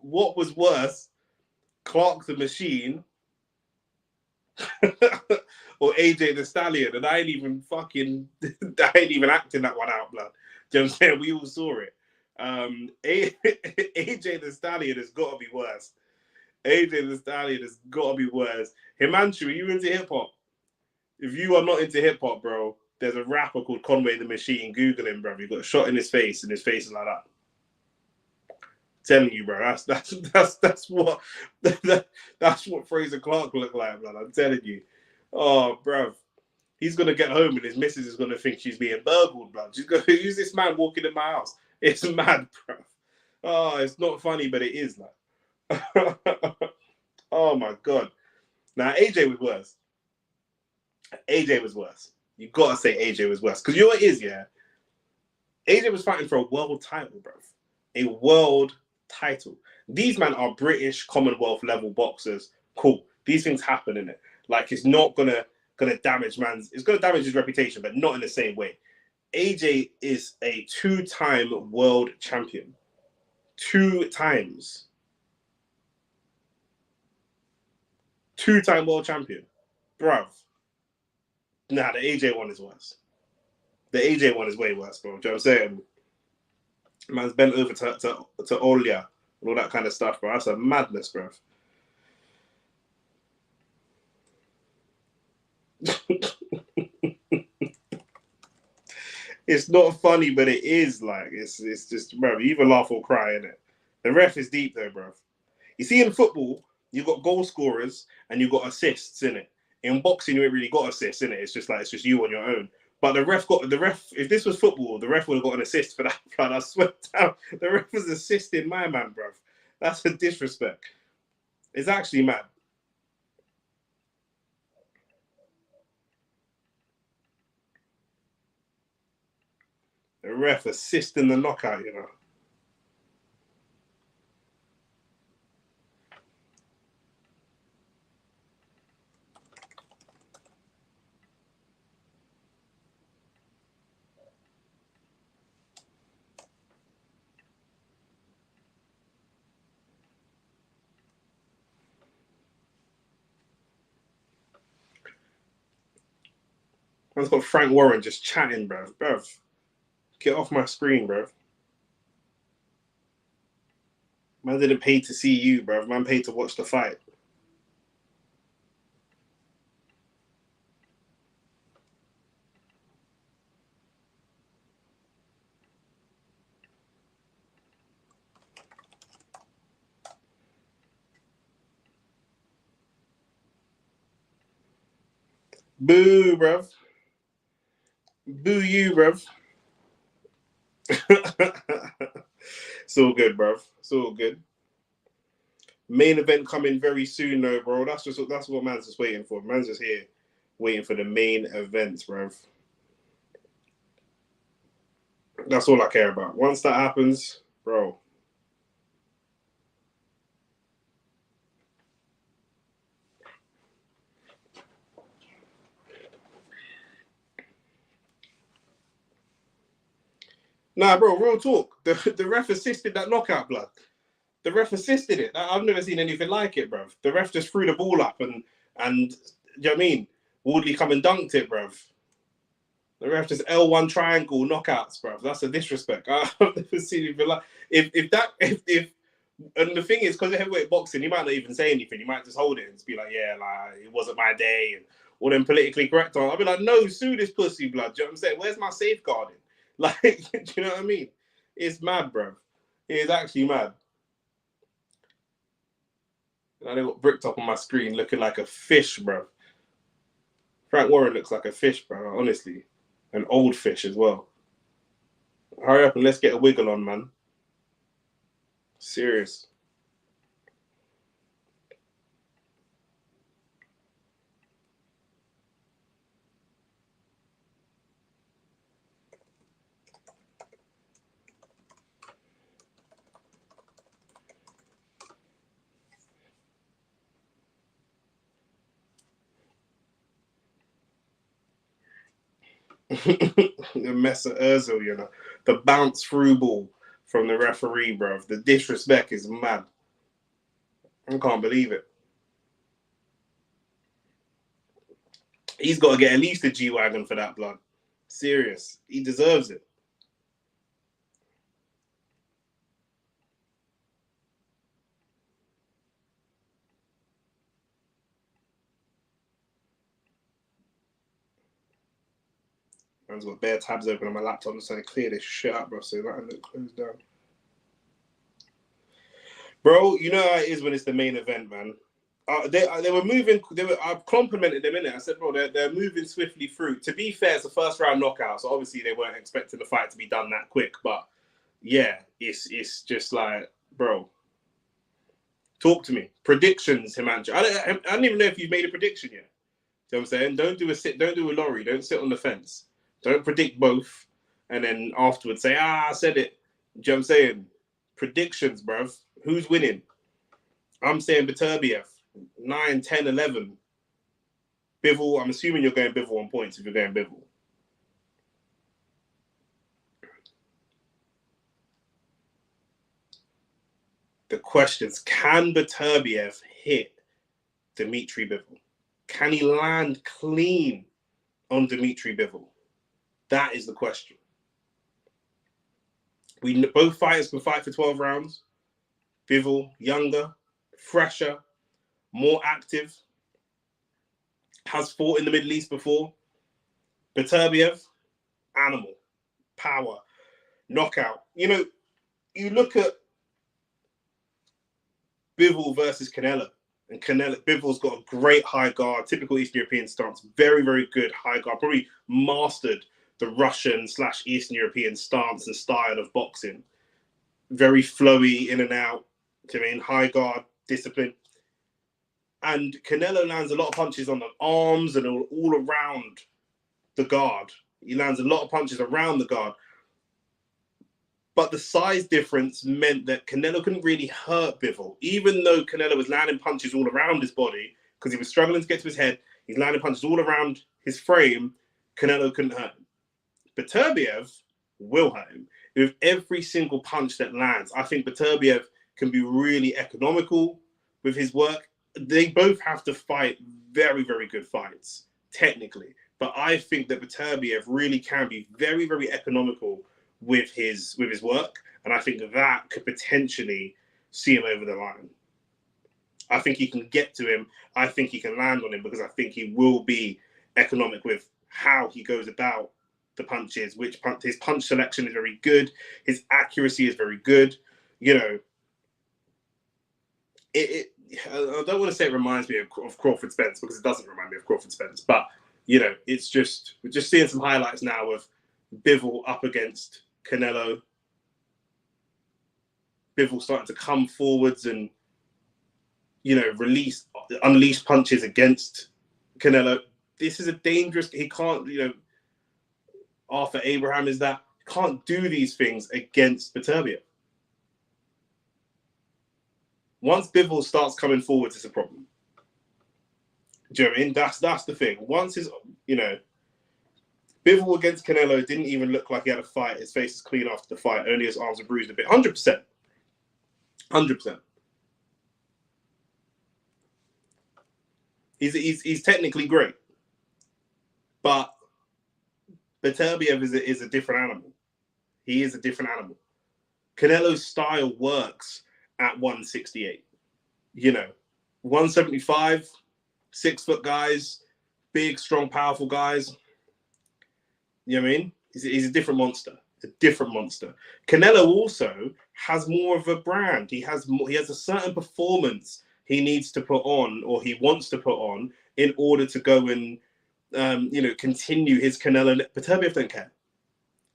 What was worse, Clark the Machine or AJ the Stallion? And I ain't even acting that one out, blood. Do you know what I'm saying? We all saw it. AJ the Stallion has got to be worse. AJ the Stallion has got to be worse. Himanshu, are you into hip hop? If you are not into hip hop, bro, there's a rapper called Conway the Machine. Google him, bro. He got a shot in his face, and his face is like that. Telling you, bro, that's what that's what Fraser Clark looked like, man. I'm telling you. Oh, bro, he's gonna get home and his missus is gonna think she's being burgled, bro. She's gonna who's this man walking in my house? It's mad, bro. Oh, it's not funny, but it is like. Oh my god. Now AJ was worse. AJ was worse. You gotta say AJ was worse. Because you know what it is, yeah? AJ was fighting for a world title, bro. A world title. These men are British Commonwealth level boxers. Cool. These things happen in it. Like, it's not gonna damage it's gonna damage his reputation, but not in the same way. AJ is a 2-time world champion. 2 times. 2-time world champion. Bruv. Nah, the AJ one is worse. The AJ one is way worse, bro. Do you know what I'm saying? Man's bent over to Olia and all that kind of stuff, bro. That's a madness, bro. It's not funny, but it is like it's just, bro. You either laugh or cry, innit? The ref is deep though, bro. You see, in football, you got goal scorers and you got assists in it. In boxing, you ain't really got assists in it. It's just you on your own. But the ref. If this was football, the ref would have got an assist for that. Blood. I swear down, the ref was assisting my man, bro. That's a disrespect. It's actually mad. The ref assisting the knockout, you know. I've got Frank Warren just chatting, bro. Get off my screen, bro. Man didn't pay to see you, bro. Man paid to watch the fight. Boo, bro. Boo you, bro. It's all good, bro. It's all good. Main event coming very soon, though, bro. That's what man's just waiting for. Man's just here waiting for the main events, bro. That's all I care about. Once that happens, bro. Nah, bro, real talk. The ref assisted that knockout, blood. The ref assisted it. I've never seen anything like it, bro. The ref just threw the ball up and you know what I mean? Woodley come and dunked it, bro. The ref just L1 triangle knockouts, bro. That's a disrespect. I've never seen anything like if and the thing is, because of heavyweight boxing, you might not even say anything. You might just hold it and just be like, yeah, like, it wasn't my day, and all them politically correct on. I'll be like, no, sue this pussy, blood. Do you know what I'm saying? Where's my safeguarding? Like, do you know what I mean? It's mad, bro. It is actually mad. I got bricked up on my screen looking like a fish, bro. Frank Warren looks like a fish, bro, honestly. An old fish as well. Hurry up and let's get a wiggle on, man. Serious. The Messer Ozil, you know. The bounce through ball from the referee, bro. The disrespect is mad. I can't believe it. He's got to get at least a G-Wagon for that, blood. Serious. He deserves it. Man's got bare tabs open on my laptop and saying clear this shit up, bro. So that look closed down. Bro, you know how it is when it's the main event, man. They were moving. I complimented them in it. I said, bro, they're moving swiftly through. To be fair, it's a first round knockout, so obviously they weren't expecting the fight to be done that quick. But yeah, it's just like, bro, talk to me. Predictions, Himanshu. I don't even know if you've made a prediction yet. You know what I'm saying? Don't do a lorry. Don't sit on the fence. Don't predict both and then afterwards say, I said it. Do you know what I'm saying? Predictions, bruv. Who's winning? I'm saying Beterbiev, 9, 10, 11. Bivol, I'm assuming you're going Bivol on points if you're going Bivol. The questions, can Beterbiev hit Dmitry Bivol? Can he land clean on Dmitry Bivol? That is the question. Both fighters can fight for 12 rounds. Bivol, younger, fresher, more active, has fought in the Middle East before. Beterbiev, animal, power, knockout. You know, you look at Bivol versus Canelo, and Bivol's got a great high guard, typical Eastern European stance, very, very good high guard, probably mastered the Russian/Eastern European stance and style of boxing. Very flowy in and out, high guard, discipline. And Canelo lands a lot of punches on the arms and all around the guard. He lands a lot of punches around the guard. But the size difference meant that Canelo couldn't really hurt Bivol. Even though Canelo was landing punches all around his body, because he was struggling to get to his head, he's landing punches all around his frame, Canelo couldn't hurt him. Beterbiev will hurt him with every single punch that lands. I think Beterbiev can be really economical with his work. They both have to fight very, very good fights, technically. But I think that Beterbiev really can be very, very economical with his work, and I think that could potentially see him over the line. I think he can get to him. I think he can land on him because I think he will be economic with how he goes about the punches. His punch selection is very good. His accuracy is very good. You know, I don't want to say it reminds me of Crawford Spence because it doesn't remind me of Crawford Spence, but you know, we're just seeing some highlights now of Bivol up against Canelo. Bivol starting to come forwards and, you know, unleash punches against Canelo. This is a dangerous, he can't, you know, Arthur Abraham is that, can't do these things against Beterbiev. Once Bivol starts coming forwards, it's a problem. Do you know what I mean? That's the thing. Once his, you know, Bivol against Canelo didn't even look like he had a fight. His face is clean after the fight. Only his arms are bruised a bit. 100%. 100%. He's technically great. But Beterbiev is a different animal. He is a different animal. Canelo's style works at 168. You know, 175, 6 foot guys, big, strong, powerful guys. You know what I mean? He's a different monster. A different monster. Canelo also has more of a brand. He has a certain performance he needs to put on, or he wants to put on, in order to go and continue his Canelo. Beterbiev don't care.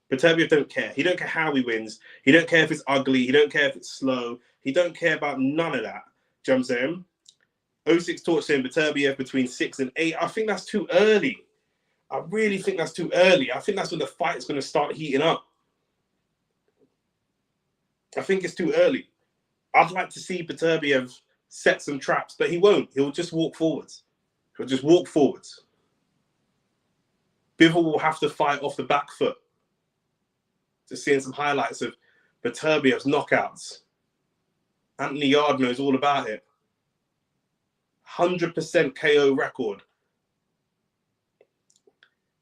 Beterbiev don't care. He don't care how he wins. He don't care if it's ugly. He don't care if it's slow. He don't care about none of that. Do you know what I'm saying? 06 Torch saying Beterbiev between 6 and 8. I think that's too early. I really think that's too early. I think that's when the fight's going to start heating up. I think it's too early. I'd like to see Beterbiev set some traps, but he won't. He'll just walk forwards. He'll just walk forwards. Bivol will have to fight off the back foot. Just seeing some highlights of Beterbiev's knockouts. Anthony Yard knows all about it. 100% KO record.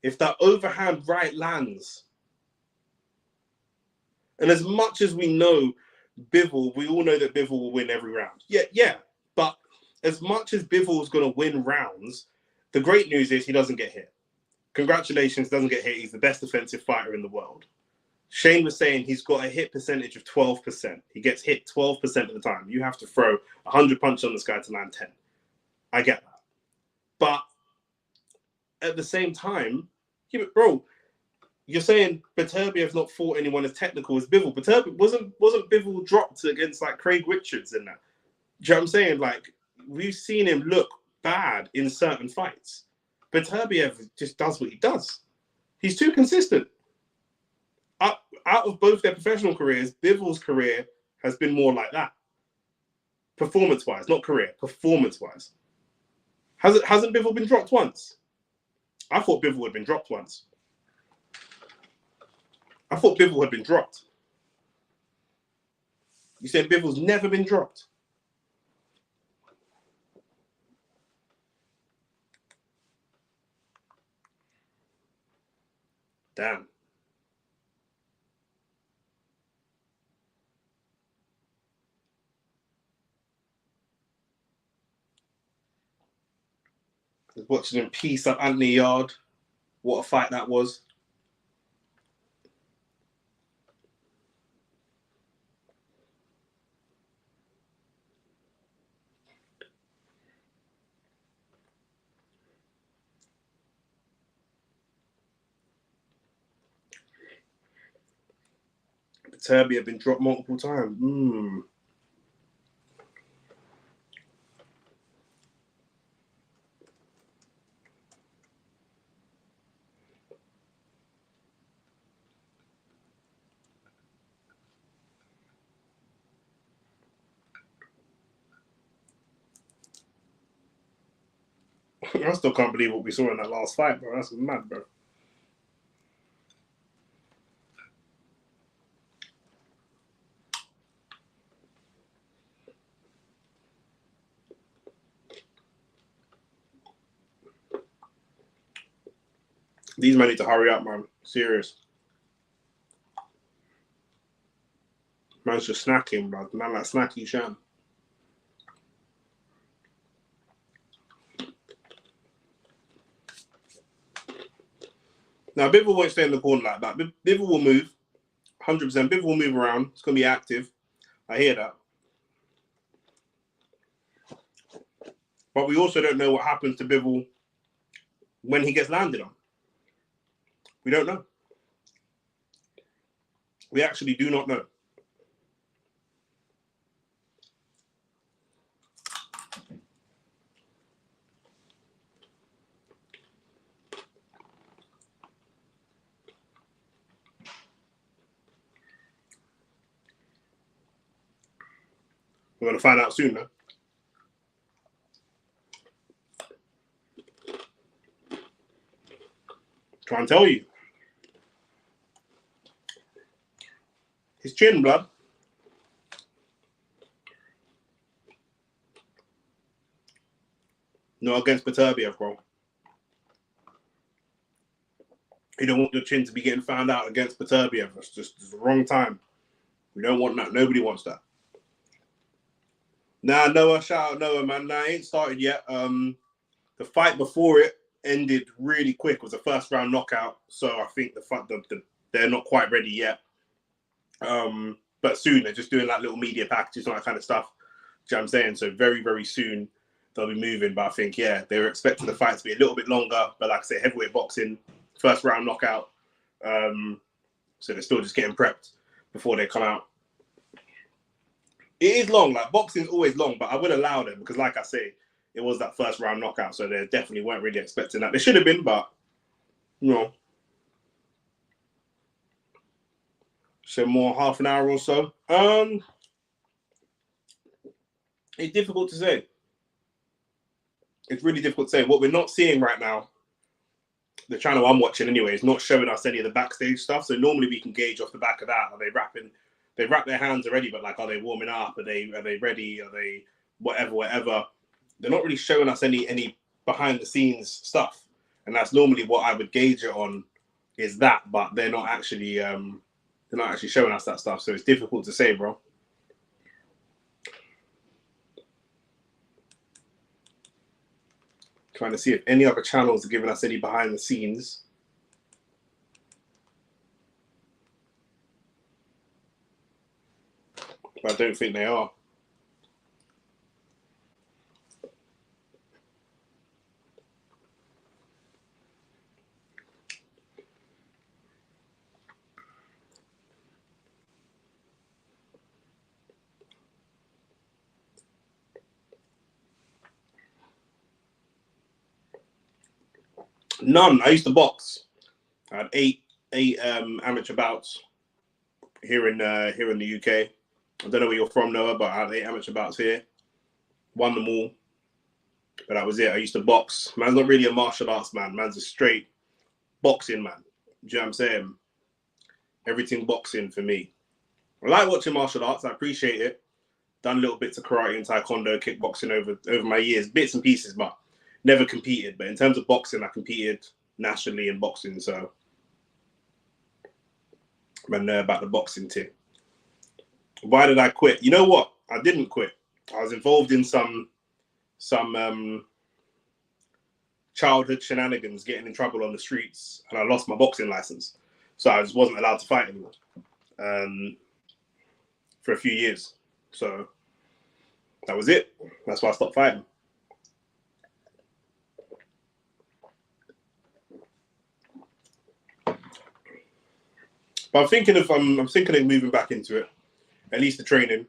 If that overhand right lands, and as much as we know Bivol, we all know that Bivol will win every round. Yeah. But as much as Bivol's going to win rounds, the great news is he doesn't get hit. Congratulations, doesn't get hit. He's the best defensive fighter in the world. Shane was saying he's got a hit percentage of 12%. He gets hit 12% of the time. You have to throw 100 punches on this guy to land 10. I get that. But at the same time, bro, you're saying Beterbiev's not fought anyone as technical as Bivol. Beterbiev wasn't Bivol dropped against like Craig Richards in that. Do you know what I'm saying? Like, we've seen him look bad in certain fights. Beterbiev just does what he does. He's too consistent. Out of both their professional careers, Bivol's career has been more like that. Performance-wise, not career, performance-wise. Hasn't Bivol been dropped once? I thought Bivol had been dropped once. I thought Bivol had been dropped. You said Bivol's never been dropped? Damn. I was watching him piece up Anthony Yard. What a fight that was. Beterbiev had been dropped multiple times. I still can't believe what we saw in that last fight, bro. That's mad, bro. These men need to hurry up, man. Serious. Man's just snacking, bro. Man like snacky Shan. Now, Bivol won't stay in the corner like that. Bivol will move. 100%. Bivol will move around. It's going to be active. I hear that. But we also don't know what happens to Bivol when he gets landed on. We don't know. We actually do not know. We're going to find out soon, though. Try and tell you. His chin, blood. No, against Beterbiev, bro. You don't want your chin to be getting found out against Beterbiev. That's just the wrong time. We don't want that. Nobody wants that. Nah, Noah, shout out Noah, man. Nah, it ain't started yet. The fight before it ended really quick. It was a first round knockout. So I think they're not quite ready yet. But soon they're just doing like little media packages and that kind of stuff. Do you know what I'm saying? So very, very soon they'll be moving. But I think, yeah, they were expecting the fight to be a little bit longer. But like I say, heavyweight boxing, first round knockout. So they're still just getting prepped before they come out. It is long. Like boxing's always long, but I would allow them because, like I say, it was that first round knockout. So they definitely weren't really expecting that. They should have been, but you know. So more half an hour or so. It's difficult to say. It's really difficult to say. What we're not seeing right now, the channel I'm watching anyway, is not showing us any of the backstage stuff. So normally we can gauge off the back of that. Are they wrapping? They wrap their hands already, but like, are they warming up? Are they ready? Are they whatever? They're not really showing us any behind the scenes stuff, and that's normally what I would gauge it on, is that. But they're not actually showing us that stuff. So it's difficult to say, bro. Trying to see if any other channels are giving us any behind the scenes. But I don't think they are. None. I used to box. I had eight amateur bouts here in the UK. I don't know where you're from, Noah, but I had 8 amateur bouts here. Won them all. But that was it. I used to box. Man's not really a martial arts man. Man's a straight boxing man. Do you know what I'm saying? Everything boxing for me. I like watching martial arts. I appreciate it. Done little bits of karate and taekwondo, kickboxing over my years. Bits and pieces, but never competed. But in terms of boxing, I competed nationally in boxing. So I know about the boxing too. Why did I quit? You know what? I didn't quit. I was involved in some childhood shenanigans, getting in trouble on the streets, and I lost my boxing license. So I just wasn't allowed to fight anymore for a few years. So that was it. That's why I stopped fighting. But I'm thinking of moving back into it. At least the training.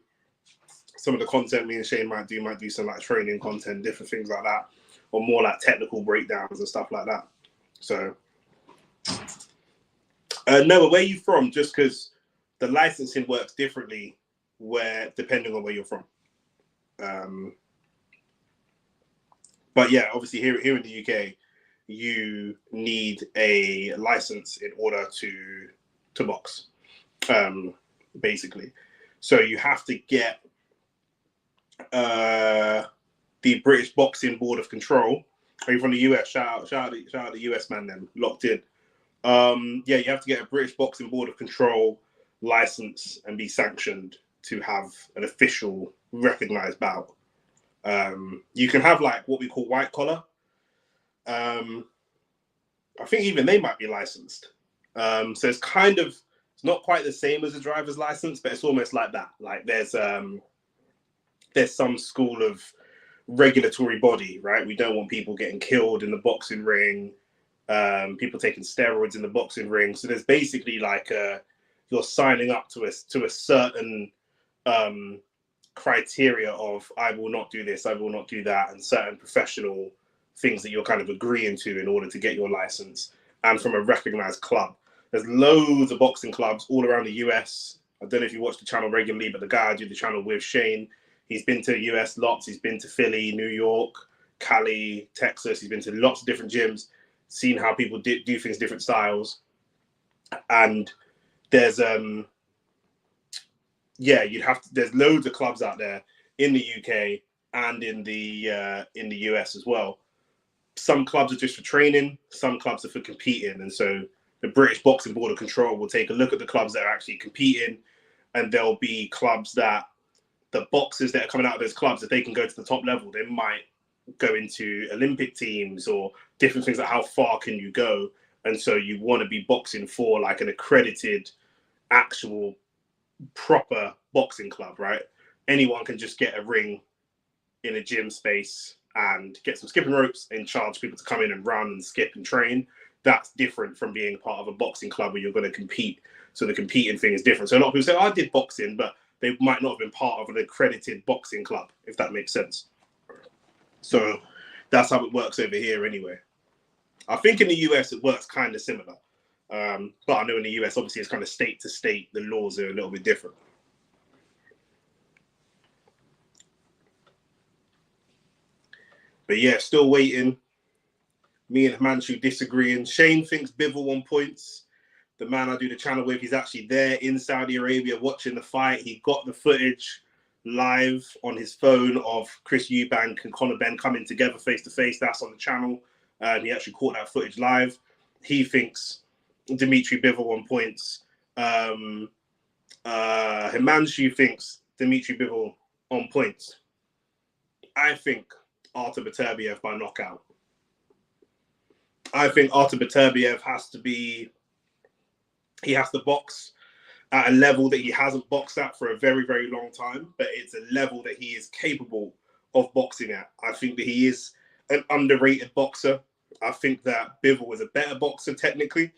Some of the content me and Shane might do some like training content, different things like that, or more like technical breakdowns and stuff like that. So, Noah, where are you from? Just because the licensing works differently, depending on where you're from. But yeah, obviously here in the UK, you need a license in order to box, basically. So you have to get the British Boxing Board of Control. Are you from the US? Shout out the US man then, locked in. Yeah, you have to get a British Boxing Board of Control license and be sanctioned to have an official recognized bout. You can have like what we call white collar. I think even they might be licensed. So it's not quite the same as a driver's license, but it's almost like that. Like there's some school of regulatory body, right? We don't want people getting killed in the boxing ring, people taking steroids in the boxing ring. So there's basically like you're signing up to a certain criteria of I will not do this, I will not do that, and certain professional things that you're kind of agreeing to in order to get your license, and from a recognized club. There's loads of boxing clubs all around the US. I don't know if you watch the channel regularly, but the guy I do the channel with, Shane, he's been to US lots. He's been to Philly, New York, Cali, Texas. He's been to lots of different gyms, seen how people do things, different styles. And there's there's loads of clubs out there in the UK and in the US as well. Some clubs are just for training, some clubs are for competing. And so the British Boxing Board of Control will take a look at the clubs that are actually competing, and there'll be clubs that the boxers that are coming out of those clubs, if they can go to the top level, they might go into Olympic teams or different things like how far can you go. And so you want to be boxing for like an accredited, actual, proper boxing club, right? Anyone can just get a ring in a gym space and get some skipping ropes and charge people to come in and run and skip and train. That's different from being part of a boxing club where you're going to compete. So the competing thing is different. So a lot of people say, I did boxing, but they might not have been part of an accredited boxing club, if that makes sense. So that's how it works over here anyway. I think in the US it works kind of similar. But I know in the US, obviously, it's kind of state to state. The laws are a little bit different. But yeah, still waiting. Me and Himanshu disagreeing. Shane thinks Bivol won points. The man I do the channel with, he's actually there in Saudi Arabia watching the fight. He got the footage live on his phone of Chris Eubank and Conor Benn coming together face to face. That's on the channel. He actually caught that footage live. He thinks Dimitri Bivol won points. Himanshu thinks Dimitri Bivol on points. I think Artur Beterbiev by knockout. I think Artur Beterbiev has to box at a level that he hasn't boxed at for a very, very long time, but it's a level that he is capable of boxing at. I think that he is an underrated boxer. I think that Bivol is a better boxer technically,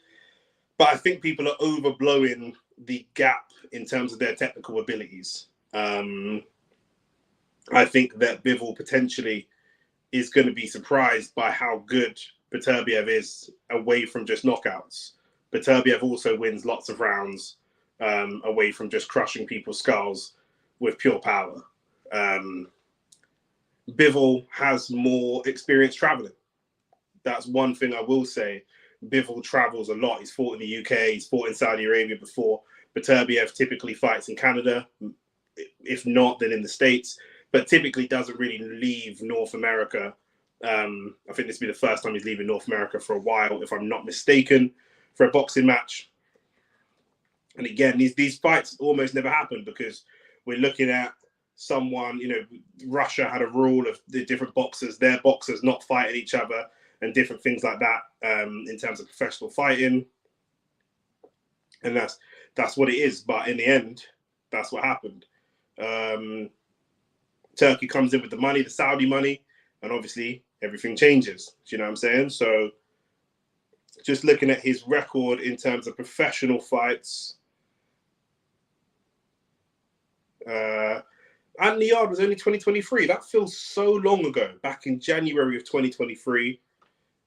but I think people are overblowing the gap in terms of their technical abilities. I think that Bivol potentially is going to be surprised by how good Beterbiev is away from just knockouts. Beterbiev also wins lots of rounds away from just crushing people's skulls with pure power. Bivol has more experience traveling. That's one thing I will say. Bivol travels a lot. He's fought in the UK. He's fought in Saudi Arabia before. Beterbiev typically fights in Canada. If not, then in the States. But typically doesn't really leave North America. I think this will be the first time he's leaving North America for a while, if I'm not mistaken, for a boxing match. And again, these fights almost never happen because we're looking at someone, Russia had a rule of the different boxers, their boxers not fighting each other and different things like that in terms of professional fighting. And that's what it is. But in the end, that's what happened. Turkey comes in with the money, the Saudi money, and obviously everything changes. Do you know what I'm saying? So just looking at his record in terms of professional fights, Anthony Yarde was only 2023. That feels so long ago, back in January of 2023.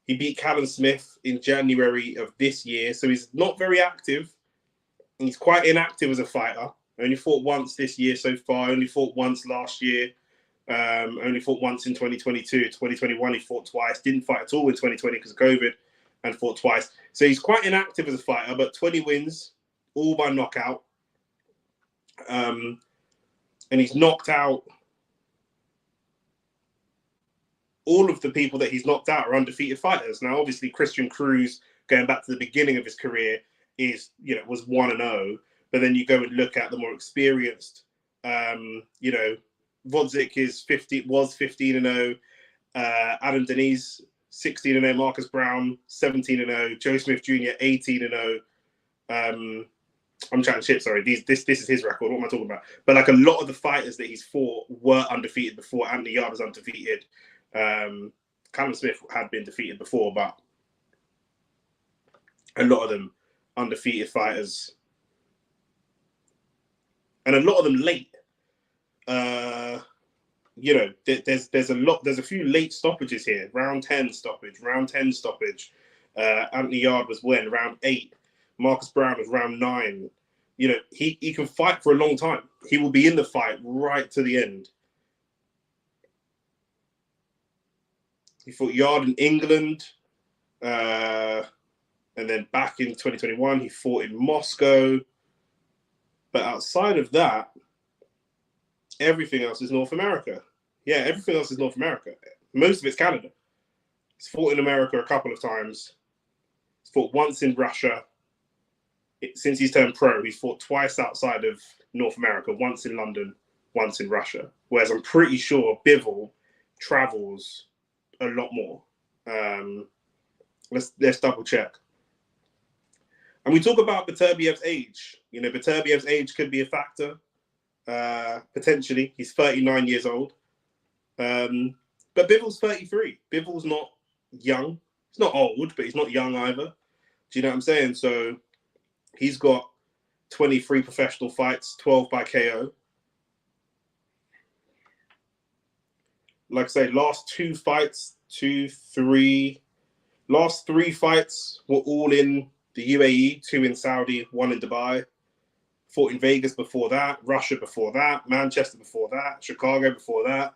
He beat Callum Smith in January of this year. So he's not very active. He's quite inactive as a fighter. Only fought once this year so far. Only fought once last year. Only fought once in 2022. 2021, he fought twice. Didn't fight at all in 2020 because of COVID and fought twice. So he's quite inactive as a fighter, but 20 wins, all by knockout. And he's knocked out all of the people that he's knocked out are undefeated fighters. Now, obviously, Christian Cruz, going back to the beginning of his career, was 1-0. But then you go and look at the more experienced, Vodzik was 15-0. Adam Denise, 16-0. Marcus Brown, 17-0. Joe Smith Jr., 18-0. I'm chatting shit, sorry. This is his record. What am I talking about? But like a lot of the fighters that he's fought were undefeated before. Anthony Yarde was undefeated. Callum Smith had been defeated before, but a lot of them undefeated fighters. And a lot of them late. There's a few late stoppages here. Round 10 stoppage. Anthony Yarde was when? Round 8. Marcus Brown was round 9. He can fight for a long time. He will be in the fight right to the end. He fought Yarde in England. And then back in 2021, he fought in Moscow. But outside of that, everything else is North America. Yeah, everything else is North America. Most of it's Canada. He's fought in America a couple of times. He's fought once in Russia. Since he's turned pro, he's fought twice outside of North America, once in London, once in Russia. Whereas I'm pretty sure Bivol travels a lot more. Let's double check. And we talk about Beterbiev's age. Beterbiev's age could be a factor. Potentially. He's 39 years old. But Bivol's 33. Bivol's not young. He's not old, but he's not young either. Do you know what I'm saying? So he's got 23 professional fights, 12 by KO. Like I say, last 3 fights were all in the UAE, 2 in Saudi, 1 in Dubai. Fought in Vegas before that, Russia before that, Manchester before that, Chicago before that.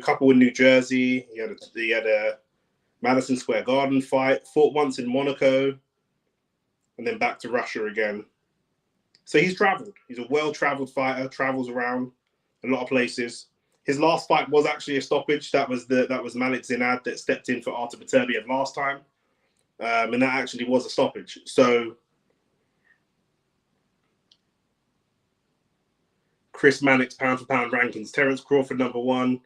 Couple in New Jersey. He had a Madison Square Garden fight. Fought once in Monaco, and then back to Russia again. So he's traveled. He's a well-traveled fighter. Travels around a lot of places. His last fight was actually a stoppage. That was Malik Zinad that stepped in for Artur Beterbiev last time, and that actually was a stoppage. So Chris Mannix pound-for-pound rankings. Terence Crawford number 1,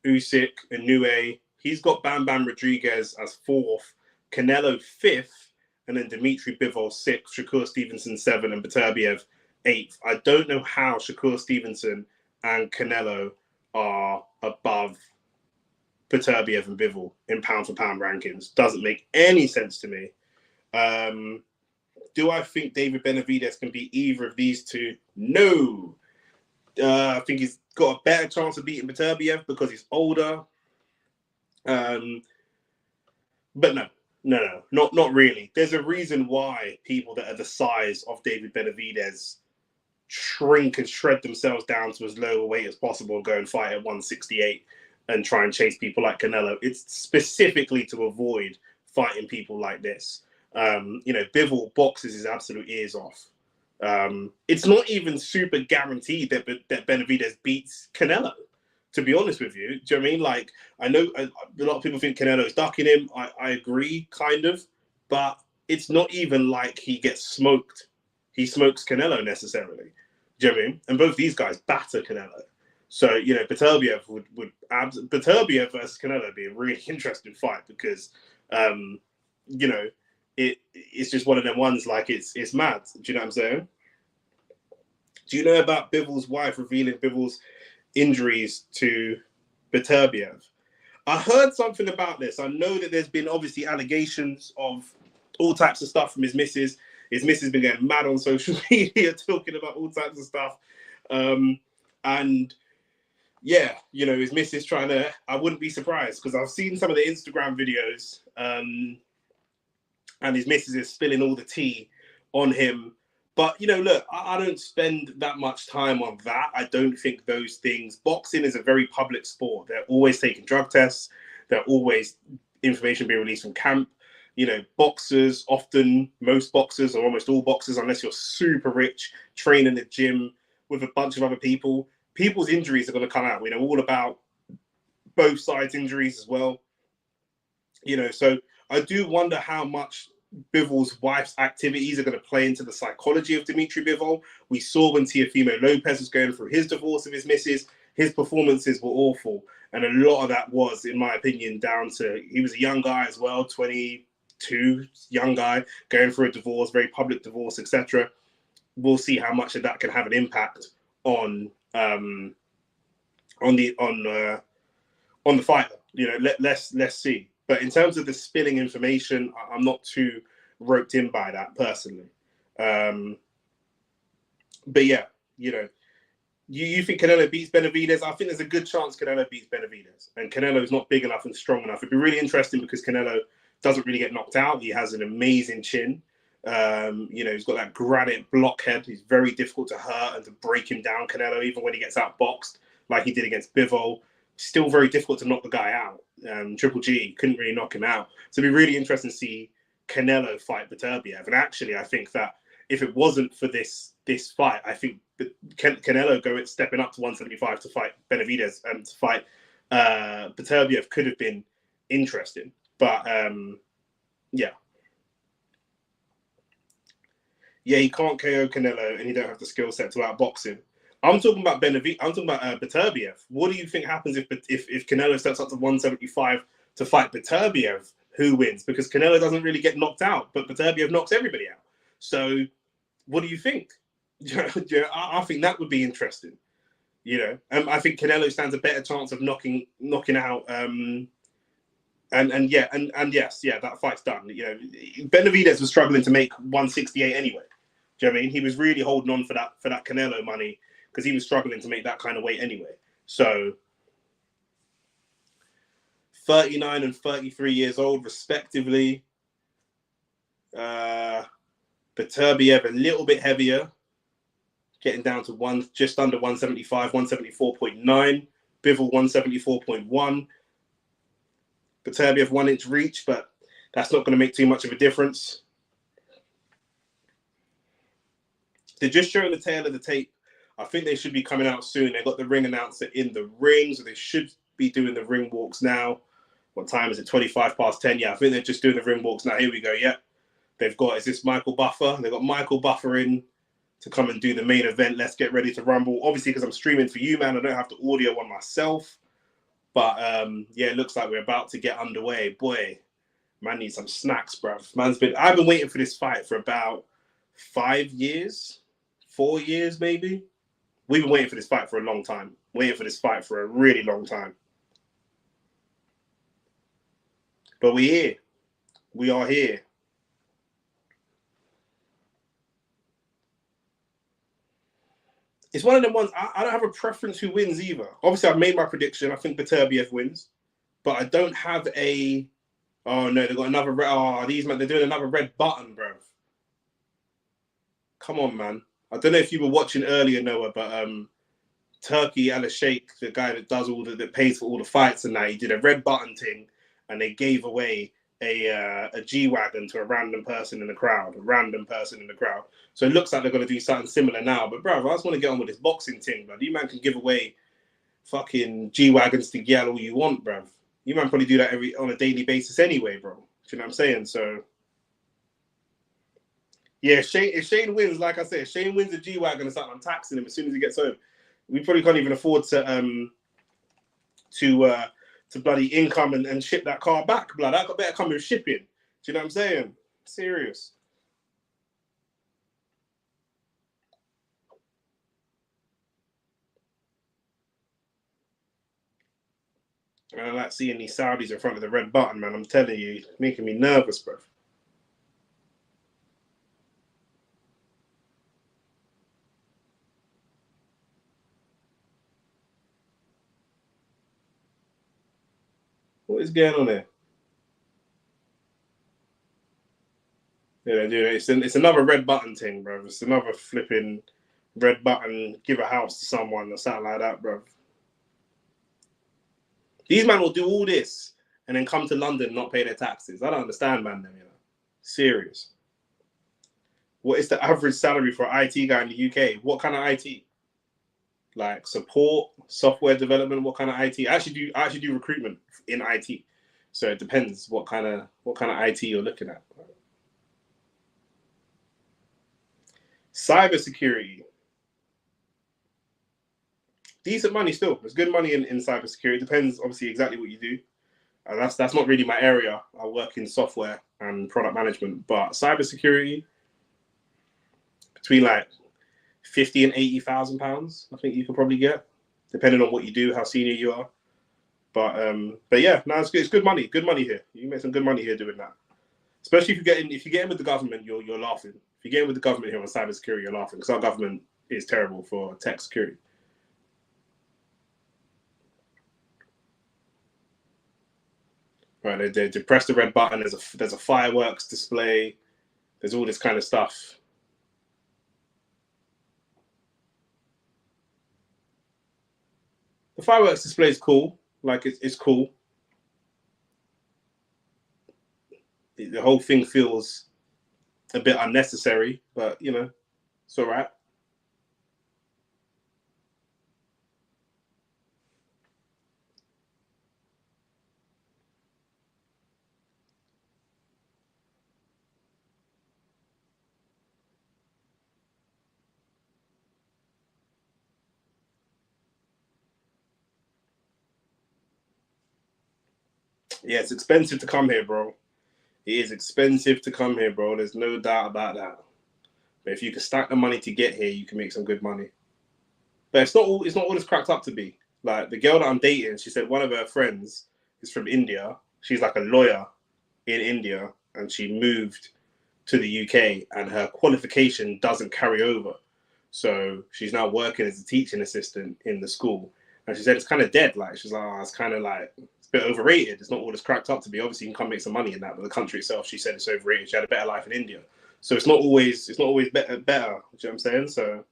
Usyk, Inoue. He's got Bam Bam Rodriguez as 4th, Canelo 5th, and then Dmitry Bivol 6th, Shakur Stevenson 7th, and Beterbiev 8th. I don't know how Shakur Stevenson and Canelo are above Beterbiev and Bivol in pound-for-pound rankings. Doesn't make any sense to me. Do I think David Benavidez can beat either of these two? No. I think he's got a better chance of beating Beterbiev because he's older. But not really. There's a reason why people that are the size of David Benavidez shrink and shred themselves down to as low a weight as possible and go and fight at 168 and try and chase people like Canelo. It's specifically to avoid fighting people like this. Bivol boxes his absolute ears off. It's not even super guaranteed that Benavidez beats Canelo, to be honest with you. Do you know what I mean? Like, I know a lot of people think Canelo's ducking him. I agree, kind of. But it's not even like he gets smoked. He smokes Canelo necessarily. Do you know what I mean? And both these guys batter Canelo. So, Beterbiev Beterbiev versus Canelo would be a really interesting fight because, it's just one of them ones like it's mad. Do you know what I'm saying? Do you know about Bivol's wife revealing Bivol's injuries to Beterbiev? I heard something about this. I know that there's been obviously allegations of all types of stuff from his missus. His missus has been getting mad on social media talking about all types of stuff. And yeah, his missus trying to, I wouldn't be surprised because I've seen some of the Instagram videos and his missus is spilling all the tea on him. But, look, I don't spend that much time on that. I don't think those things. Boxing is a very public sport. They're always taking drug tests. They're always information being released from camp. Boxers, often most boxers or almost all boxers, unless you're super rich, train in the gym with a bunch of other people, people's injuries are going to come out. We know all about both sides' injuries as well. So I do wonder how much Bivol's wife's activities are going to play into the psychology of Dimitri Bivol. We saw when Teofimo Lopez was going through his divorce of his missus, his performances were awful. And a lot of that was, in my opinion, down to, he was a young guy as well, 22, young guy, going through a divorce, very public divorce, etc. We'll see how much of that can have an impact on the fighter. Let's see. But in terms of the spilling information, I'm not too roped in by that personally. But yeah, you think Canelo beats Benavidez? I think there's a good chance Canelo beats Benavidez. And Canelo's not big enough and strong enough. It'd be really interesting because Canelo doesn't really get knocked out. He has an amazing chin. He's got that granite blockhead. He's very difficult to hurt and to break him down, Canelo, even when he gets outboxed like he did against Bivol. Still very difficult to knock the guy out. Triple G couldn't really knock him out. So it'd be really interesting to see Canelo fight Beterbiev. And actually, I think that if it wasn't for this fight, I think Canelo stepping up to 175 to fight Benavidez and to fight Beterbiev could have been interesting. But yeah, he can't KO Canelo, and he don't have the skill set to outbox him. I'm talking about Beterbiev. What do you think happens if Canelo steps up to 175 to fight Beterbiev? Who wins? Because Canelo doesn't really get knocked out, but Beterbiev knocks everybody out. So, what do you think? I think that would be interesting. I think Canelo stands a better chance of knocking out. Yes, that fight's done. Benavidez was struggling to make 168 anyway. Do you know what I mean? He was really holding on for that Canelo money because he was struggling to make that kind of weight anyway. So 39 and 33 years old, respectively. Beterbiev a little bit heavier, getting down to just under 175, 174.9. Bivol 174.1. Beterbiev 1 inch reach, but that's not going to make too much of a difference. They're just showing the tail of the tape. I think they should be coming out soon. They got the ring announcer in the ring, so they should be doing the ring walks now. What time is it? 25 past 10. Yeah, I think they're just doing the ring walks now. Here we go. Yeah, they've got. Is this Michael Buffer? They've got Michael Buffer in to come and do the main event. Let's get ready to rumble. Obviously, because I'm streaming for you, man, I don't have the audio on myself. But yeah, it looks like we're about to get underway. Boy, man needs some snacks, bruv. I've been waiting for this fight for about 5 years, 4 years maybe. We've been waiting for this fight for a long time. Waiting for this fight for a really long time. But we're here. We are here. It's one of them ones, I don't have a preference who wins either. Obviously, I've made my prediction. I think Beterbiev wins. But I don't have a Oh no, they got another red. Oh, these man, they're doing another red button, bro. Come on, man. I don't know if you were watching earlier, Noah, but Turkey Al Sheikh, the guy that does that pays for all the fights and that, he did a red button thing, and they gave away a G wagon to a random person in the crowd. So it looks like they're gonna do something similar now. But bro, I just want to get on with this boxing thing, bro. You man can give away fucking G wagons to Gyal all you want, bro. You man probably do that on a daily basis anyway, bro. Do you know what I'm saying? So yeah, if Shane wins, like I said, if Shane wins a G wagon or something, I'm taxing him as soon as he gets home. We probably can't even afford to bloody income and ship that car back, blood. That better come with shipping. Do you know what I'm saying? Serious. And I like seeing these Saudis in front of the red button, man. I'm telling you, making me nervous, bro. What is going on there? Yeah, dude, it's another red button thing, bro. It's another flipping red button, give a house to someone or something like that, bro. These men will do all this and then come to London and not pay their taxes. I don't understand, man. Them, you know, serious. What is the average salary for an IT guy in the UK? What kind of IT? Like support, software development. What kind of IT? I actually do recruitment in IT, so it depends what kind of IT you're looking at. Cybersecurity, decent money still. There's good money in cybersecurity. It depends, obviously, exactly what you do. And that's not really my area. I work in software and product management, but cybersecurity between like 50 and 80,000 pounds, I think you can probably get, depending on what you do, how senior you are. But yeah, no, it's good. It's good money. Good money here. You can make some good money here doing that. Especially if you get in with the government, you're laughing. If you get in with the government here on cybersecurity, you're laughing because our government is terrible for tech security. Right, they press the red button. There's a fireworks display. There's all this kind of stuff. The fireworks display is cool. Like it's cool. The whole thing feels a bit unnecessary, but you know, it's all right. Yeah, it's expensive to come here, bro. It is expensive to come here, bro. There's no doubt about that. But if you can stack the money to get here, you can make some good money. But it's not all it's cracked up to be. Like the girl that I'm dating, she said one of her friends is from India. She's like a lawyer in India, and she moved to the UK, and her qualification doesn't carry over. So she's now working as a teaching assistant in the school. And she said it's kind of dead. Like she's like, oh, it's kind of like it's a bit overrated. It's not all it's cracked up to be. Obviously, you can come make some money in that, but the country itself, she said it's overrated. She had a better life in India. So it's not always better. You know what I'm saying? So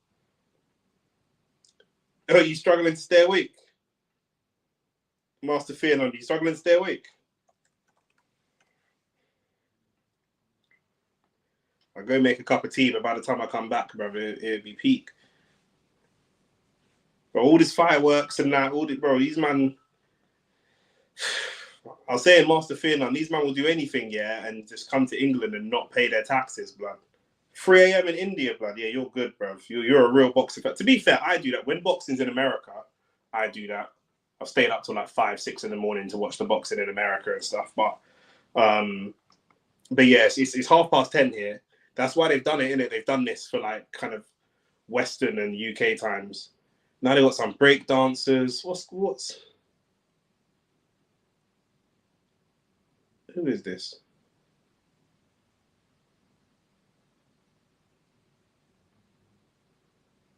are you struggling to stay awake? Master Fearnon, are you struggling to stay awake? I go make a cup of tea, but by the time I come back, brother, it'll be peak. But all this fireworks and that, these man. I was saying Master Fearnon, these man will do anything, yeah, and just come to England and not pay their taxes, blood. 3 a.m. in India, blood. Yeah, you're good, bro. You're a real boxer. To be fair, I do that. When boxing's in America, I do that. I've stayed up till like 5, 6 in the morning to watch the boxing in America and stuff. But yes, it's 10:30 here. That's why they've done it, innit? They've done this for like kind of Western and UK times. Now they've got some break dancers. What's who is this?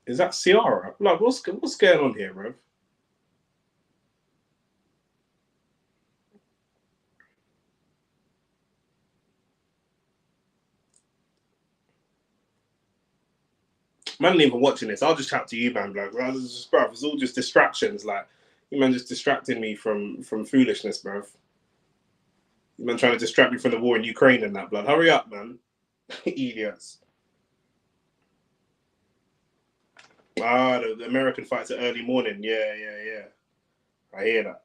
Is that Ciara? Like, what's going on here, bro? Man, ain't even watching this. I'll just chat to you, man, bro. Bruv, it's all just distractions. Like, you man just distracting me from foolishness, bro. You man trying to distract me from the war in Ukraine and that, blood. Hurry up, man. Idiots. Ah, the American fights at early morning. Yeah. I hear that.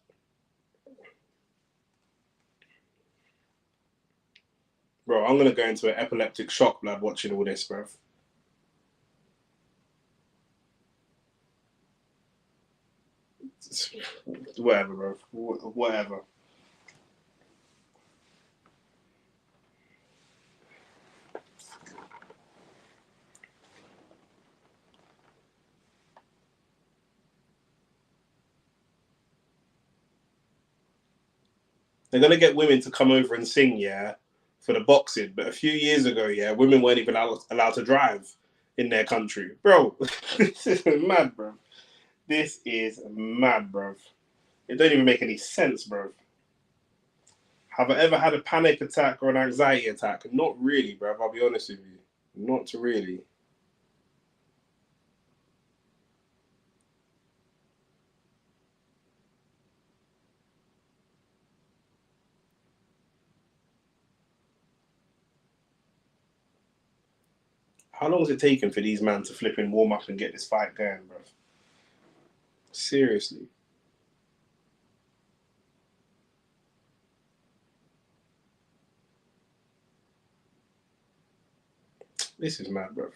Bro, I'm going to go into an epileptic shock, blood, watching all this, bro. Whatever, bro. Whatever. They're going to get women to come over and sing, yeah, for the boxing. But a few years ago, yeah, women weren't even allowed to drive in their country. Bro, this is mad, bro. This is mad, bro. It don't even make any sense, bro. Have I ever had a panic attack or an anxiety attack? Not really, bro. I'll be honest with you. Not really. How long has it taken for these men to flip in, warm up and get this fight going, bro? Seriously. This is mad, bro.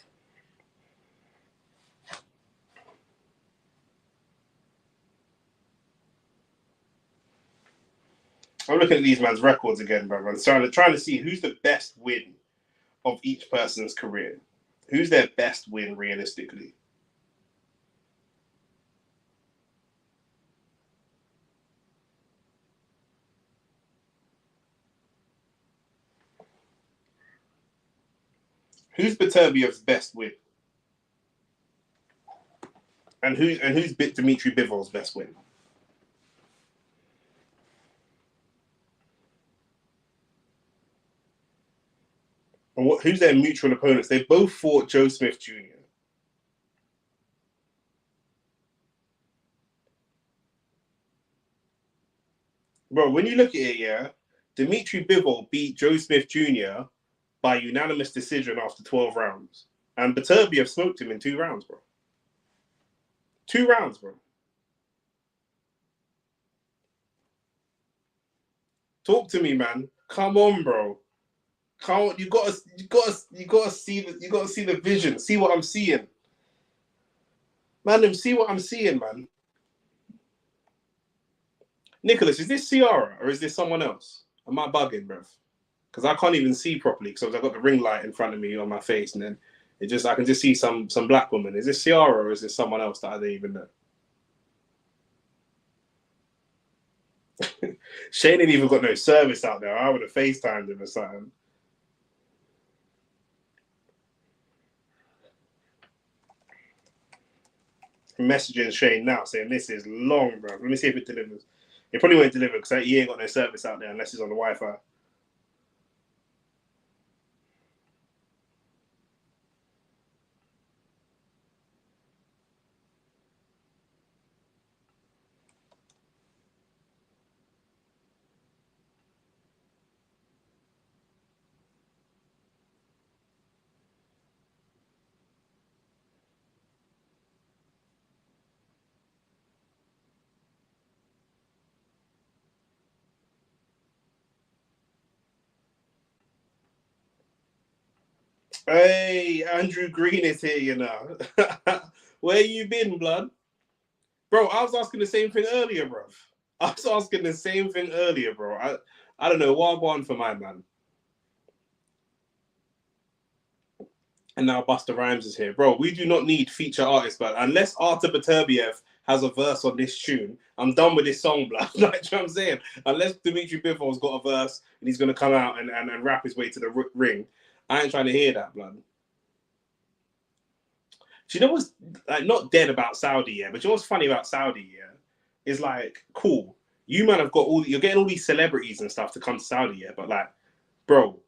I'm looking at these man's records again, bro. I'm trying to see who's the best win of each person's career. Who's their best win realistically? Who's Beterbiev's best win? And who's Dimitri Bivol's best win? And who's their mutual opponents? They both fought Joe Smith Jr. Bro, when you look at it, yeah, Dimitri Bivol beat Joe Smith Jr. by unanimous decision after 12 rounds. And Beterbiev smoked him in 2 rounds, bro. 2 rounds, bro. Talk to me, man. Come on, bro. Come on. You gotta see the vision. See what I'm seeing. Man, see what I'm seeing, man. Nicholas, is this Ciara or is this someone else? Am I bugging, bro? Because I can't even see properly because I've got the ring light in front of me on my face, and then I can just see some black woman. Is this Ciara or is this someone else that I don't even know? Shane ain't even got no service out there. I would have FaceTimed him or something. I'm messaging Shane now saying this is long, bro. Let me see if it delivers. It probably won't deliver because he ain't got no service out there unless he's on the Wi-Fi. Hey, Andrew Green is here, you know. Where you been, blood? Bro, I was asking the same thing earlier, bro. I was asking the same thing earlier, bro. I don't know. What one for my man? And now Busta Rhymes is here. Bro, we do not need feature artists, but unless Artur Beterbiev has a verse on this tune, I'm done with this song, blood. Like, you know what I'm saying? Unless Dimitri Bivol's got a verse and he's going to come out and rap his way to the ring, I ain't trying to hear that, blood. Do you know what's like not dead about Saudi, yeah? But you know what's funny about Saudi, yeah? Is like, cool. You man have got you're getting all these celebrities and stuff to come to Saudi, yeah? But like, bro,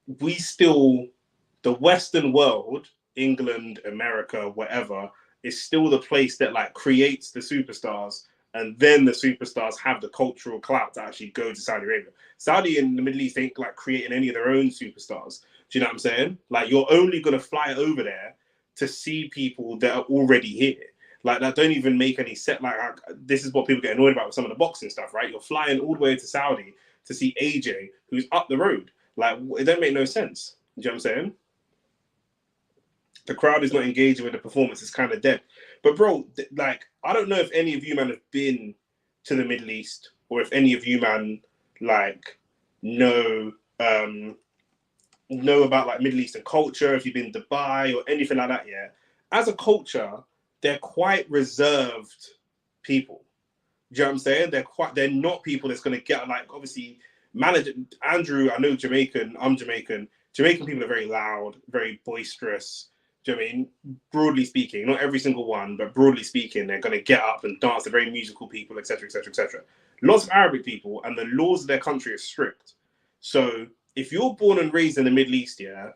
the Western world England, America, whatever, is still the place that like creates the superstars, and then the superstars have the cultural clout to actually go to Saudi Arabia. Saudi and the Middle East ain't like creating any of their own superstars. Do you know what I'm saying? Like, you're only gonna fly over there to see people that are already here. Like, that don't even make any set. Like, this is what people get annoyed about with some of the boxing stuff, right? You're flying all the way to Saudi to see AJ, who's up the road. Like, it don't make no sense. Do you know what I'm saying? The crowd is not engaging with the performance. It's kind of dead. But bro, like, I don't know if any of you man have been to the Middle East, or if any of you man like know about like Middle Eastern culture, if you've been to Dubai or anything like that. Yeah, as a culture, they're quite reserved people. Do you know what I'm saying? They're not people that's going to get, like, obviously, manager Andrew, I know Jamaican, I'm Jamaican. Jamaican people are very loud, very boisterous. Do you know what I mean? Broadly speaking, not every single one, but broadly speaking, they're going to get up and dance. They're very musical people, etc., etc., etc. Lots of Arabic people, and the laws of their country are strict. So if you're born and raised in the Middle East, yeah,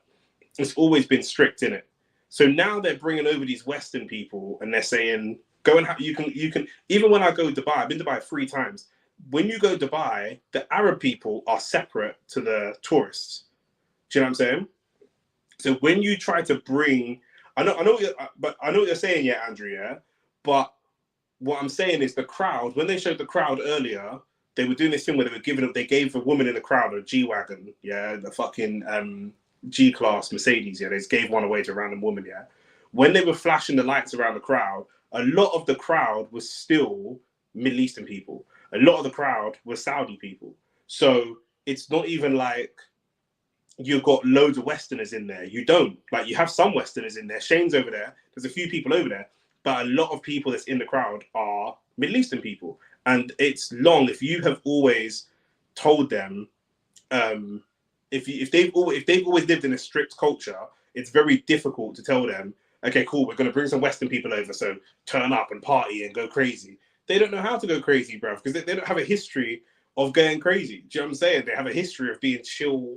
it's always been strict in it. So now they're bringing over these Western people, and they're saying, go and you can. Even when I go to Dubai, I've been to Dubai 3 times. When you go to Dubai, the Arab people are separate to the tourists. Do you know what I'm saying? So when you try to bring, I know what you're saying, yeah, Andrew, yeah. But what I'm saying is the crowd. When they showed the crowd earlier, they were doing this thing where they gave a woman in the crowd a G-Wagon, yeah, the fucking G-Class Mercedes, yeah. They just gave one away to a random woman, yeah. When they were flashing the lights around the crowd, a lot of the crowd was still Middle Eastern people. A lot of the crowd was Saudi people. So it's not even like you've got loads of Westerners in there. You don't. Like, you have some Westerners in there. Shane's over there. There's a few people over there. But a lot of people that's in the crowd are Middle Eastern people. And it's long. If you have always told them, if they've always lived in a strict culture, it's very difficult to tell them, okay, cool, we're going to bring some Western people over, so turn up and party and go crazy. They don't know how to go crazy, bruv, because they don't have a history of going crazy. Do you know what I'm saying? They have a history of being chill,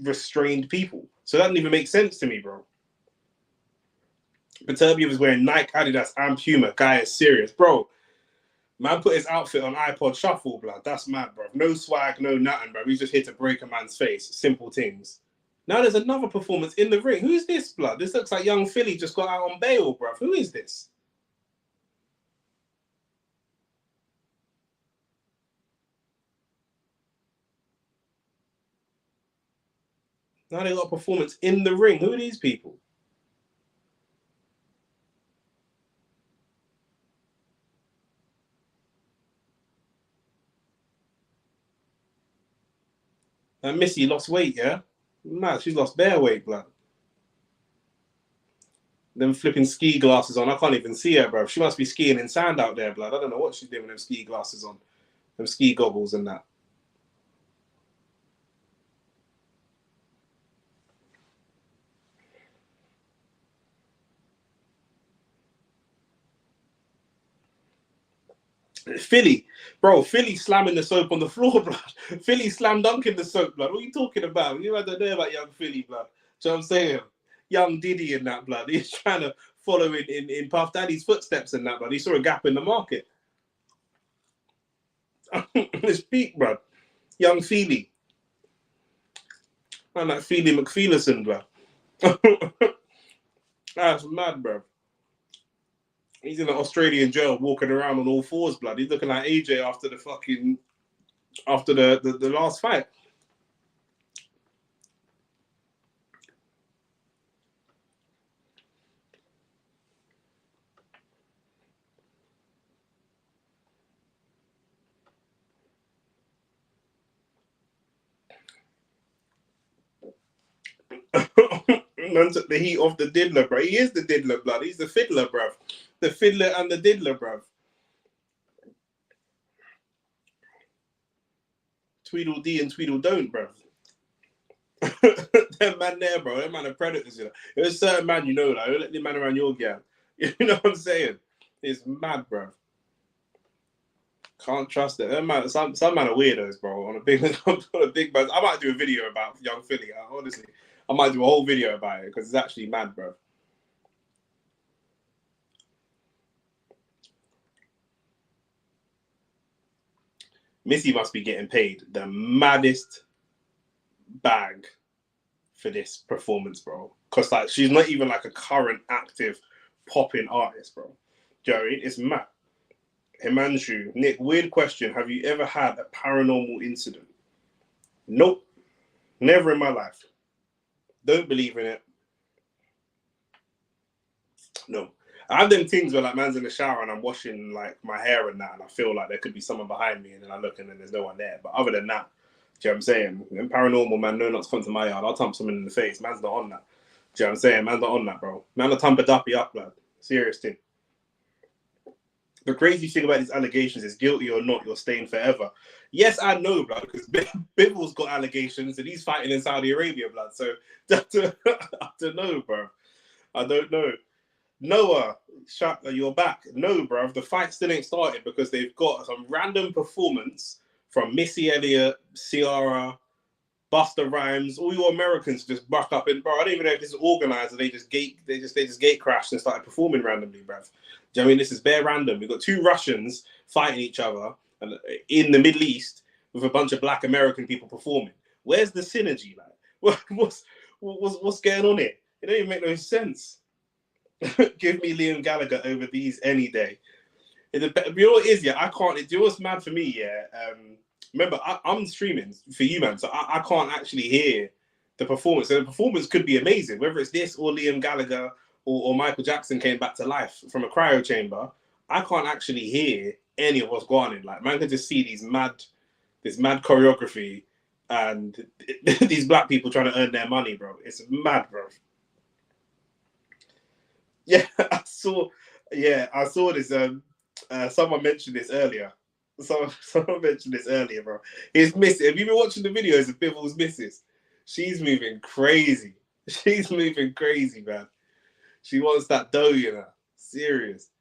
restrained people. So that doesn't even make sense to me, bro. Beterbiev is wearing Nike, Adidas, and Puma. Guy is serious, bro. Man put his outfit on iPod Shuffle, blood. That's mad, bro. No swag, no nothing, bro. He's just here to break a man's face. Simple things. Now there's another performance in the ring. Who's this, blood? This looks like young Philly just got out on bail, bro. Who is this? Now they got a performance in the ring. Who are these people? And Missy lost weight, yeah? Man, she's lost bare weight, blood. Them flipping ski glasses on. I can't even see her, bro. She must be skiing in sand out there, blood. I don't know what she's doing with them ski glasses on. Them ski goggles and that. Philly, bro, Philly slamming the soap on the floor, blood. Philly slam dunking the soap, blood. What are you talking about? You don't know about young Philly, blood. Do you know what I'm saying? Young Diddy in that, blood. He's trying to follow in Puff Daddy's footsteps in that, blood. He saw a gap in the market. His peak, blood. Young Philly. Man, like Philly McPheelison, blood. That's mad, bro. He's in an Australian jail walking around on all fours, blood. He's looking like AJ after the last fight. Man took the heat off the diddler, bro. He is the diddler, blood. He's the fiddler, bro. The fiddler and the diddler, bro. Tweedledee and Tweedledon't, bro. Them man there, bro. Them man are predators, you know. There's a certain man, you know, like, don't let the man around your gang. You know what I'm saying? It's mad, bro. Can't trust it. Them man, some man are weirdos, bro. On a big man. I might do a video about young Philly. Honestly, I might do a whole video about it because it's actually mad, bro. Missy must be getting paid the maddest bag for this performance, bro. Because like she's not even like a current active popping artist, bro. Do you know what I mean? It's mad. Himanshu, Nick, weird question. Have you ever had a paranormal incident? Nope. Never in my life. Don't believe in it. No. I have them things where like man's in the shower and I'm washing like my hair and that, and I feel like there could be someone behind me, and then I look and then there's no one there. But other than that, do you know what I'm saying? Them paranormal, man, no not to come to my yard. I'll thump someone in the face. Man's not on that. Do you know what I'm saying? Man's not on that, bro. Man will thump a duppy up, blood. Serious thing. The crazy thing about these allegations is guilty or not, you're staying forever. Yes, I know, blood, because Bivol's got allegations and he's fighting in Saudi Arabia, blood. So I don't know, bro. I don't know. Noah, you're back. No, bro, the fight still ain't started because they've got some random performance from Missy Elliott, Ciara, Busta Rhymes, all your Americans just buck up and bro. I don't even know if this is organized or they just gate crashed and started performing randomly, bruv. Do you know what I mean? This is bare random. We've got two Russians fighting each other in the Middle East with a bunch of black American people performing. Where's the synergy, like? What's going on here? It don't even make no sense. Give me Liam Gallagher over these any day. You know what it is, yeah? I can't. Do you know what's mad for me, yeah? Remember, I'm streaming for you, man, so I can't actually hear the performance. So the performance could be amazing, whether it's this or Liam Gallagher or Michael Jackson came back to life from a cryo chamber. I can't actually hear any of what's going on. Like, man can just see this mad choreography and these black people trying to earn their money, bro. It's mad, bro. Yeah, I saw this. Someone mentioned this earlier. Someone mentioned this earlier, bro. His missus. Have you been watching the videos of Bivol's missus? She's moving crazy. She's moving crazy, man. She wants that dough, you know. Serious.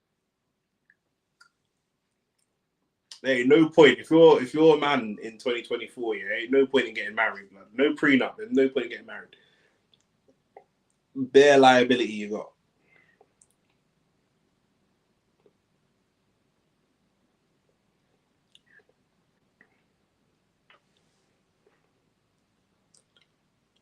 There ain't no point if you're a man in 2024, yeah, ain't no point in getting married, man. No prenup. There's no point in getting married. Bare liability you got.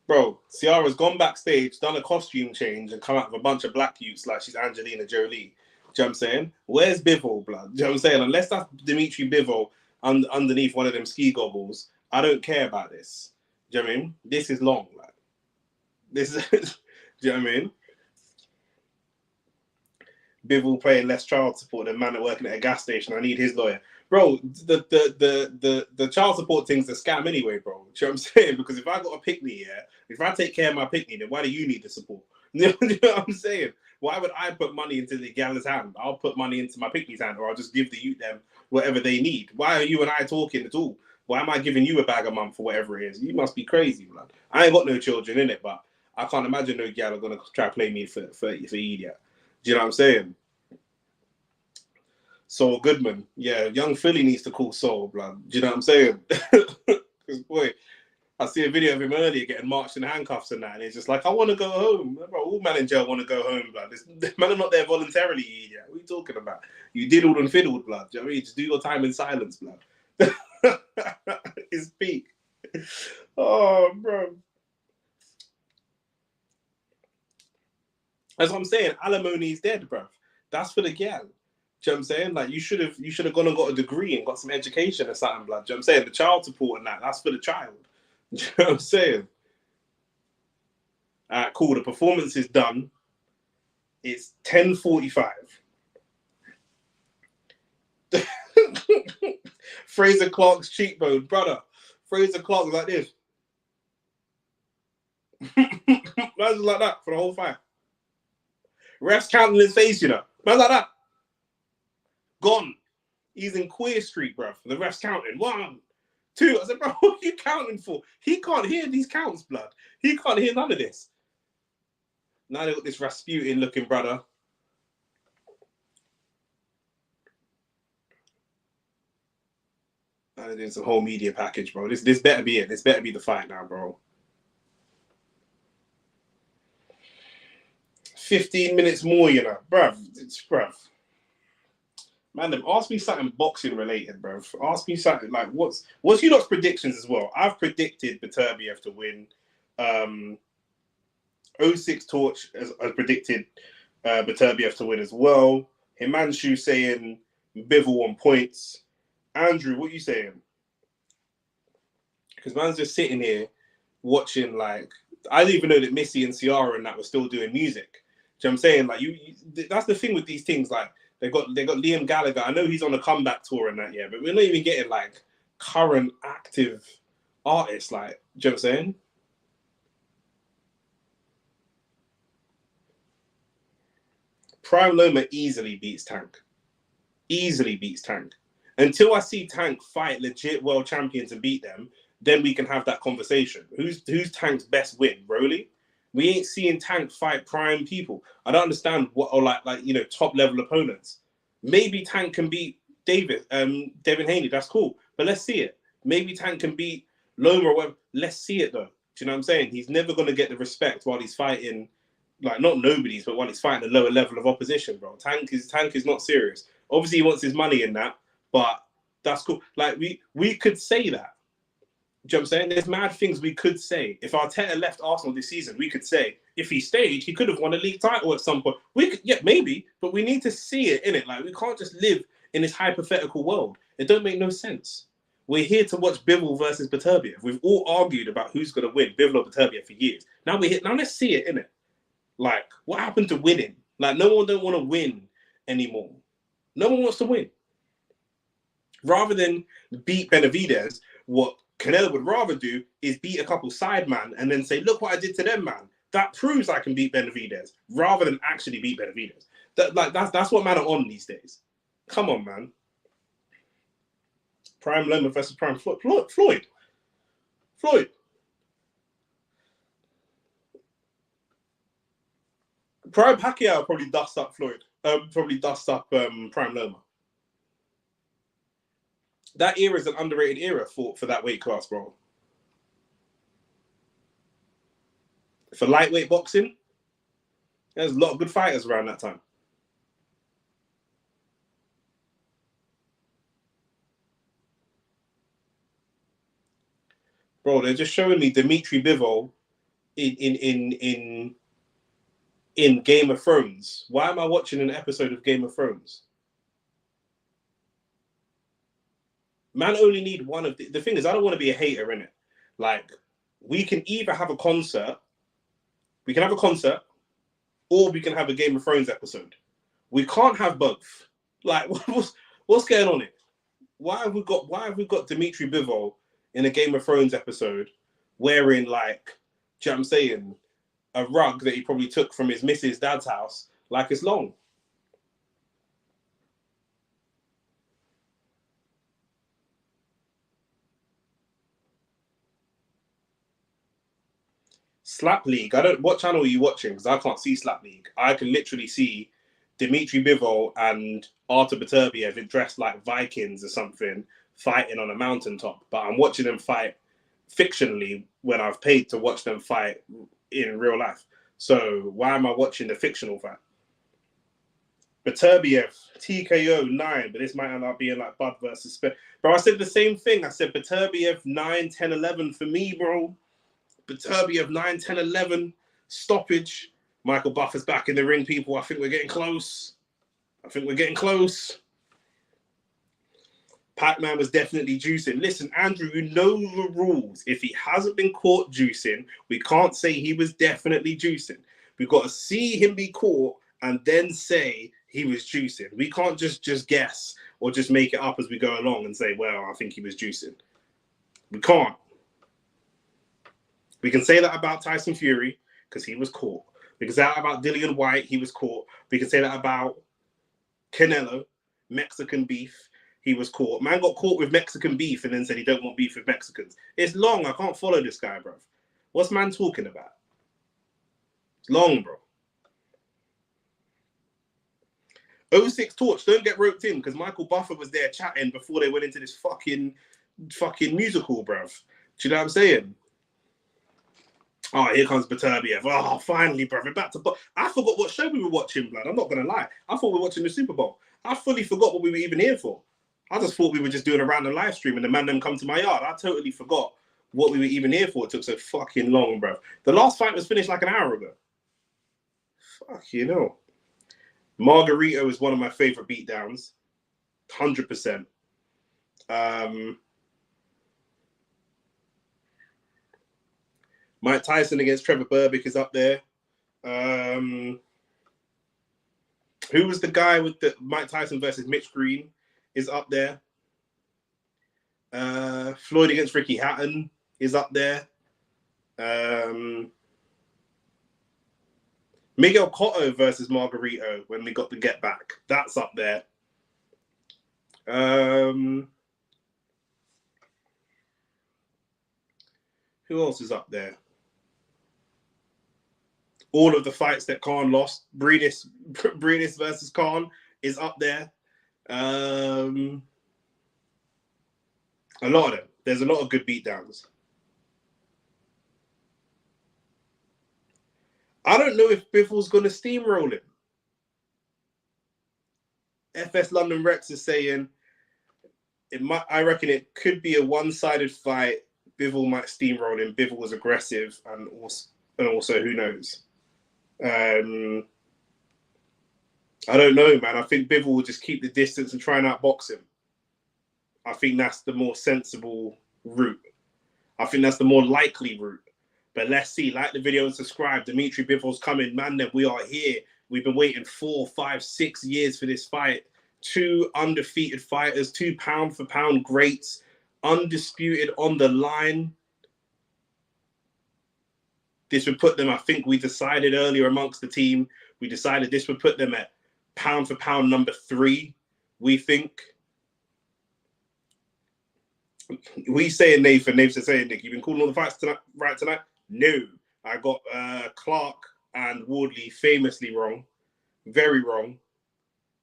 Bro, Ciara's gone backstage, done a costume change, and come out with a bunch of black youths like she's Angelina Jolie. Do you know what I'm saying? Where's Bivol, blood? Do you know what I'm saying? Unless that's Dimitri Bivol underneath one of them ski goggles, I don't care about this. Do you know what I mean? This is long, like. This is, do you know what I mean? Bivol paying less child support than man working at a gas station. I need his lawyer. Bro, the child support thing's a scam anyway, bro. Do you know what I'm saying? Because if I got a picnic, yeah, if I take care of my picnic, then why do you need the support? You know what I'm saying? Why would I put money into the gal's hand? I'll put money into my picnic's hand, or I'll just give the youth them whatever they need. Why are you and I talking at all? Why am I giving you a bag a month for whatever it is? You must be crazy, man. I ain't got no children in it, but I can't imagine no gal are gonna try to play me for idiot. Do you know what I'm saying? Saul Goodman. Yeah, young Philly needs to call Saul, blood. Do you know what I'm saying? Because, boy, I see a video of him earlier getting marched in handcuffs and that, and he's just like, I want to go home. Bro, all men in jail want to go home, blood. Men are not there voluntarily, idiot. What are you talking about? You diddled and fiddled, blood. Do you know what I mean? Just do your time in silence, blood. His peak. Oh, bro. That's what I'm saying. Alimony's dead, bro. That's for the gal. Do you know what I'm saying? Like you should have gone and got a degree and got some education or something, blood. Do you know what I'm saying? The child support and that's for the child. Do you know what I'm saying? All right, cool. The performance is done. It's 10:45. Fraser Clark's cheekbone, brother. Fraser Clark like this. Man's like that for the whole fight. Refs counting his face, you know. Man's like that. Gone. He's in Queer Street, bro. The ref's counting. 1, 2. I said, bro, what are you counting for? He can't hear these counts, blood. He can't hear none of this. Now they got this Rasputin looking brother. Now they're doing some whole media package, bro. This better be it. This better be the fight now, bro. 15 minutes more, you know. Bruv. Man, them ask me something boxing related, bro. Ask me something like what's you lot's predictions as well. I've predicted Beterbiev to win. O6 Torch has predicted Beterbiev to win as well. Himanshu saying Bivol on points. Andrew, what are you saying? Because man's just sitting here watching, like, I didn't even know that Missy and Ciara and that were still doing music. Do you know what I'm saying? Like, you that's the thing with these things. Like, they got Liam Gallagher. I know he's on a comeback tour and that, yeah, but we're not even getting like current active artists. Like, do you know what I'm saying? Prime Loma easily beats Tank. Easily beats Tank. Until I see Tank fight legit world champions and beat them, then we can have that conversation. Who's Tank's best win? Broly? We ain't seeing Tank fight prime people. I don't understand what, or like top level opponents. Maybe Tank can beat Devin Haney. That's cool, but let's see it. Maybe Tank can beat Loma or whatever. Let's see it though. Do you know what I'm saying? He's never gonna get the respect while he's fighting, like, not nobodies, but while he's fighting a lower level of opposition, bro. Tank is not serious. Obviously, he wants his money in that, but that's cool. Like, we could say that. Do you know what I'm saying? There's mad things we could say. If Arteta left Arsenal this season, we could say, if he stayed, he could have won a league title at some point. We could, yeah, maybe, but we need to see it, innit? Like, we can't just live in this hypothetical world. It don't make no sense. We're here to watch Bivol versus Beterbiev. We've all argued about who's going to win, Bivol or Beterbiev, for years. Now let's see it, innit? Like, what happened to winning? Like, no one don't want to win anymore. No one wants to win. Rather than beat Benavidez, what Canelo would rather do is beat a couple sideman and then say, look what I did to them, man. That proves I can beat Benavidez, rather than actually beat Benavidez. That's what man are on these days. Come on, man. Prime Loma versus Prime Floyd. Prime Pacquiao probably dusts up Floyd. Prime Loma. That era is an underrated era for that weight class, bro. For lightweight boxing, there's a lot of good fighters around that time. Bro, they're just showing me Dimitri Bivol in Game of Thrones. Why am I watching an episode of Game of Thrones? Man only need one of the thing is, I don't want to be a hater in it. Like, we can either have a concert, or we can have a Game of Thrones episode. We can't have both. Like, what's going on here? Why have we got Dimitri Bivol in a Game of Thrones episode wearing, like, do you know what I'm saying, a rug that he probably took from his missus' dad's house, like it's long? Slap League. What channel are you watching? Because I can't see Slap League. I can literally see Dimitri Bivol and Artur Beterbiev dressed like Vikings or something, fighting on a mountaintop. But I'm watching them fight fictionally when I've paid to watch them fight in real life. So why am I watching the fictional fight? Beterbiev, TKO 9, but this might end up being like Bud versus Spence. Bro, I said the same thing. I said Beterbiev 9, 10, 11 for me, bro. Beterbiev 9, 10, 11, stoppage. Michael Buffer's back in the ring, people. I think we're getting close. Pac-Man was definitely juicing. Listen, Andrew, you know the rules. If he hasn't been caught juicing, we can't say he was definitely juicing. We've got to see him be caught and then say he was juicing. We can't just guess or just make it up as we go along and say, well, I think he was juicing. We can't. We can say that about Tyson Fury because he was caught. We can say that about Dillian White, he was caught. We can say that about Canelo, Mexican beef, he was caught. Man got caught with Mexican beef and then said he don't want beef with Mexicans. It's long. I can't follow this guy, bro. What's man talking about? It's long, bro. 06 Torch, don't get roped in because Michael Buffer was there chatting before they went into this fucking musical, bruv. Do you know what I'm saying? Oh, here comes Beterbiev. Oh, finally, bro. We're back to. I forgot what show we were watching, blood. I'm not gonna lie. I thought we were watching the Super Bowl. I fully forgot what we were even here for. I just thought we were just doing a random live stream, and the man them come to my yard. I totally forgot what we were even here for. It took so fucking long, bro. The last fight was finished like an hour ago. Fuck, you know. Margarito is one of my favorite beatdowns. 100%. Mike Tyson against Trevor Berbick is up there. Who was the guy with the Mike Tyson versus Mitch Green is up there. Floyd against Ricky Hatton is up there. Miguel Cotto versus Margarito when we got the get back. That's up there. Who else is up there? All of the fights that Khan lost. Breedis versus Khan is up there. A lot of them. There's a lot of good beatdowns. I don't know if Bivol's going to steamroll him. FS London Rex is saying it might. I reckon it could be a one-sided fight. Bivol might steamroll him. Bivol was aggressive, and also who knows. I don't know, man. I think Bivol will just keep the distance and try and outbox him. I think that's the more sensible route. I think that's the more likely route. But let's see. Like the video and subscribe. Dimitri Bivol's coming. Man, that we are here. We've been waiting 4, 5, 6 years for this fight. 2 undefeated fighters, 2 pound-for-pound greats, undisputed on the line. This would put them, I think we decided earlier amongst the team, we decided this would put them at pound-for-pound number 3, we think. We saying Nathan, Nathan saying Nick, you've been calling all the fights tonight, right tonight? No. I got Clark and Wardley famously wrong. Very wrong.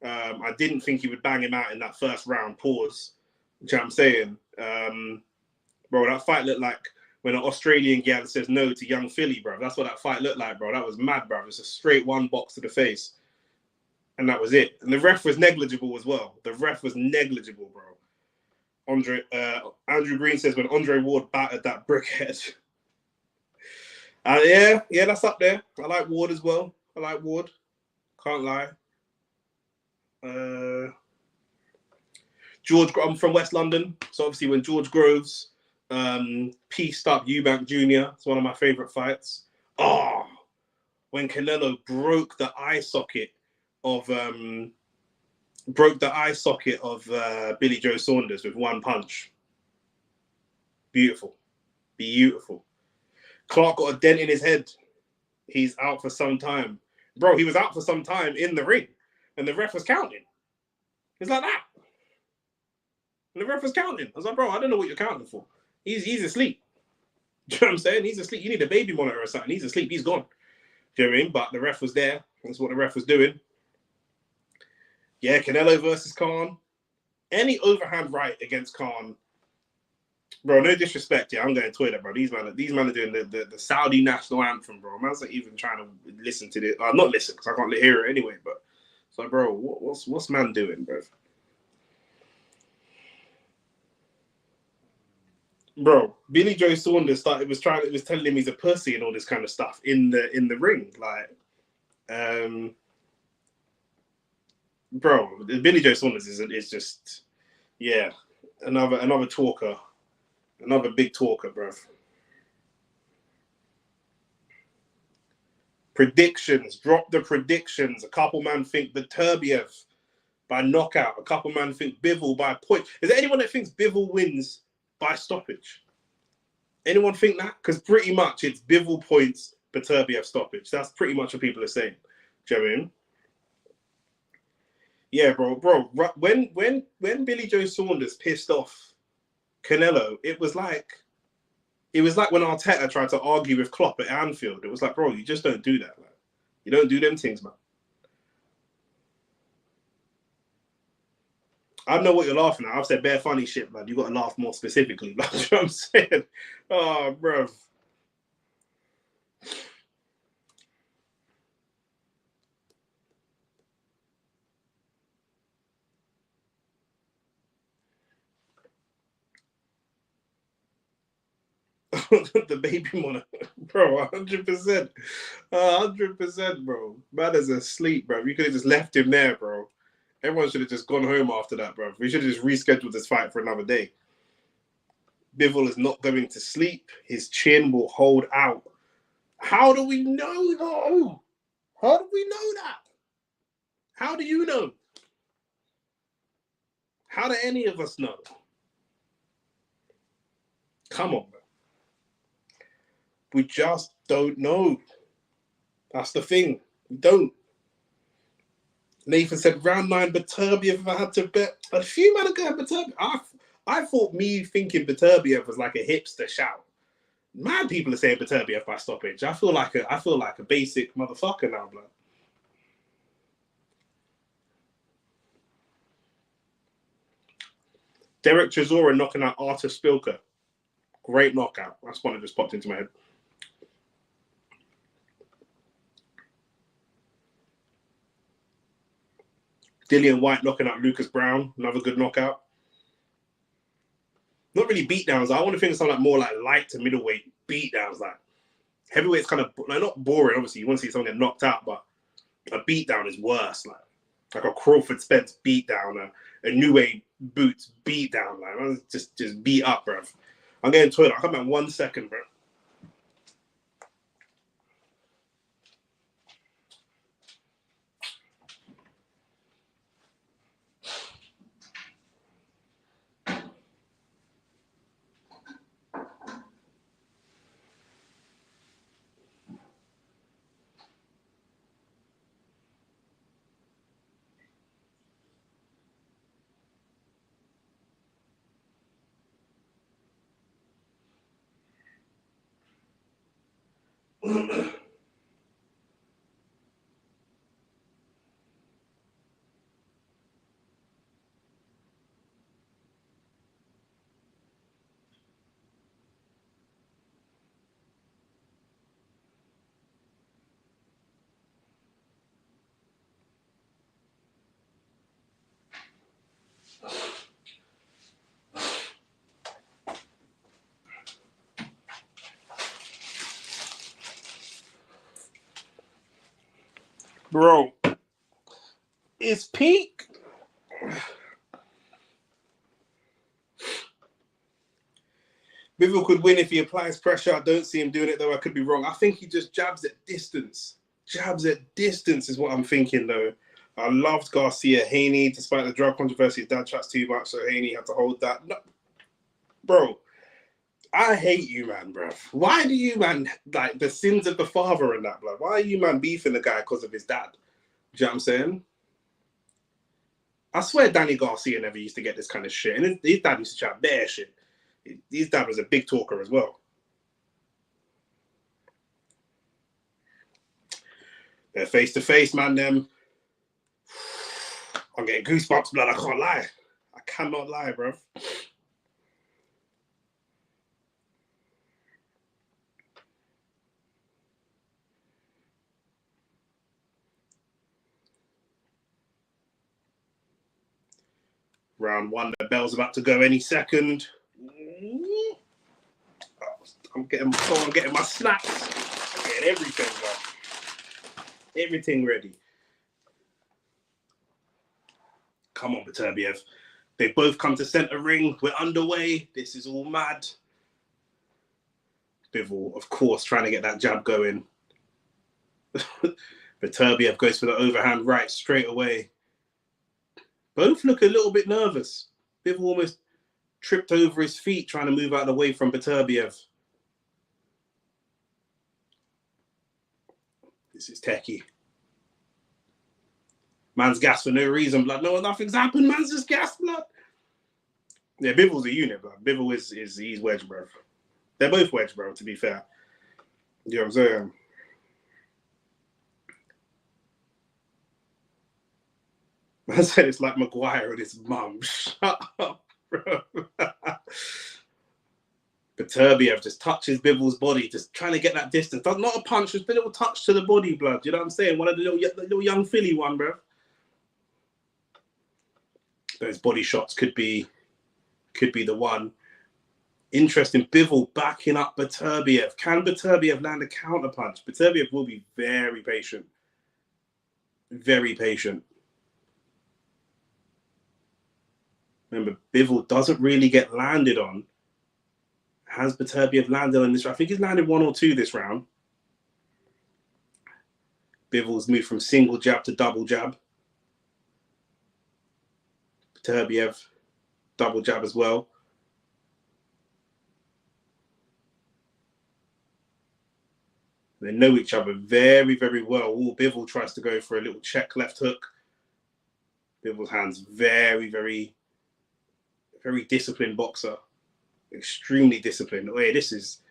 I didn't think he would bang him out in that first round. Pause. You know what I'm saying? Bro, that fight looked like when an Australian gal says no to young Philly, bro. That's what that fight looked like, bro. That was mad, bro. It was a straight one box to the face. And that was it. And the ref was negligible as well. The ref was negligible, bro. Andrew Green says when Andre Ward battered that brickhead. Yeah, that's up there. I like Ward as well. I like Ward. Can't lie. George, I'm from West London, so obviously when George Groves pieced up Eubank Jr., it's one of my favorite fights. Oh, when Canelo broke the eye socket of Billy Joe Saunders with one punch. Beautiful. Clark got a dent in his head. He's out for some time. Bro, he was out for some time in the ring, and the ref was counting. It's like that. And the ref was counting. I was like, bro, I don't know what you're counting for. He's asleep. Do you know what I'm saying? He's asleep. You need a baby monitor or something. He's asleep. He's gone. Do you know what I mean? But the ref was there. That's what the ref was doing. Yeah, Canelo versus Khan. Any overhand right against Khan. Bro, no disrespect. Yeah, I'm going Twitter, bro. These men are doing the Saudi national anthem, bro. Man's not even trying to listen to this. Not listen, because I can't hear it anyway. But so, bro, what's man doing, bro? Bro, Billy Joe Saunders was telling him he's a pussy and all this kind of stuff in the ring. Like, bro, Billy Joe Saunders is just, yeah, another talker. Another big talker, bro. Predictions. Drop the predictions. A couple man think Beterbiev by knockout. A couple man think Bivol by point. Is there anyone that thinks Bivol wins by stoppage? Anyone think that? Because pretty much it's Bivol points, Beterbiev stoppage. That's pretty much what people are saying. Do you know what I mean? Yeah, bro. When Billy Joe Saunders pissed off Canelo, it was like when Arteta tried to argue with Klopp at Anfield. It was like, bro, you just don't do that. Like, you don't do them things, man. I know what you're laughing at. I've said bare funny shit, man. You got to laugh more specifically. Like, you know what I'm saying? Oh, bro. the baby monitor, bro, 100%. 100%, bro. Man is asleep, bro. You could have just left him there, bro. Everyone should have just gone home after that, bro. We should have just rescheduled this fight for another day. Bivol is not going to sleep. His chin will hold out. How do we know, though? How do we know that? How do you know? How do any of us know? Come on, bro. We just don't know. That's the thing. We don't. Nathan said round 9 Beterbiev if I had to bet. A few men are going Beterbiev. I thought me thinking Beterbiev was like a hipster shout. Mad people are saying Beterbiev by stoppage. I feel like a basic motherfucker now, blood. Derek Chisora knocking out Artur Spilka. Great knockout. That's one that just popped into my head. Dillian White knocking out Lucas Brown. Another good knockout. Not really beatdowns. I want to think of something like more like light to middleweight beatdowns. Like heavyweight's kind of like not boring. Obviously, you want to see someone get knocked out, but a beatdown is worse. Like a Crawford Spence beatdown, a New Way Boots beatdown. Like just beat up, bro. I'm getting to it. I'll come back 1 second, bro. Bro, it's peak. Bivol could win if he applies pressure. I don't see him doing it, though. I could be wrong. I think he just jabs at distance. Jabs at distance is what I'm thinking, though. I loved Garcia Haney, despite the drug controversy. His dad chats too much, so Haney had to hold that. No. Bro, I hate you, man, bro. Why do you, man, like the sins of the father and that, bro? Why are you, man, beefing the guy because of his dad? Do you know what I'm saying? I swear Danny Garcia never used to get this kind of shit. And his dad used to chat bare shit. His dad was a big talker as well. They're face to face, man. Them. I'm getting goosebumps, blood. I can't lie. I cannot lie, bro. Round 1, the bell's about to go any second. I'm getting my snacks. I'm getting everything, bro. Everything ready. Come on, Beterbiev. They both come to center ring. We're underway. This is all mad. Bivol, of course, trying to get that jab going. Beterbiev goes for the overhand right straight away. Both look a little bit nervous. Bivol almost tripped over his feet trying to move out of the way from Beterbiev. This is techie. Man's gas for no reason, blood. No, nothing's happened. Man's just gas, blood. Yeah, Bivol's a unit, blood. Bivol he's wedge, bro. They're both wedge, bro, to be fair. You know what I'm saying? I said it's like Maguire and his mum. Shut up, bro. Beterbiev just touches Bivol's body, just trying to get that distance. Not a punch, just a little touch to the body, blood. You know what I'm saying? One of the little young Philly one, bro. Those body shots could be the one. Interesting. Bivol backing up Beterbiev. Can Beterbiev land a counter punch? Beterbiev will be very patient. Very patient. Remember, Bivol doesn't really get landed on. Has Beterbiev landed on this? I think he's landed 1 or 2 this round. Bivol's moved from single jab to double jab. Beterbiev, double jab as well. They know each other very, very well. Ooh, Bivol tries to go for a little check left hook. Bivol's hands very, very, very disciplined boxer. Extremely disciplined. Oh, yeah, this is,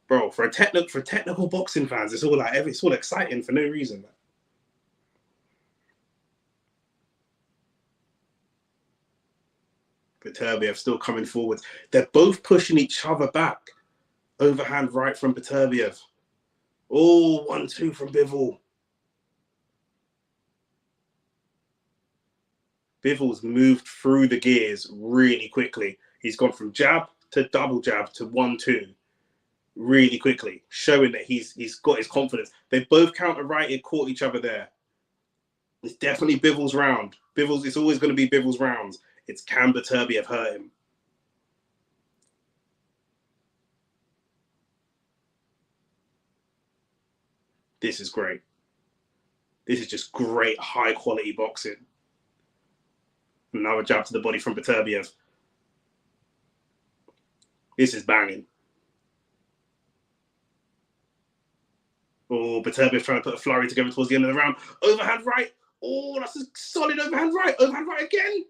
bro, for technical boxing fans, it's all exciting for no reason. Beterbiev still coming forward. They're both pushing each other back. Overhand right from Beterbiev. Oh, 1-2 from Bivol. Bivol's moved through the gears really quickly. He's gone from jab to double jab to 1-2 really quickly, showing that he's got his confidence. They both counter-righted, caught each other there. It's definitely Bivol's round. It's always going to be Bivol's rounds. It's can Beterbiev hurt him? This is great. This is just great, high-quality boxing. Another jab to the body from Beterbiev. This is banging. Oh, Beterbiev trying to put a flurry together towards the end of the round. Overhand right. Oh, that's a solid overhand right. Overhand right again.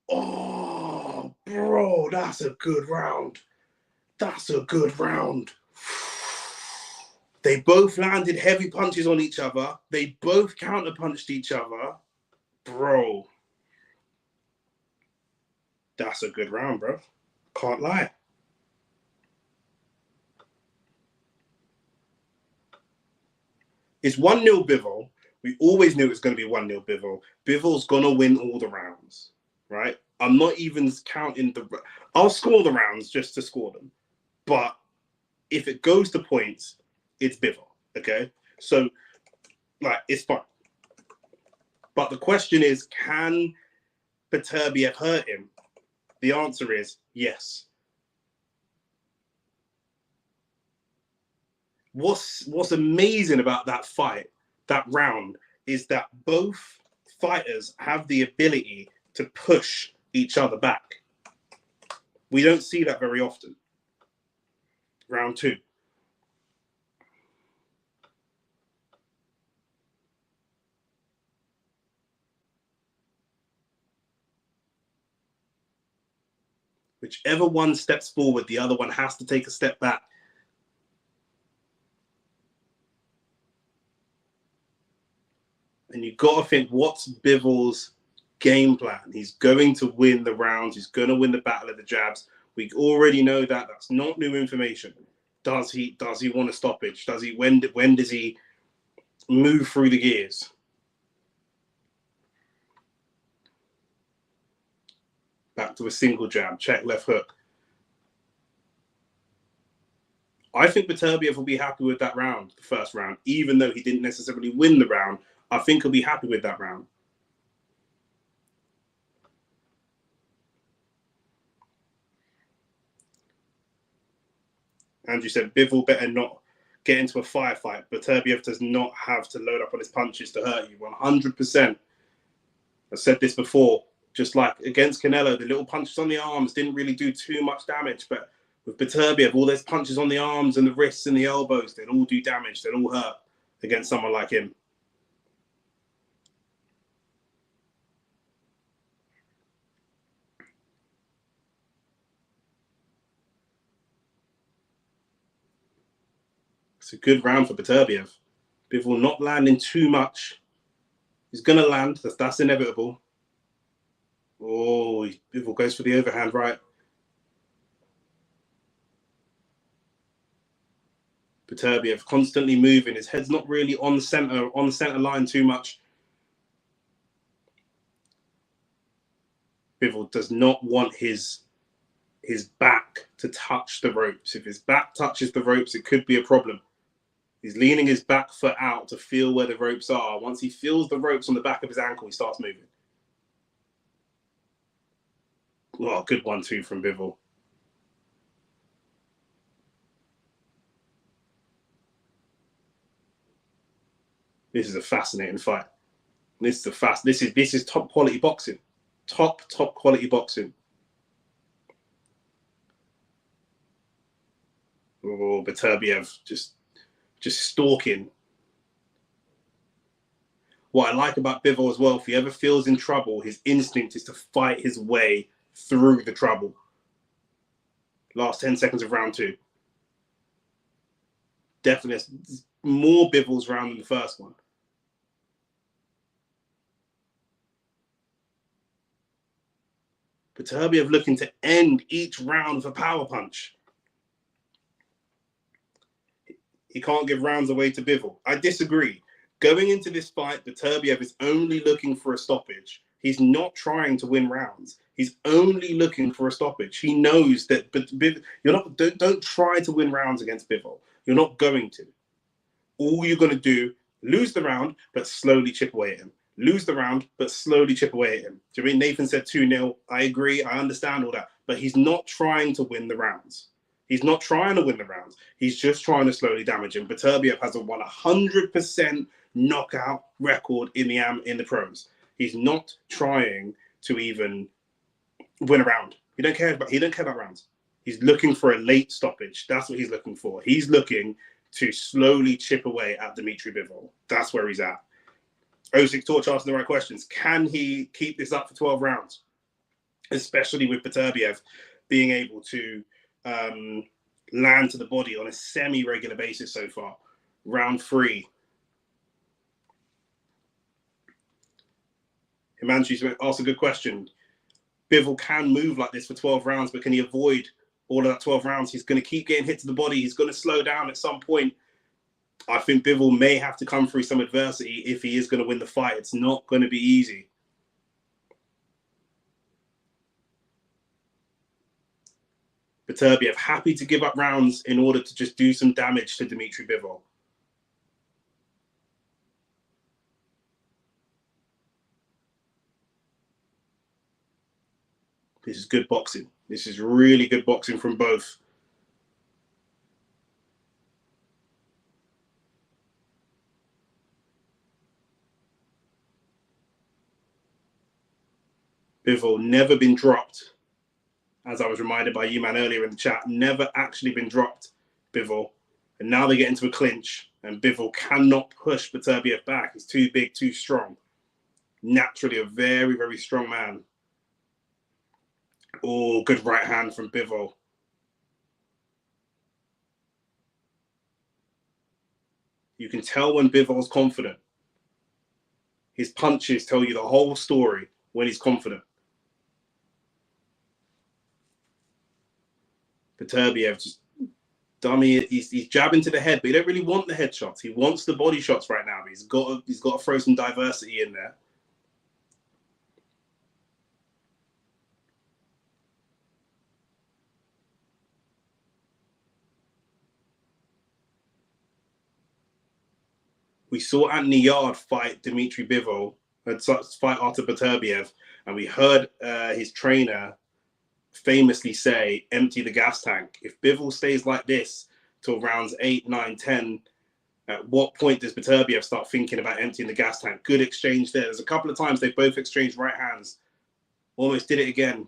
Oh, bro, that's a good round. That's a good round. They both landed heavy punches on each other. They both counter-punched each other. Bro. That's a good round, bro. Can't lie. It's 1-0 Bivol. We always knew it was going to be 1-0 Bivol. Bivol's going to win all the rounds, right? I'm not even counting I'll score the rounds just to score them. But if it goes to points, it's Bivol, okay? So, it's fine. But the question is, can Beterbiev hurt him? The answer is yes. What's amazing about that fight, that round, is that both fighters have the ability to push each other back. We don't see that very often. Round 2. Whichever one steps forward, the other one has to take a step back. And you've got to think, what's Bivol's game plan? He's going to win the rounds. He's going to win the battle of the jabs. We already know that. That's not new information. Does he want a stoppage? When does he move through the gears? Back to a single jab, check left hook. I think Beterbiev will be happy with that round, the first round, even though he didn't necessarily win the round. I think he'll be happy with that round. Andrew said Bivol better not get into a firefight. Beterbiev does not have to load up on his punches to hurt you. 100%. I said this before. Just like against Canelo, the little punches on the arms didn't really do too much damage. But with Beterbiev, all those punches on the arms and the wrists and the elbows, they'd all do damage. They'd all hurt against someone like him. It's a good round for Beterbiev. Bivol not landing too much. He's going to land. That's inevitable. Oh, Bivol goes for the overhand right. Beterbiev constantly moving. His head's not really on the center line too much. Bivol does not want his his back to touch the ropes. If his back touches the ropes, it could be a problem. He's leaning his back foot out to feel where the ropes are. Once he feels the ropes on the back of his ankle, he starts moving. Oh, good 1-2 from Bivol. This is a fascinating fight. This is top quality boxing. Top quality boxing. Oh, Beterbiev just stalking. What I like about Bivol as well, if he ever feels in trouble, his instinct is to fight his way through the trouble. Last 10 seconds of round 2. Definitely more Bivol's round than the first one. Beterbiev looking to end each round with a power punch. He can't give rounds away to Bivol. I disagree. Going into this fight, Beterbiev is only looking for a stoppage. He's not trying to win rounds. He's only looking for a stoppage. He knows that don't try to win rounds against Bivol. You're not going to. All you're going to do, lose the round, but slowly chip away at him. Lose the round, but slowly chip away at him. Do you mean Nathan said 2-0? I agree. I understand all that. But he's not trying to win the rounds. He's not trying to win the rounds. He's just trying to slowly damage him. Beterbiev has a 100% knockout record in the pros. He's not trying to even win a round. He don't care about rounds. He's looking for a late stoppage. That's what he's looking for. He's looking to slowly chip away at Dimitri Bivol. That's where he's at. 06 Torch asking the right questions. Can he keep this up for 12 rounds? Especially with Beterbiev being able to land to the body on a semi-regular basis so far. Round 3. Himanshu asked a good question. Bivol can move like this for 12 rounds, but can he avoid all of that 12 rounds? He's going to keep getting hit to the body. He's going to slow down at some point. I think Bivol may have to come through some adversity if he is going to win the fight. It's not going to be easy. Beterbiev happy to give up rounds in order to just do some damage to Dimitri Bivol. This is good boxing. This is really good boxing from both. Bivol never been dropped. As I was reminded by you, man, earlier in the chat, never actually been dropped, Bivol. And now they get into a clinch, and Bivol cannot push Beterbiev back. He's too big, too strong. Naturally a very, very strong man. Oh, good right hand from Bivol. You can tell when Bivol's confident. His punches tell you the whole story when he's confident. Beterbiev just dummy. He's jabbing to the head, but he don't really want the headshots. He wants the body shots right now. He's got to throw some diversity in there. We saw Anthony Yard fight Dimitri Bivol, fight Artur Beterbiev, and we heard his trainer famously say, empty the gas tank. If Bivol stays like this till rounds 8, 9, 10, at what point does Beterbiev start thinking about emptying the gas tank? Good exchange there. There's a couple of times they both exchanged right hands. Almost did it again.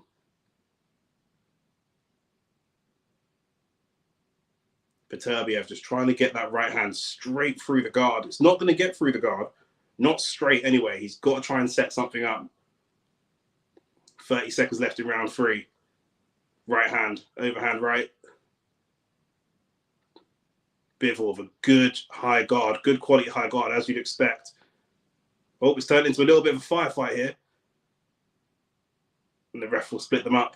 Beterbiev just trying to get that right hand straight through the guard. It's not going to get through the guard. Not straight anyway. He's got to try and set something up. 30 seconds left in round 3. Right hand, overhand right. Bivol with a good high guard, good quality high guard, as you'd expect. Oh, it's turned into a little bit of a firefight here. And the ref will split them up.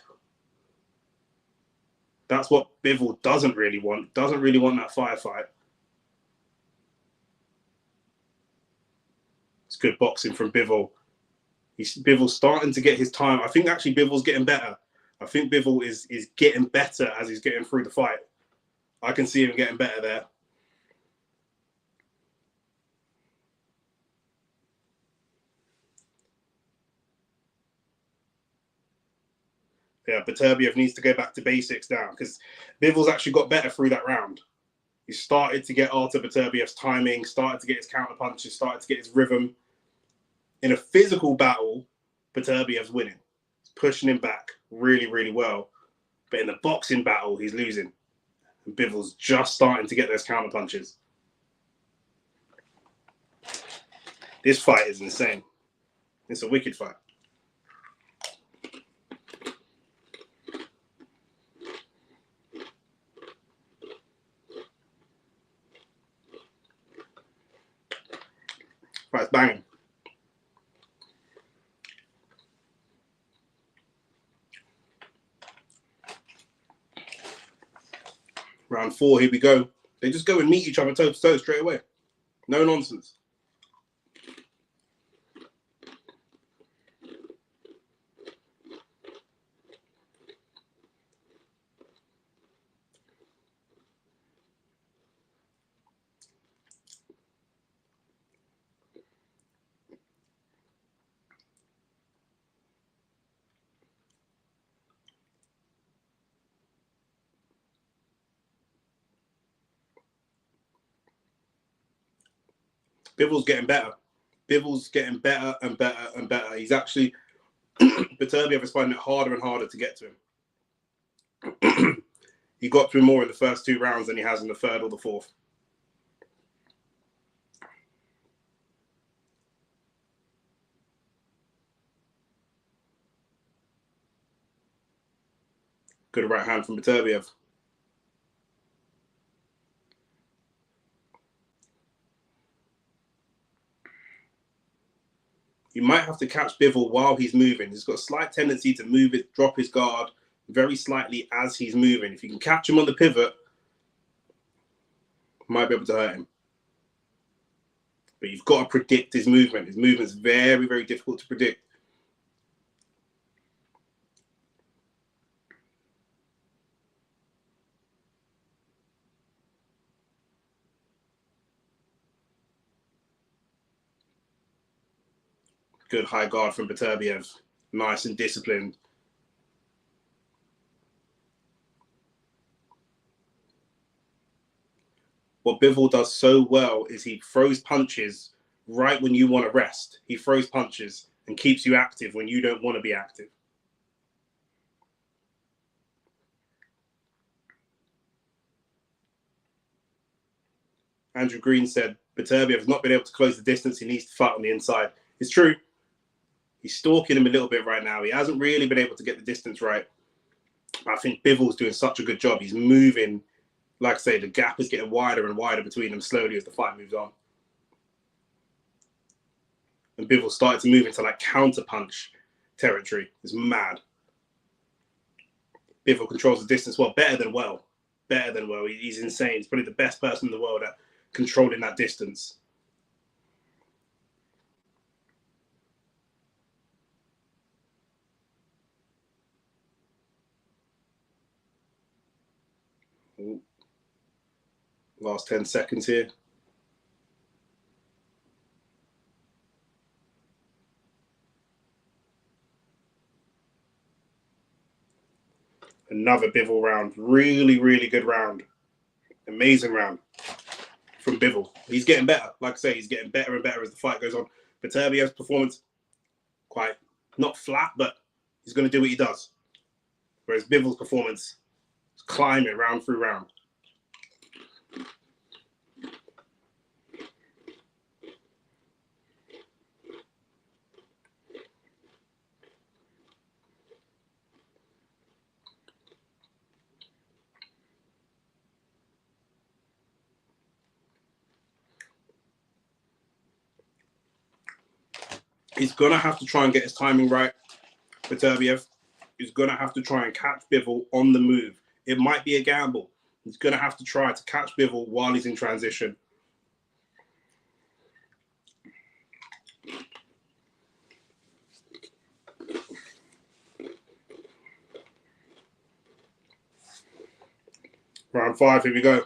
That's what Bivol doesn't really want. Doesn't really want that firefight. It's good boxing from Bivol. Bivol's starting to get his time. I think actually Bivol's getting better. I think Bivol is getting better as he's getting through the fight. I can see him getting better there. Yeah, Beterbiev needs to go back to basics now because Bivol's actually got better through that round. He started to get Artur Beterbiev's timing, started to get his counter punches, started to get his rhythm. In a physical battle, Beterbiev's winning. He's pushing him back really, really well. But in the boxing battle, he's losing. And Bivol's just starting to get those counter punches. This fight is insane. It's a wicked fight. Fight's banging. Round 4, here we go. They just go and meet each other toe to toe straight away. No nonsense. Bivol's getting better. Bivol's getting better and better and better. He's actually, Beterbiev is finding it harder and harder to get to him. He got to him more in the first 2 rounds than he has in the 3rd or the 4th. Good right hand from Beterbiev. You might have to catch Bivol while he's moving. He's got a slight tendency to move it, drop his guard very slightly as he's moving. If you can catch him on the pivot, you might be able to hurt him. But you've got to predict his movement. His movement's very, very difficult to predict. Good high guard from Beterbiev. Nice and disciplined. What Bivol does so well is he throws punches right when you want to rest. He throws punches and keeps you active when you don't want to be active. Andrew Green said, Beterbiev has not been able to close the distance. He needs to fight on the inside. It's true. He's stalking him a little bit right now. He hasn't really been able to get the distance right. I think Bivol's doing such a good job. He's moving. Like I say, the gap is getting wider and wider between them slowly as the fight moves on. And Bivol started to move into like counter-punch territory. It's mad. Bivol controls the distance well, better than well. Better than well. He's insane. He's probably the best person in the world at controlling that distance. Ooh. Last 10 seconds here. Another Bivol round. Really, really good round. Amazing round from Bivol. He's getting better. Like I say, he's getting better and better as the fight goes on. Beterbiev's performance, quite not flat, but he's going to do what he does. Whereas Bivol's performance is climbing round through round. He's going to have to try and get his timing right, Beterbiev. He's going to have to try and catch Bivol on the move. It might be a gamble. He's going to have to try to catch Bivol while he's in transition. Round 5, here we go.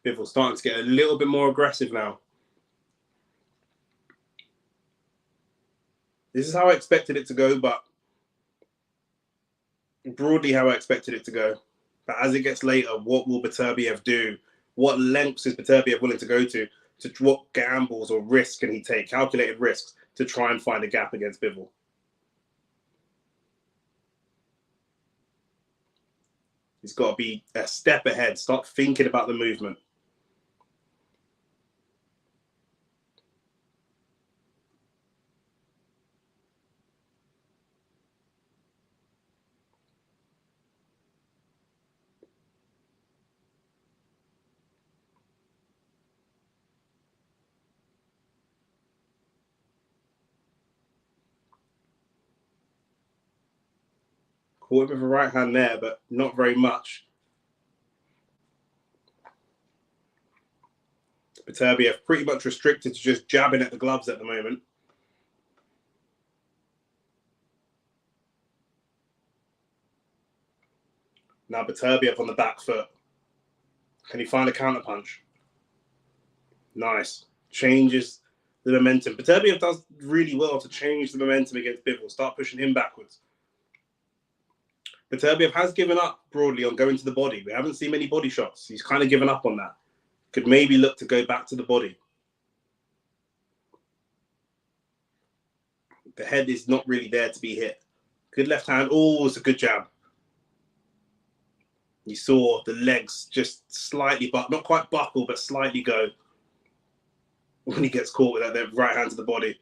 Bivol starting to get a little bit more aggressive now. This is how I expected it to go, but broadly how I expected it to go. But as it gets later, what will Beterbiev do? What lengths is Beterbiev willing to go to what gambles or risks can he take, calculated risks, to try and find a gap against Bivol? He's got to be a step ahead, start thinking about the movement. Caught him with a right hand there, but not very much. Beterbiev pretty much restricted to just jabbing at the gloves at the moment. Now Beterbiev on the back foot. Can he find a counter punch? Nice. Changes the momentum. Beterbiev does really well to change the momentum against Bivol, start pushing him backwards. Beterbiev has given up broadly on going to the body. We haven't seen many body shots. He's kind of given up on that. Could maybe look to go back to the body. The head is not really there to be hit. Good left hand. Oh, it's a good jab. You saw the legs just slightly, but not quite buckle, but slightly go when he gets caught with that right hand to the body.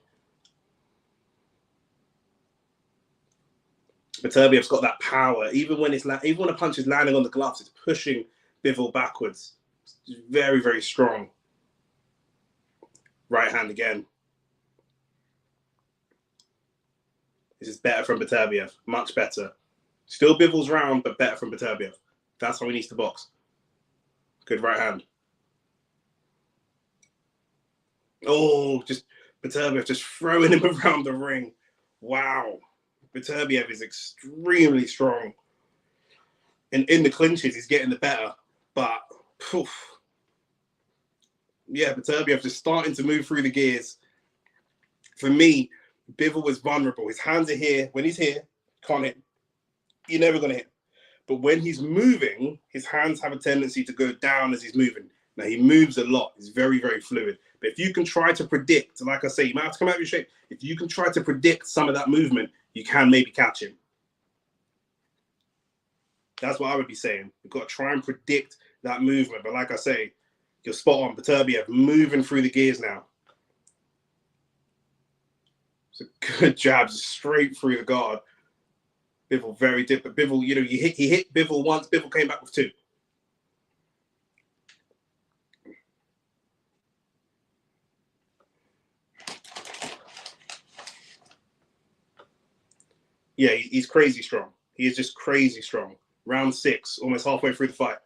Beterbiev's got that power. Even when a punch is landing on the gloves, it's pushing Bivol backwards. It's very, very strong. Right hand again. This is better from Beterbiev. Much better. Still Bivol's round, but better from Beterbiev. That's how he needs to box. Good right hand. Oh, just Beterbiev just throwing him around the ring. Wow. Beterbiev is extremely strong. And in the clinches, he's getting the better. But, poof. Yeah, Beterbiev just starting to move through the gears. For me, Bivol was vulnerable. His hands are here. When he's here, can't hit. You're never going to hit. But when he's moving, his hands have a tendency to go down as he's moving. Now, he moves a lot. He's very, very fluid. But if you can try to predict, like I say, you might have to come out of your shape. If you can try to predict some of that movement, you can maybe catch him. That's what I would be saying. You've got to try and predict that movement. But like I say, you're spot on. Beterbiev moving through the gears now. It's a good jab straight through the guard. Bivol very different. Bivol, he hit Bivol once. Bivol came back with two. Yeah, he's crazy strong. He is just crazy strong. Round 6, almost halfway through the fight.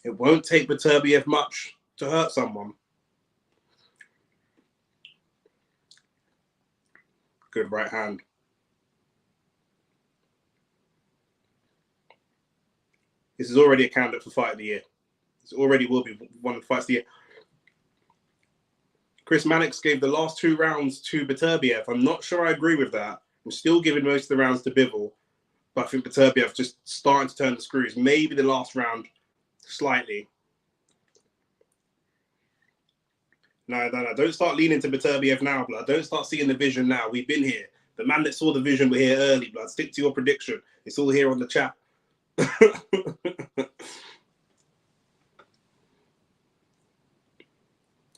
It won't take Beterbiev much to hurt someone. Good right hand. This is already a candidate for Fight of the Year. This already will be one of the fights of the year. Chris Mannix gave the last 2 rounds to Beterbiev. I'm not sure I agree with that. I'm still giving most of the rounds to Bivol. But I think Beterbiev just starting to turn the screws. Maybe the last round slightly. No. Don't start leaning to Beterbiev now, blood. Don't start seeing the vision now. We've been here. The man that saw the vision, we're here early, blood. Stick to your prediction. It's all here on the chat.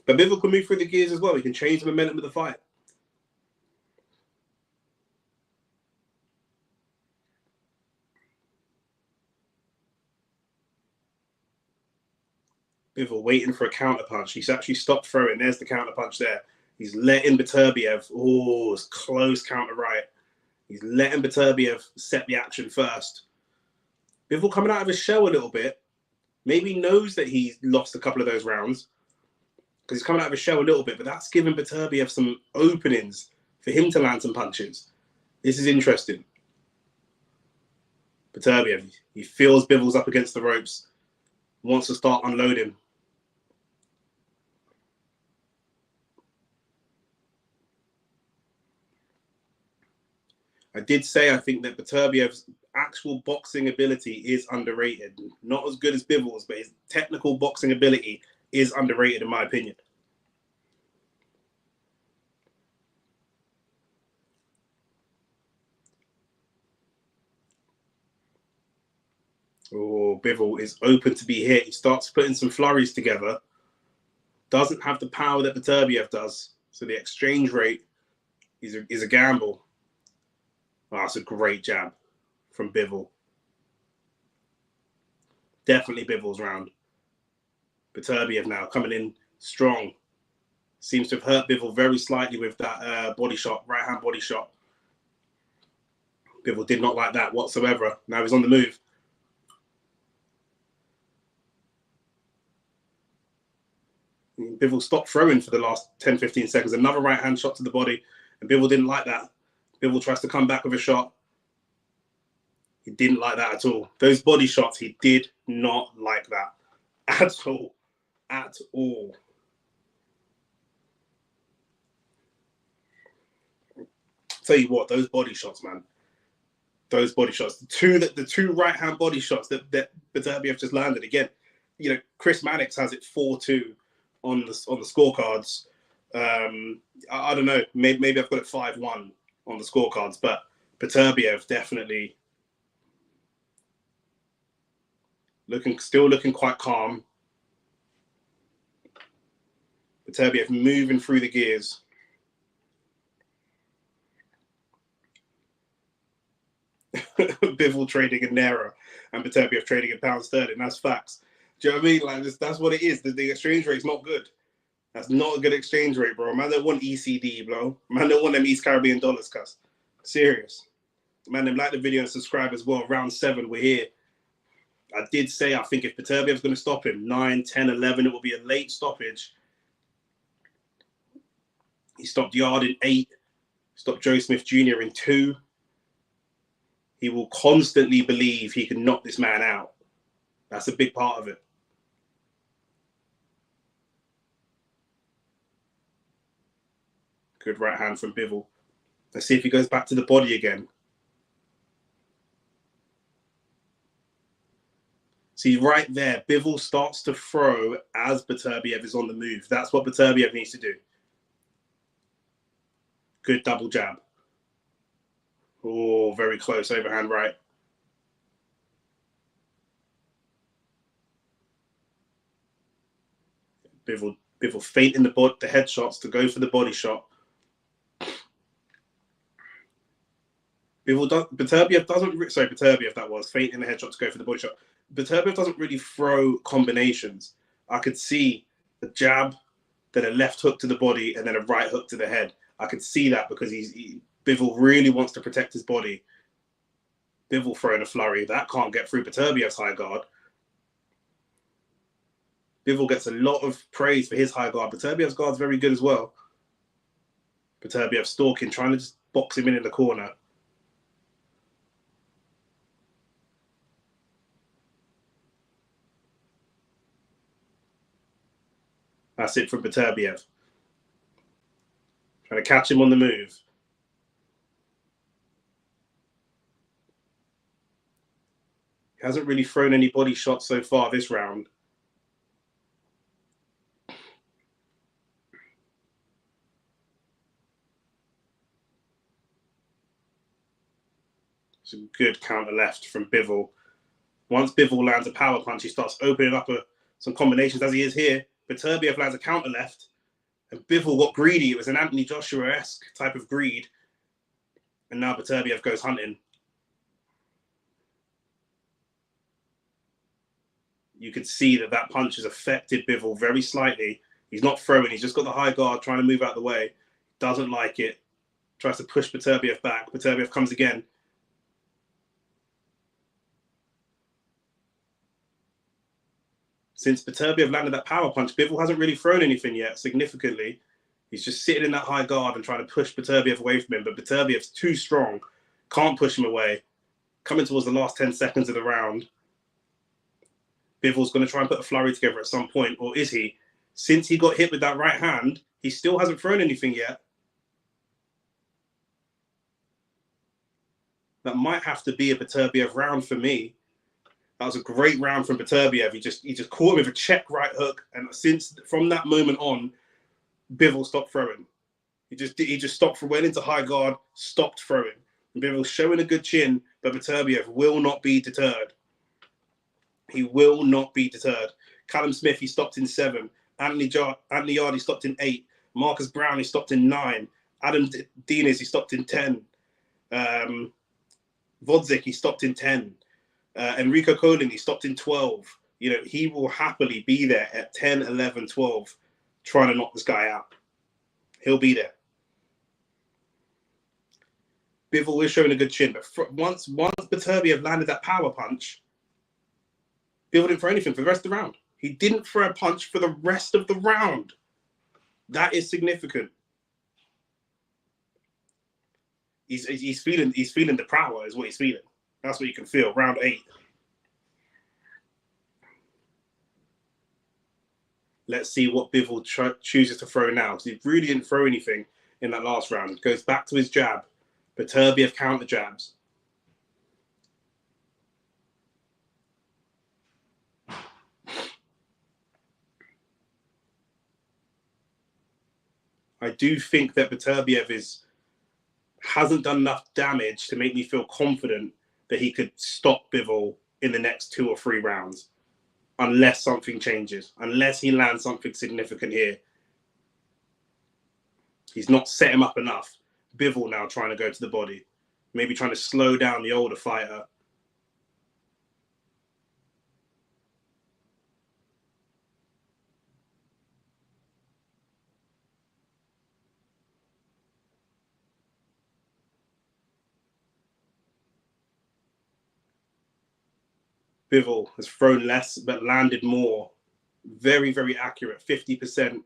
But Bivol can move through the gears as well. He can change the momentum of the fight. Bivol waiting for a counter punch. He's actually stopped throwing. There's the counter punch there. He's letting Beterbiev. Oh, it's close counter right. He's letting Beterbiev set the action first. Bivol coming out of his shell a little bit. Maybe knows that he's lost a couple of those rounds because he's coming out of his shell a little bit, but that's giving Beterbiev some openings for him to land some punches. This is interesting. Beterbiev, he feels Bivol's up against the ropes, wants to start unloading. I did say I think that Beterbiev's actual boxing ability is underrated. Not as good as Bivol's, but his technical boxing ability is underrated in my opinion. Oh, Bivol is open to be hit. He starts putting some flurries together. Doesn't have the power that Beterbiev does. So the exchange rate is a gamble. Oh, that's a great jab from Bivol. Definitely Bivol's round. Beterbiev now coming in strong. Seems to have hurt Bivol very slightly with that body shot, right hand body shot. Bivol did not like that whatsoever. Now he's on the move. Bivol stopped throwing for the last 10, 15 seconds. Another right hand shot to the body. And Bivol didn't like that. Bivol tries to come back with a shot. He didn't like that at all. Those body shots, he did not like that at all. At all. Tell you what, those body shots, man. Those body shots. The two right hand body shots that Beterbiev just landed again. You know, Chris Mannix has it 4-2 on the scorecards. I don't know. Maybe I've got it 5-1 on the scorecards, but Beterbiev definitely still looking quite calm. Beterbiev moving through the gears. Bivol trading in Naira and Beterbiev trading in pound sterling. That's facts. Do you know what I mean? Like that's what it is. The exchange rate's not good. That's not a good exchange rate, bro. Man, don't want ECD, bro. Man, don't want them East Caribbean dollars, cuz. Serious. Man, them like the video and subscribe as well. Round 7, we're here. I did say I think if Beterbiev's going to stop him, 9, 10, 11, it will be a late stoppage. He stopped Yard in 8. Stopped Joe Smith Jr. in 2. He will constantly believe he can knock this man out. That's a big part of it. Good right hand from Bivol. Let's see if he goes back to the body again. See, right there, Bivol starts to throw as Beterbiev is on the move. That's what Beterbiev needs to do. Good double jab. Oh, very close, overhand right. Bivol feinting the headshots to go for the body shot. Beterbiev that was feinting the headshot to go for the body shot. Beterbiev doesn't really throw combinations. I could see a jab, then a left hook to the body, and then a right hook to the head. I could see that because Bivol really wants to protect his body. Bivol throwing a flurry. That can't get through Beterbiev's high guard. Bivol gets a lot of praise for his high guard. Beterbiev's guard's very good as well. Beterbiev stalking, trying to just box him in the corner. That's it from Beterbiev. Trying to catch him on the move. He hasn't really thrown any body shots so far this round. It's a good counter left from Bivol. Once Bivol lands a power punch, he starts opening up some combinations as he is here. Beterbiev lands a counter left, and Bivol got greedy. It was an Anthony Joshua-esque type of greed. And now Beterbiev goes hunting. You could see that punch has affected Bivol very slightly. He's not throwing. He's just got the high guard, trying to move out of the way. Doesn't like it. Tries to push Beterbiev back. Beterbiev comes again. Since Beterbiev landed that power punch, Bivol hasn't really thrown anything yet significantly. He's just sitting in that high guard and trying to push Beterbiev away from him. But Beterbiev's too strong. Can't push him away. Coming towards the last 10 seconds of the round. Bivol's going to try and put a flurry together at some point. Or is he? Since he got hit with that right hand, he still hasn't thrown anything yet. That might have to be a Beterbiev round for me. That was a great round from Beterbiev. He just caught him with a check right hook. And from that moment on, Bivol stopped throwing. He just stopped from went into high guard, stopped throwing. And Bivol's showing a good chin, but Beterbiev will not be deterred. He will not be deterred. Callum Smith, he stopped in 7. Anthony Yard, he stopped in 8. Marcus Brown, he stopped in 9. Adam Diniz, he stopped in 10. Vodzik, he stopped in 10. Enrico Colin, he stopped in 12. You know, he will happily be there at 10, 11, 12, trying to knock this guy out. He'll be there. Bivol is showing a good chin, but once Beterbiev landed that power punch, Bivol didn't throw anything for the rest of the round. He didn't throw a punch for the rest of the round. That is significant. He's feeling the power is what he's feeling. That's what you can feel. Round 8. Let's see what Bivol chooses to throw now. Because he really didn't throw anything in that last round. Goes back to his jab. Beterbiev counter jabs. I do think that Beterbiev hasn't done enough damage to make me feel confident that he could stop Bivol in the next 2 or 3 rounds, unless something changes, unless he lands something significant here. He's not set him up enough. Bivol now trying to go to the body, maybe trying to slow down the older fighter. Bivol has thrown less, but landed more. Very, very accurate, 50%.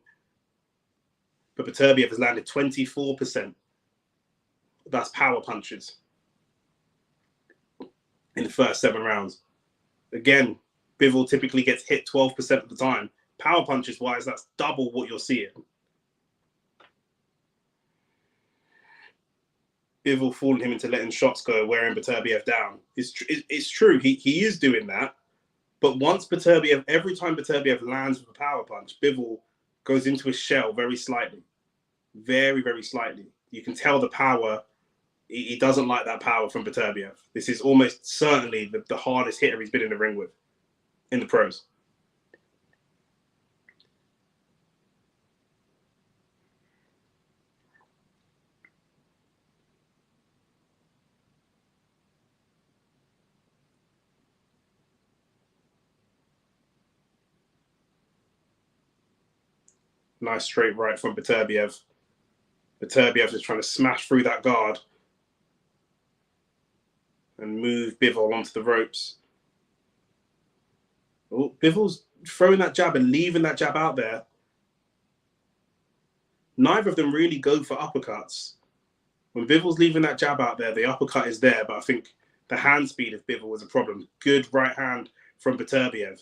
But Beterbiev has landed 24%. That's power punches in the first 7 rounds. Again, Bivol typically gets hit 12% of the time. Power punches wise, that's double what you're seeing. Bivol fooling him into letting shots go, wearing Beterbiev down. It's true, he is doing that. But every time Beterbiev lands with a power punch, Bivol goes into his shell very slightly. Very, very slightly. You can tell the power. He doesn't like that power from Beterbiev. This is almost certainly the hardest hitter he's been in the ring with in the pros. Nice straight right from Beterbiev. Beterbiev is trying to smash through that guard and move Bivol onto the ropes. Oh, Bivol's throwing that jab and leaving that jab out there. Neither of them really go for uppercuts. When Bivol's leaving that jab out there, the uppercut is there, but I think the hand speed of Bivol was a problem. Good right hand from Beterbiev.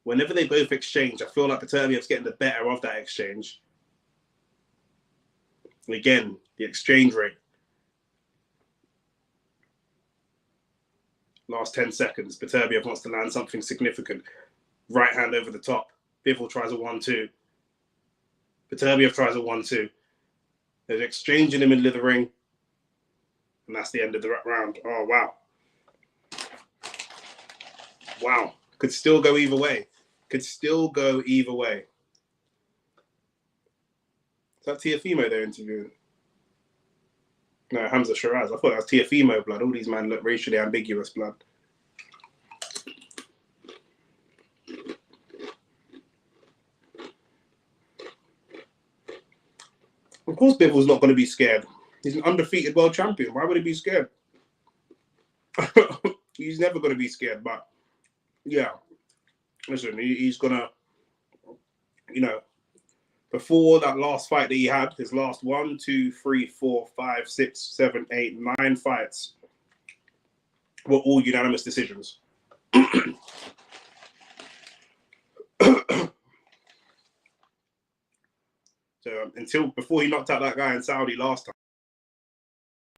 Whenever they both exchange, I feel like Beterbiev's getting the better of that exchange. And again, the exchange rate. Last 10 seconds, Beterbiev wants to land something significant. Right hand over the top. Bivol tries a 1-2. Beterbiev tries a 1-2. There's exchange in the middle of the ring. And that's the end of the round. Oh, wow. Wow. Could still go either way. Could still go either way. Is that Tiafimo they're interviewing? No, Hamza Shiraz. I thought that was Tiafimo blood. All these men look racially ambiguous blood. Of course, Bivol's not going to be scared. He's an undefeated world champion. Why would he be scared? He's never going to be scared. But yeah, listen, he's going to, you know, before that last fight that he had, his last 1, 2, 3, 4, 5, 6, 7, 8, 9 fights were all unanimous decisions. So until before he knocked out that guy in Saudi last time,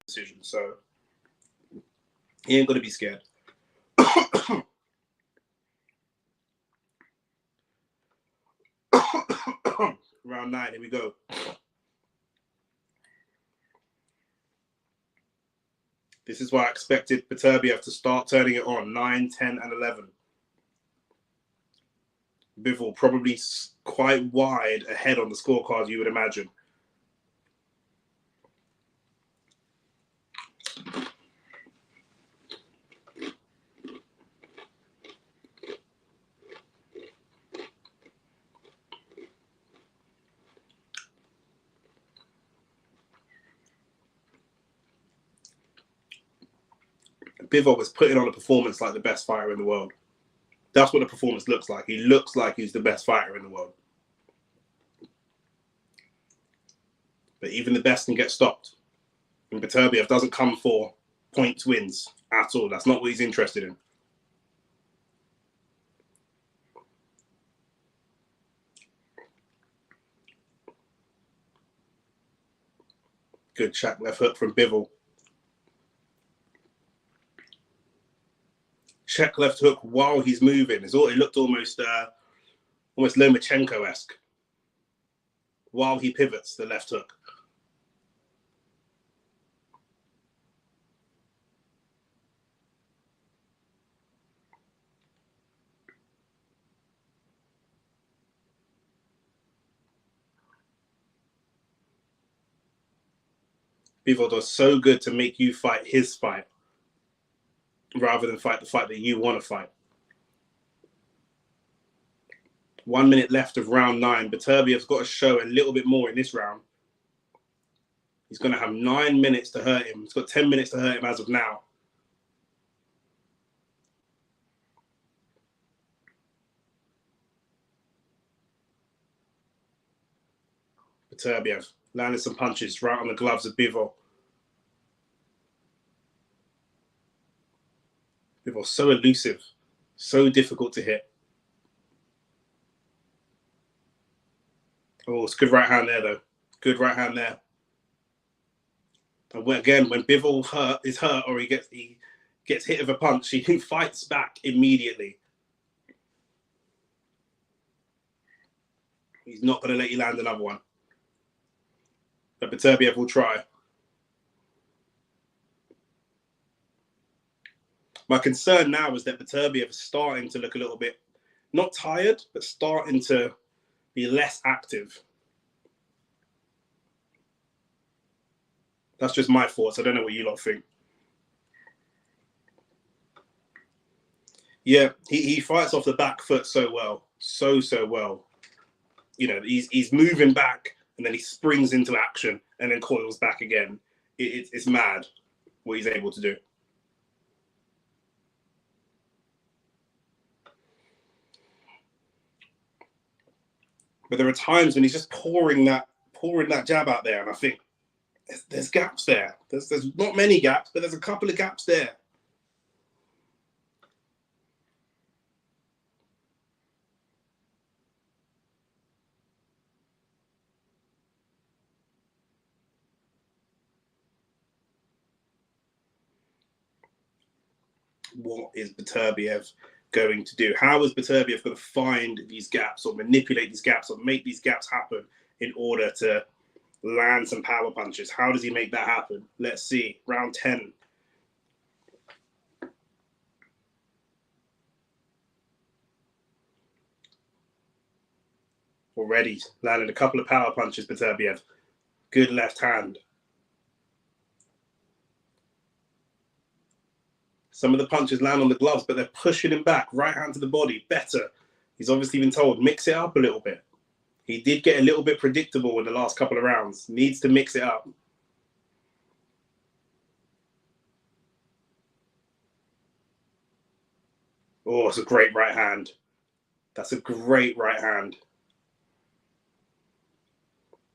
decision. So he ain't gonna be scared. Round 9, here we go. This is why I expected Beterbiev to start turning it on. 9, 10, and 11. Bivol probably quite wide ahead on the scorecard, you would imagine. Bivol was putting on a performance like the best fighter in the world. That's what the performance looks like. He looks like he's the best fighter in the world. But even the best can get stopped. And Beterbiev doesn't come for points wins at all. That's not what he's interested in. Good check left hook from Bivol. Check left hook while he's moving. It looked almost Lomachenko-esque. While he pivots, the left hook. Bivol does so good to make you fight his fight rather than fight the fight that you want to fight. 1 minute left of round 9. Beterbiev's got to show a little bit more in this round. He's going to have 9 minutes to hurt him. He's got 10 minutes to hurt him as of now. Beterbiev landed some punches right on the gloves of Bivol. Bivol's so elusive, so difficult to hit. Oh, it's good right hand there, though. Good right hand there. And when Bivol is hurt or he gets hit with a punch, he fights back immediately. He's not going to let you land another one. But Beterbiev will try. My concern now is that Beterbiev is starting to look a little bit, not tired, but starting to be less active. That's just my thoughts. I don't know what you lot think. Yeah, he fights off the back foot so well. So well. You know, he's moving back and then he springs into action and then coils back again. It's mad what he's able to do. But there are times when he's just pouring that jab out there, and I think there's gaps there. There's not many gaps, but there's a couple of gaps there. What is Beterbiev going to do? How is Beterbiev going to find these gaps or manipulate these gaps or make these gaps happen in order to land some power punches? How does he make that happen? Let's see. Round 10. Already landed a couple of power punches, Beterbiev. Good left hand. Some of the punches land on the gloves, but they're pushing him back. Right hand to the body. Better. He's obviously been told, mix it up a little bit. He did get a little bit predictable in the last couple of rounds. Needs to mix it up. Oh, it's a great right hand. That's a great right hand.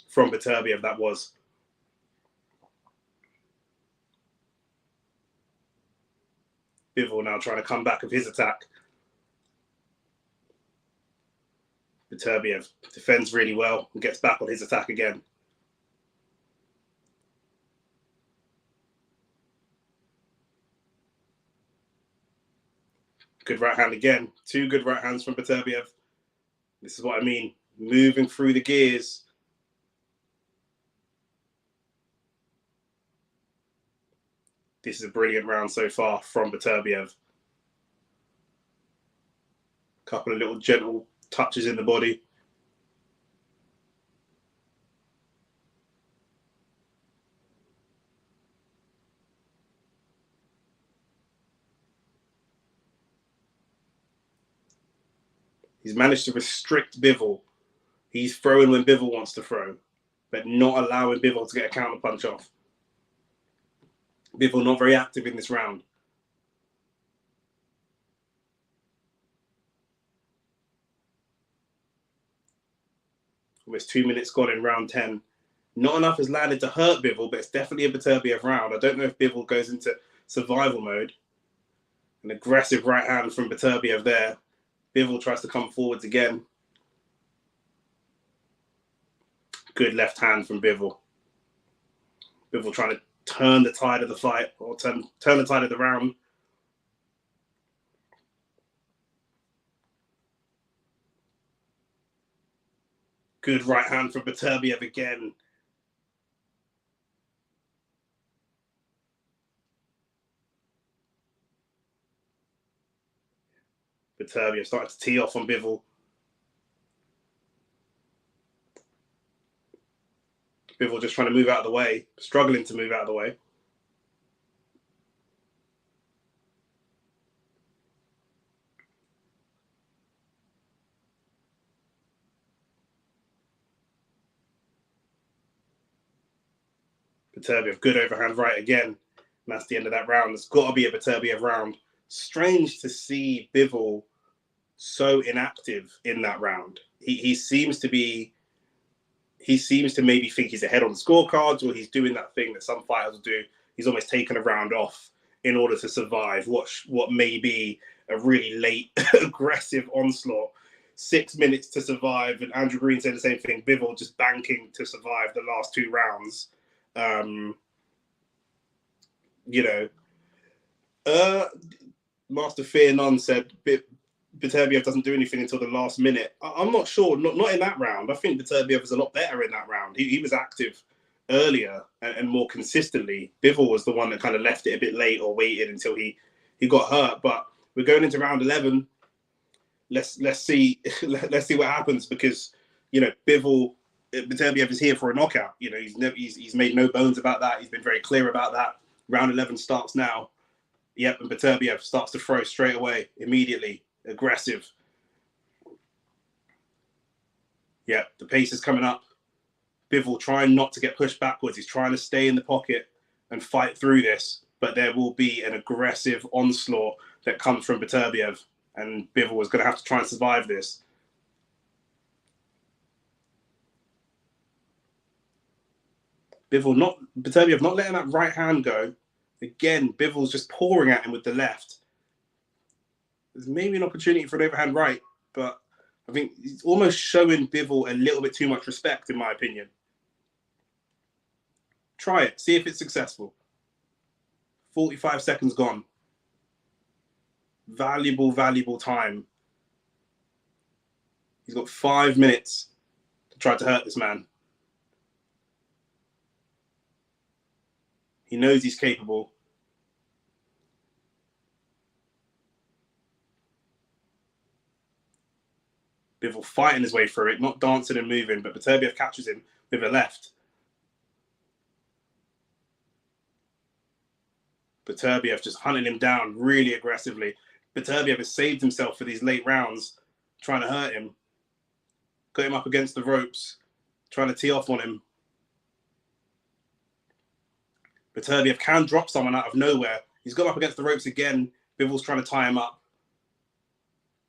From Beterbiev, that was. Bivol now trying to come back with his attack. Beterbiev defends really well and gets back on his attack again. Good right hand again. Two good right hands from Beterbiev. This is what I mean. Moving through the gears. This is a brilliant round so far from Beterbiev. Couple of little gentle touches in the body. He's managed to restrict Bivol. He's throwing when Bivol wants to throw, but not allowing Bivol to get a counter punch off. Bivol not very active in this round. Almost 2 minutes gone in round 10. Not enough has landed to hurt Bivol, but it's definitely a Beterbiev round. I don't know if Bivol goes into survival mode. An aggressive right hand from Beterbiev there. Bivol tries to come forwards again. Good left hand from Bivol. Bivol trying to turn the tide of the fight, or turn the tide of the round. Good right hand from Beterbiev again. Beterbiev starting to tee off on Bivol. Bivol just trying to move out of the way, struggling to move out of the way. Beterbiev, good overhand right again. And that's the end of that round. It's got to be a Beterbiev round. Strange to see Bivol so inactive in that round. He seems to maybe think he's ahead on the scorecards, or he's doing that thing that some fighters do. He's almost taken a round off in order to survive what may be a really late aggressive onslaught. 6 minutes to survive, and Andrew Green said the same thing. Bivol just banking to survive the last 2 rounds. Master Fear None said Beterbiev doesn't do anything until the last minute. I'm not sure. Not in that round. I think Beterbiev was a lot better in that round. He was active earlier and more consistently. Bivol was the one that kind of left it a bit late or waited until he got hurt. But we're going into round 11. Let's see what happens, because Beterbiev is here for a knockout. He's made no bones about that. He's been very clear about that. Round 11 starts now. Yep, and Beterbiev starts to throw straight away, immediately, aggressive. Yep, the pace is coming up. Bivol trying not to get pushed backwards. He's trying to stay in the pocket and fight through this, but there will be an aggressive onslaught that comes from Beterbiev, and Bivol is going to have to try and survive this. Beterbiev not letting that right hand go. Again, Bivol's just pouring at him with the left. There's maybe an opportunity for an overhand right, but I think he's almost showing Bivol a little bit too much respect, in my opinion. Try it. See if it's successful. 45 seconds gone. Valuable, valuable time. He's got 5 minutes to try to hurt this man. He knows he's capable. Bivol fighting his way through it, not dancing and moving, but Beterbiev catches him with a left. Beterbiev just hunting him down really aggressively. Beterbiev has saved himself for these late rounds, trying to hurt him. Got him up against the ropes, trying to tee off on him. Beterbiev can drop someone out of nowhere. He's got up against the ropes again. Bivol's trying to tie him up.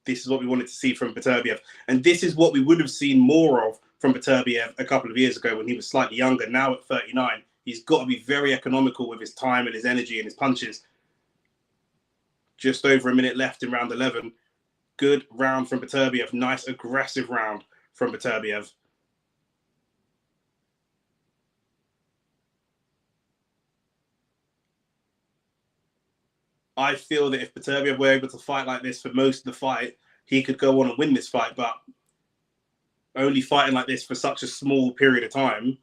This is what we wanted to see from Beterbiev. And this is what we would have seen more of from Beterbiev a couple of years ago when he was slightly younger. Now at 39, he's got to be very economical with his time and his energy and his punches. Just over a minute left in round 11. Good round from Beterbiev. Nice aggressive round from Beterbiev. I feel that if Beterbiev were able to fight like this for most of the fight, he could go on and win this fight. But only fighting like this for such a small period of time,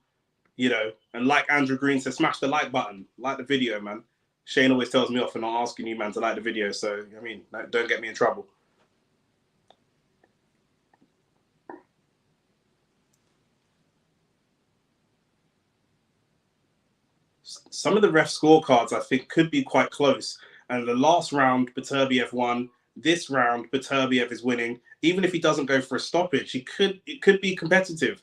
you know, and like Andrew Green said, smash the like button, like the video, man. Shane always tells me off for not asking you, man, to like the video. So, I mean, don't get me in trouble. Some of the ref scorecards, I think, could be quite close. And the last round, Beterbiev won. This round, Beterbiev is winning. Even if he doesn't go for a stoppage, it could be competitive.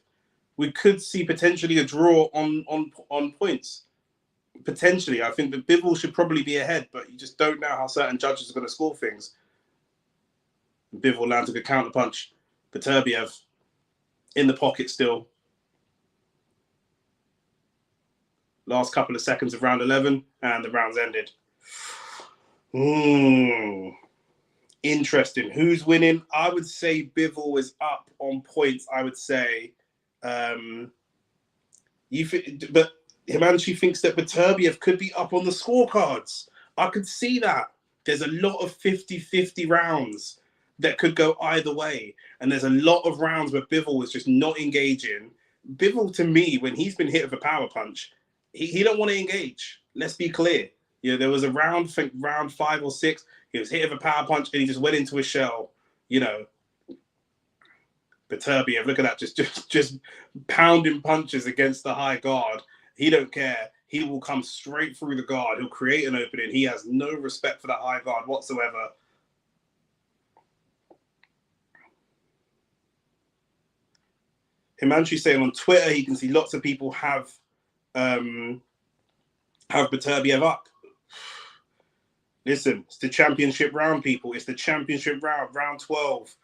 We could see potentially a draw on points. Potentially. I think that Bivol should probably be ahead, but you just don't know how certain judges are going to score things. Bivol lands a good counterpunch. Beterbiev in the pocket still. Last couple of seconds of round 11, and the round's ended. Interesting. Who's winning? I would say Bivol is up on points. I would say, but Himanshu thinks that Beterbiev could be up on the scorecards. I could see that. There's a lot of 50-50 rounds that could go either way, and there's a lot of rounds where Bivol was just not engaging. Bivol, to me, when he's been hit with a power punch, he don't want to engage. Let's be clear. You know, there was a round, I think round 5 or 6, he was hit with a power punch and he just went into a shell. You know, Beterbiev, look at that, just pounding punches against the high guard. He don't care. He will come straight through the guard. He'll create an opening. He has no respect for that high guard whatsoever. Himanshu saying on Twitter he can see lots of people have Beterbiev up. Listen, it's the championship round, people. It's the championship round, round 12.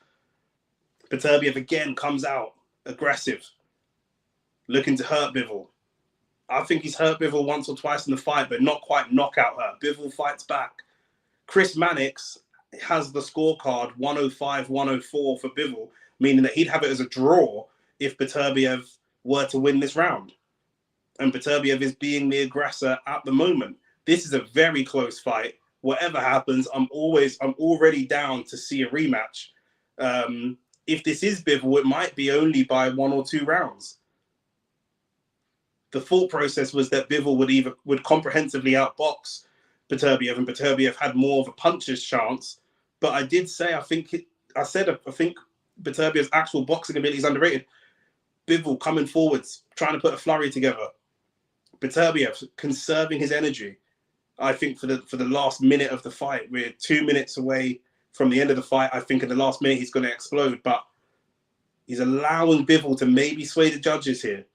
Beterbiev again comes out aggressive, looking to hurt Bivol. I think he's hurt Bivol once or twice in the fight, but not quite knockout hurt. Bivol fights back. Chris Mannix has the scorecard 105-104 for Bivol, meaning that he'd have it as a draw if Beterbiev were to win this round. And Beterbiev is being the aggressor at the moment. This is a very close fight. Whatever happens, I'm already down to see a rematch. If this is Bivol, it might be only by 1 or 2 rounds. The thought process was that Bivol would comprehensively outbox Beterbiev, and Beterbiev had more of a puncher's chance. But I did say I think Beterbiev's actual boxing ability is underrated. Bivol coming forwards, trying to put a flurry together. Beterbiev conserving his energy. I think for the last minute of the fight, we're 2 minutes away from the end of the fight. I think in the last minute he's going to explode, but he's allowing Bivol to maybe sway the judges here.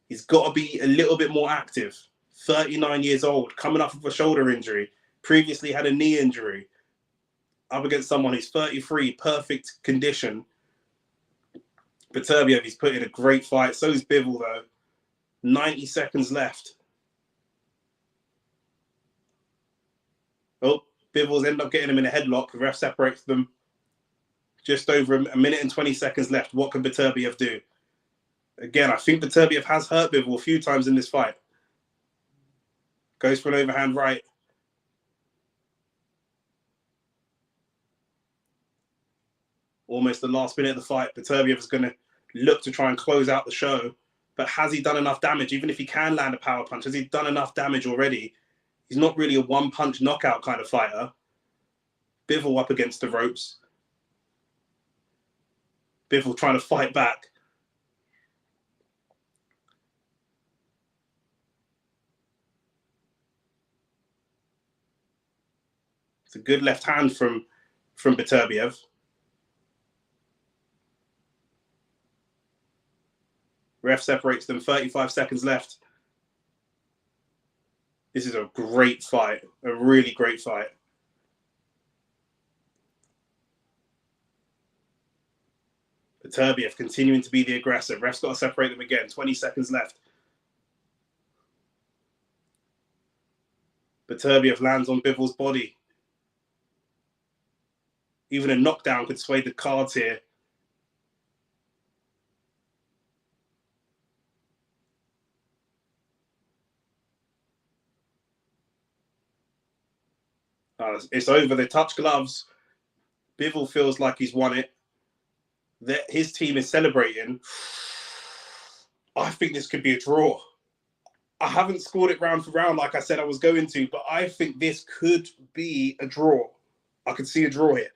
He's got to be a little bit more active. 39 years old, coming off of a shoulder injury, previously had a knee injury, up against someone who's 33, perfect condition. Beterbiev, he's put in a great fight. So is Bivol, though. 90 seconds left. Oh, Bivol's ended up getting him in a headlock. The ref separates them. Just over a minute and 20 seconds left. What can Beterbiev do? Again, I think Beterbiev has hurt Bivol a few times in this fight. Goes for an overhand right. Almost the last minute of the fight. Beterbiev is going to look to try and close out the show. But has he done enough damage? Even if he can land a power punch, has he done enough damage already? He's not really a one-punch knockout kind of fighter. Bivol up against the ropes. Bivol trying to fight back. It's a good left hand from Beterbiev. Ref separates them, 35 seconds left. This is a great fight, a really great fight. Beterbiev continuing to be the aggressor. Ref's got to separate them again, 20 seconds left. Beterbiev lands on Bivol's body. Even a knockdown could sway the cards here. It's over. They touch gloves. Bivol feels like he's won it. His team is celebrating. I think this could be a draw. I haven't scored it round for round like I said I was going to, but I think this could be a draw. I could see a draw here.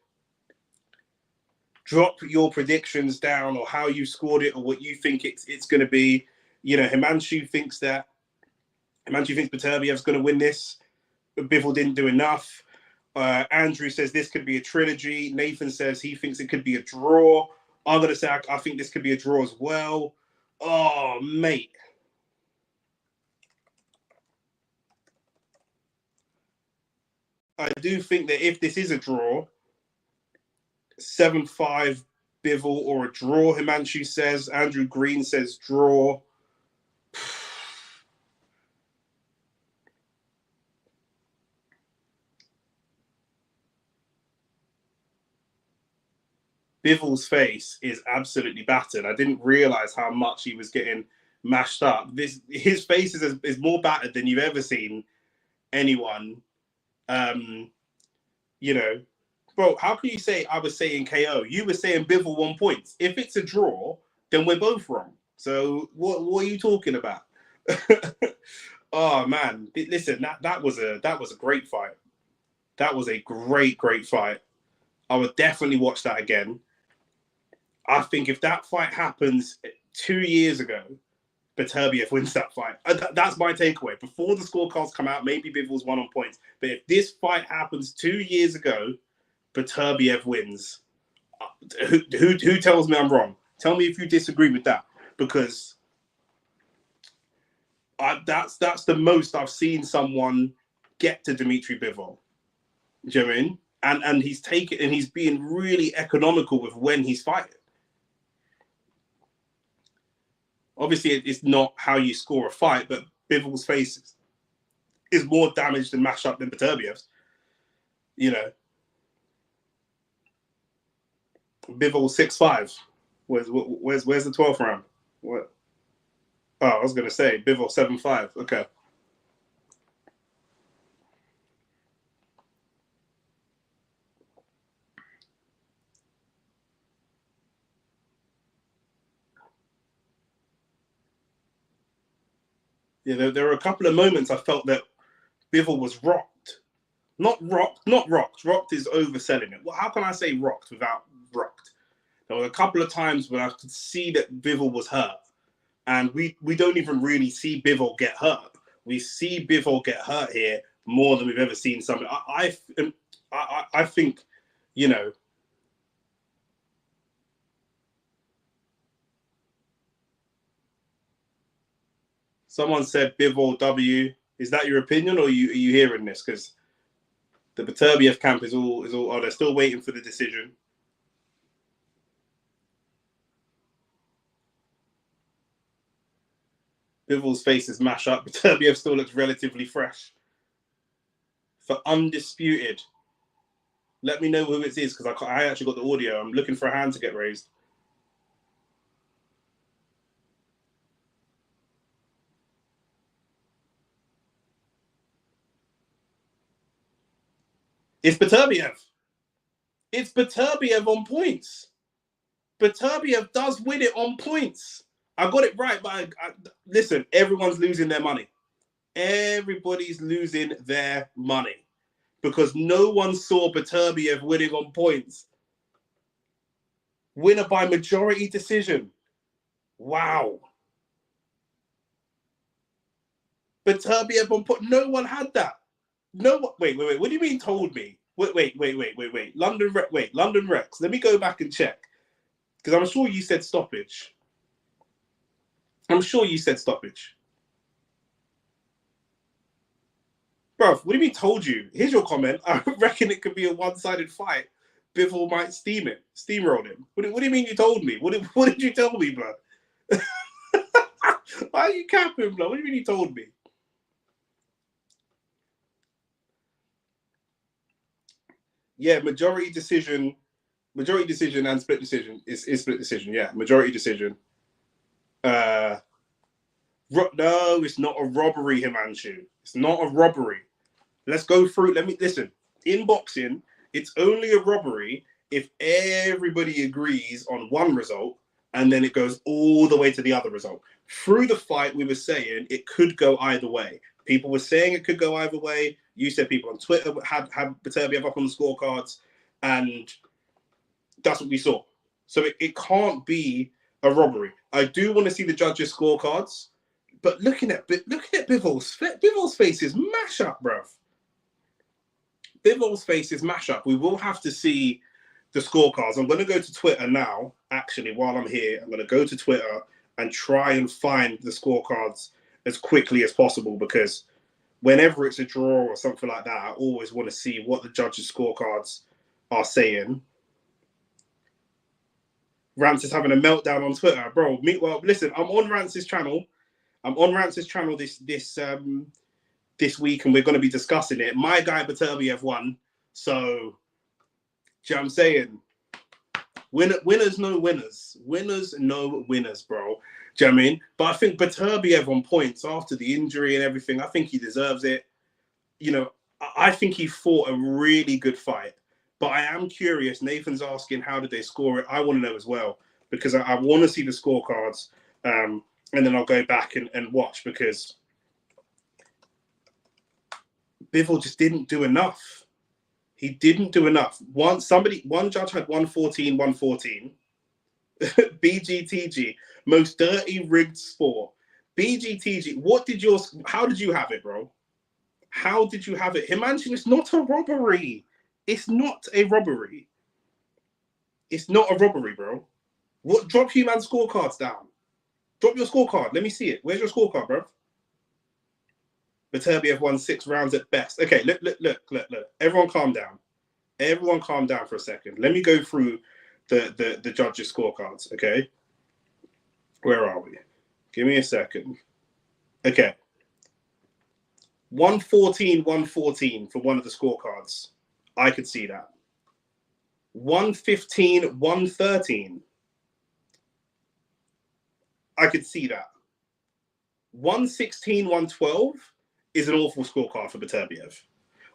Drop your predictions down or how you scored it or what you think it's going to be. You know, Himanshu thinks Beterbiev's going to win this. Bivol didn't do enough. Andrew says this could be a trilogy. Nathan says he thinks it could be a draw. I'm going to say I think this could be a draw as well. Oh, mate. I do think that if this is a draw, 7-5 Bivol or a draw, Himanshu says. Andrew Green says draw. Bivol's face is absolutely battered. I didn't realize how much he was getting mashed up. His face is more battered than you've ever seen anyone. You know, bro, how can you say I was saying KO? You were saying Bivol 1 point. If it's a draw, then we're both wrong. So what are you talking about? Oh man, listen, that was a great fight. That was a great fight. I would definitely watch that again. I think if that fight happens 2 years ago, Beterbiev wins that fight. That's my takeaway. Before the scorecards come out, maybe Bivol's won on points. But if this fight happens 2 years ago, Beterbiev wins. Who tells me I'm wrong? Tell me if you disagree with that. Because that's the most I've seen someone get to Dimitri Bivol. Do you know what I mean? And he's taken and he's being really economical with when he's fighting. Obviously, it's not how you score a fight, but Bivol's face is more damaged and mashed up than Beterbiev's. You know, Bivol 6-5. Where's the 12th round? What? Oh, I was gonna say Bivol 7-5. Okay. Yeah, there were a couple of moments I felt that Bivol was rocked. Not rocked. Rocked is overselling it. Well, how can I say rocked without rocked? There were a couple of times when I could see that Bivol was hurt. And we don't even really see Bivol get hurt. We see Bivol get hurt here more than we've ever seen something. I think, you know, someone said Bivol W. Is that your opinion, or are you hearing this? Because the Beterbiev camp is all. Oh, they're still waiting for the decision. Bivol's face is mashed up. Beterbiev still looks relatively fresh. For undisputed, let me know who it is because I actually got the audio. I'm looking for a hand to get raised. It's Beterbiev. It's Beterbiev on points. Beterbiev does win it on points. I got it right, but listen, everyone's losing their money. Everybody's losing their money because no one saw Beterbiev winning on points. Winner by majority decision. Wow. Beterbiev on put. No one had that. No one. Wait. What do you mean told me? Wait. London Rex. Let me go back and check. Because I'm sure you said stoppage. Bruv, what do you mean told you? Here's your comment. I reckon it could be a one-sided fight. Bivol might steamroll him. What do you mean you told me? What did you tell me, blood? Why are you capping, blood? What do you mean you told me? Yeah, majority decision and split decision is split decision. Yeah, majority decision. No, it's not a robbery, Himanshu. It's not a robbery. Let's go through. Listen. In boxing, it's only a robbery if everybody agrees on one result and then it goes all the way to the other result. Through the fight, we were saying it could go either way. People were saying it could go either way. You said people on Twitter had Beterbiev up on the scorecards, and that's what we saw. So it can't be a robbery. I do want to see the judges' scorecards, but looking at Bivol's face is mash up, bruv. Bivol's face is mash up. We will have to see the scorecards. I'm going to go to Twitter now. Actually, while I'm here, I'm going to go to Twitter and try and find the scorecards as quickly as possible, because whenever it's a draw or something like that, I always want to see what the judges' scorecards are saying. Rance is having a meltdown on Twitter, bro. Well, listen, I'm on Rance's channel. This week, and we're going to be discussing it. My guy Beterbiev won, so do you know what I'm saying? Winners know winners. Winners know winners, bro. Do you know what I mean? But I think Beterbiev on points after the injury and everything, I think he deserves it. You know, I think he fought a really good fight. But I am curious. Nathan's asking, how did they score it? I want to know as well, because I want to see the scorecards, and then I'll go back and watch, because Bivol just didn't do enough. He didn't do enough. One judge had 114. BGTG, most dirty rigged sport. BGTG, how did you have it, bro? How did you have it? Himanshu, it's not a robbery. It's not a robbery. It's not a robbery, bro. Drop Human's scorecards down. Drop your scorecard. Let me see it. Where's your scorecard, bro? Beterbiev won 6 rounds at best. Okay, look. Everyone calm down. Everyone calm down for a second. Let me go through the judges' scorecards, okay? Where are we? Give me a second. Okay. 114 for one of the scorecards. I could see that. 115-113. I could see that. 116-112 is an awful scorecard for Beterbiev.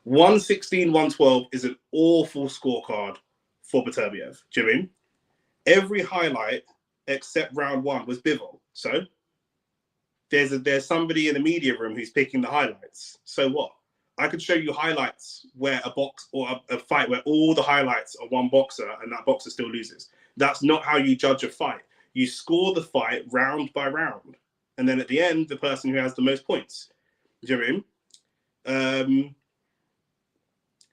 116-112 is an awful scorecard for Beterbiev. Do you mean? Every highlight except round 1 was Bivol. So there's somebody in the media room who's picking the highlights. So what? I could show you highlights where a fight where all the highlights are one boxer and that boxer still loses. That's not how you judge a fight. You score the fight round by round, and then at the end, the person who has the most points. Do you know what I mean?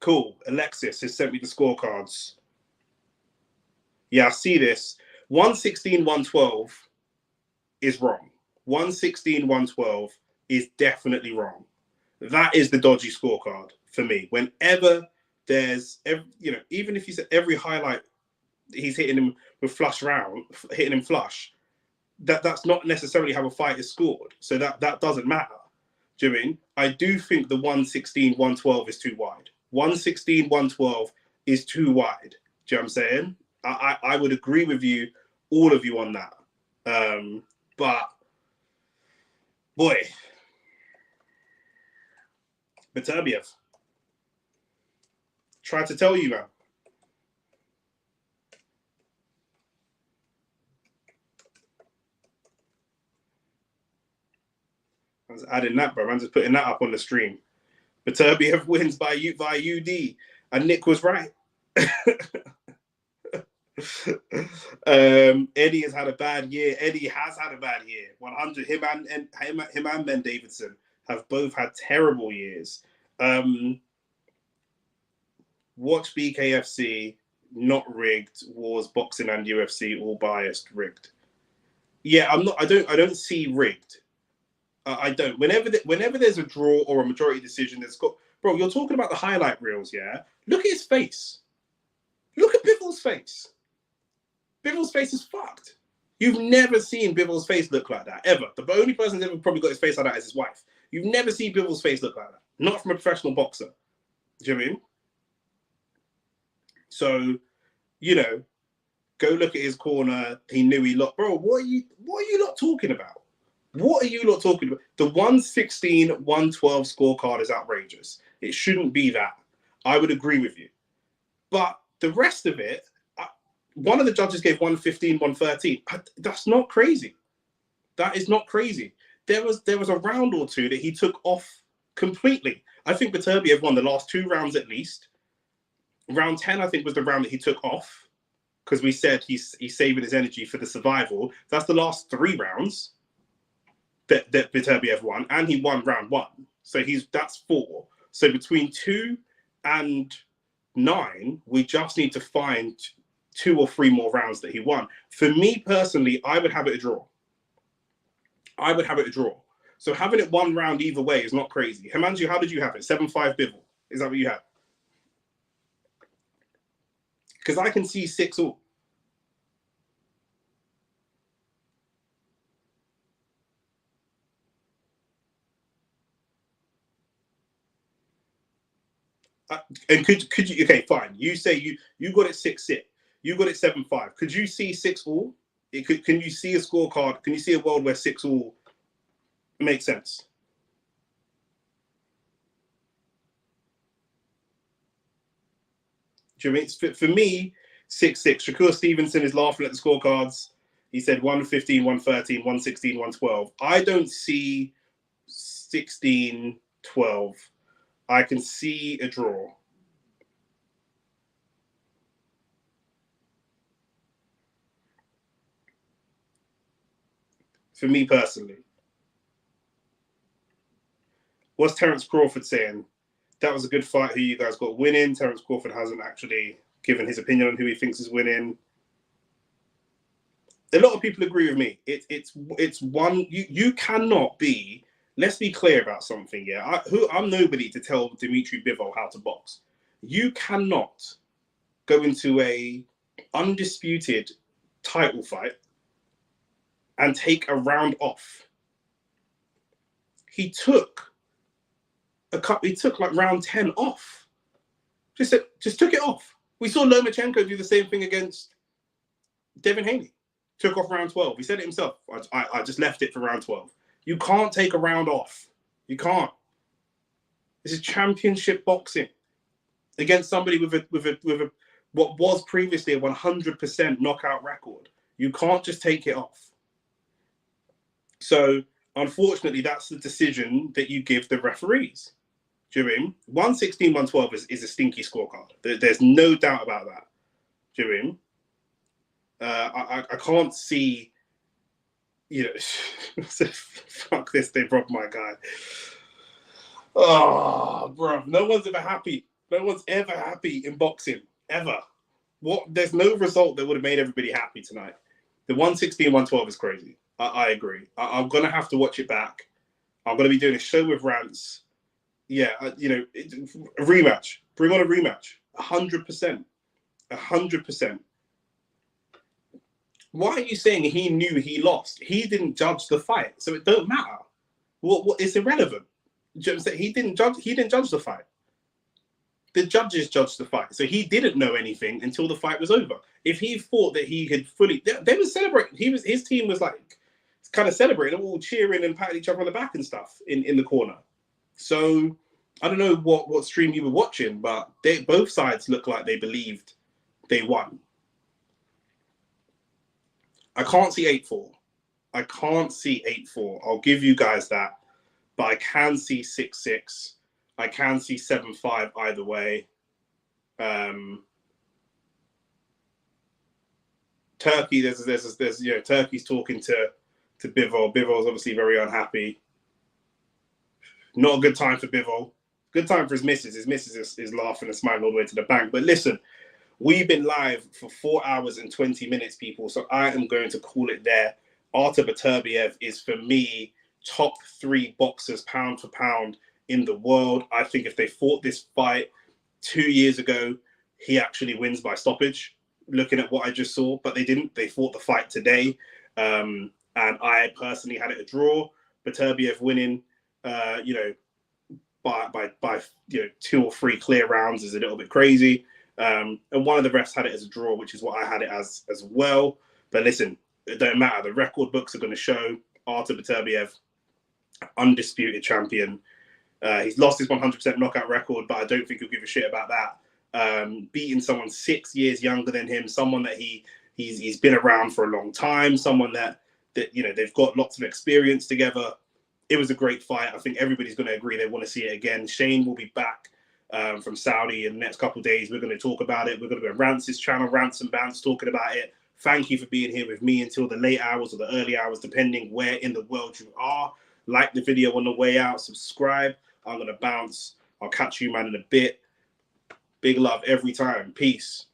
Cool. Alexis has sent me the scorecards. Yeah, I see this. 116-112 is wrong. 116-112 is definitely wrong. That is the dodgy scorecard for me. Whenever there's, even if you said every highlight, he's hitting him with hitting him flush. That's not necessarily how a fight is scored. So that doesn't matter. Do you mean? I do think the 116-112 is too wide. 116-112 is too wide. Do you know what I'm saying? I would agree with you, all of you on that. But boy, Beterbiev, try to tell you, man. I was adding that, bro. I'm just putting that up on the stream. Beterbiev wins via UD, and Nick was right. Eddie has had a bad year. Eddie has had a bad year. 100. Him and Ben Davidson have both had terrible years. Watch BKFC, not rigged. Wars, boxing, and UFC, all biased, rigged. Yeah, I'm not. I don't see rigged. I don't. Whenever there's a draw or a majority decision that's got, bro, you're talking about the highlight reels, yeah? Look at his face. Look at Bivol's face. Bivol's face is fucked. You've never seen Bivol's face look like that, ever. The only person that's ever probably got his face like that is his wife. You've never seen Bivol's face look like that. Not from a professional boxer. Do you know what I mean? So, you know, go look at his corner. He knew he lost. Bro, what are you lot talking about? What are you lot talking about? The 116, 112 scorecard is outrageous. It shouldn't be that. I would agree with you. But the rest of it, one of the judges gave 115, 113. That's not crazy. That is not crazy. There was a round or two that he took off completely. I think Beterbiev won the last 2 rounds at least. Round 10, I think, was the round that he took off because we said he's saving his energy for the survival. That's the last 3 rounds that Beterbiev won, and he won round 1. So that's 4. So between 2 and 9, we just need to find 2 or 3 more rounds that he won. For me personally, I would have it a draw. So having it 1 round either way is not crazy. Himanshu, how did you have it? 7-5 Bivol. Is that what you had? Because I can see 6 all. And could you? Okay, fine. You say you got it 6-6. You got it 7-5. Could you see 6 all? Can you see a scorecard? Can you see a world where 6 all makes sense? Do you know what I mean? For me, 6-6. Shakur Stevenson is laughing at the scorecards. He said 115, 113, 116, 112. I don't see 16, 12. I can see a draw. For me personally. What's Terence Crawford saying? That was a good fight. Who you guys got winning? Terence Crawford hasn't actually given his opinion on who he thinks is winning. A lot of people agree with me. It's one. You cannot be. Let's be clear about something. Yeah, I'm nobody to tell Dimitri Bivol how to box. You cannot go into a undisputed title fight and take a round off. He took like round 10 off. Just took it off. We saw Lomachenko do the same thing against Devin Haney. Took off round 12. He said it himself. I just left it for round 12. You can't take a round off. You can't. This is championship boxing against somebody with a what was previously a 100% knockout record. You can't just take it off. So unfortunately, that's the decision that you give the referees. Do you know what I mean? 116, 112 is a stinky scorecard. There's no doubt about that. Do you know what I mean? I can't see, you know, fuck this, they robbed my guy. Oh, bro, no one's ever happy. No one's ever happy in boxing, ever. There's no result that would have made everybody happy tonight. The 116, 112 is crazy. I agree. I'm going to have to watch it back. I'm going to be doing a show with rants. Yeah, you know, a rematch. Bring on a rematch. 100%. 100%. Why are you saying he knew he lost? He didn't judge the fight, so it don't matter. What it's irrelevant. You know what I'm saying? He didn't judge the fight. The judges judged the fight, so he didn't know anything until the fight was over. If he thought that he had fully, they were celebrating. His team was like kind of celebrating, all cheering and patting each other on the back and stuff in the corner. So I don't know what stream you were watching, but both sides looked like they believed they won. I can't see 8-4. I can't see 8-4. I'll give you guys that. But I can see 6-6. I can see 7-5 either way. Turkey, there's Turkey's talking to Bivol. Bivol's obviously very unhappy. Not a good time for Bivol. Good time for his missus. His missus is laughing and smiling all the way to the bank. But listen, we've been live for 4 hours and 20 minutes, people. So I am going to call it there. Artur Beterbiev is, for me, top 3 boxers pound for pound in the world. I think if they fought this fight 2 years ago, he actually wins by stoppage, looking at what I just saw. But they didn't. They fought the fight today. And I personally had it a draw. Beterbiev winning, by 2 or 3 clear rounds is a little bit crazy. And one of the refs had it as a draw, which is what I had it as well. But listen, it don't matter. The record books are going to show Artur Beterbiev, undisputed champion. He's lost his 100% knockout record, but I don't think he'll give a shit about that. Beating someone 6 years younger than him, someone that he's been around for a long time, someone that they've got lots of experience together. It was a great fight. I think everybody's going to agree they want to see it again. Shane will be back from Saudi in the next couple of days. We're going to talk about it. We're going to go on Rance's channel, Rants and Bants, talking about it. Thank you for being here with me until the late hours or the early hours, depending where in the world you are. Like the video on the way out. Subscribe. I'm going to bounce. I'll catch you, man, in a bit. Big love every time. Peace.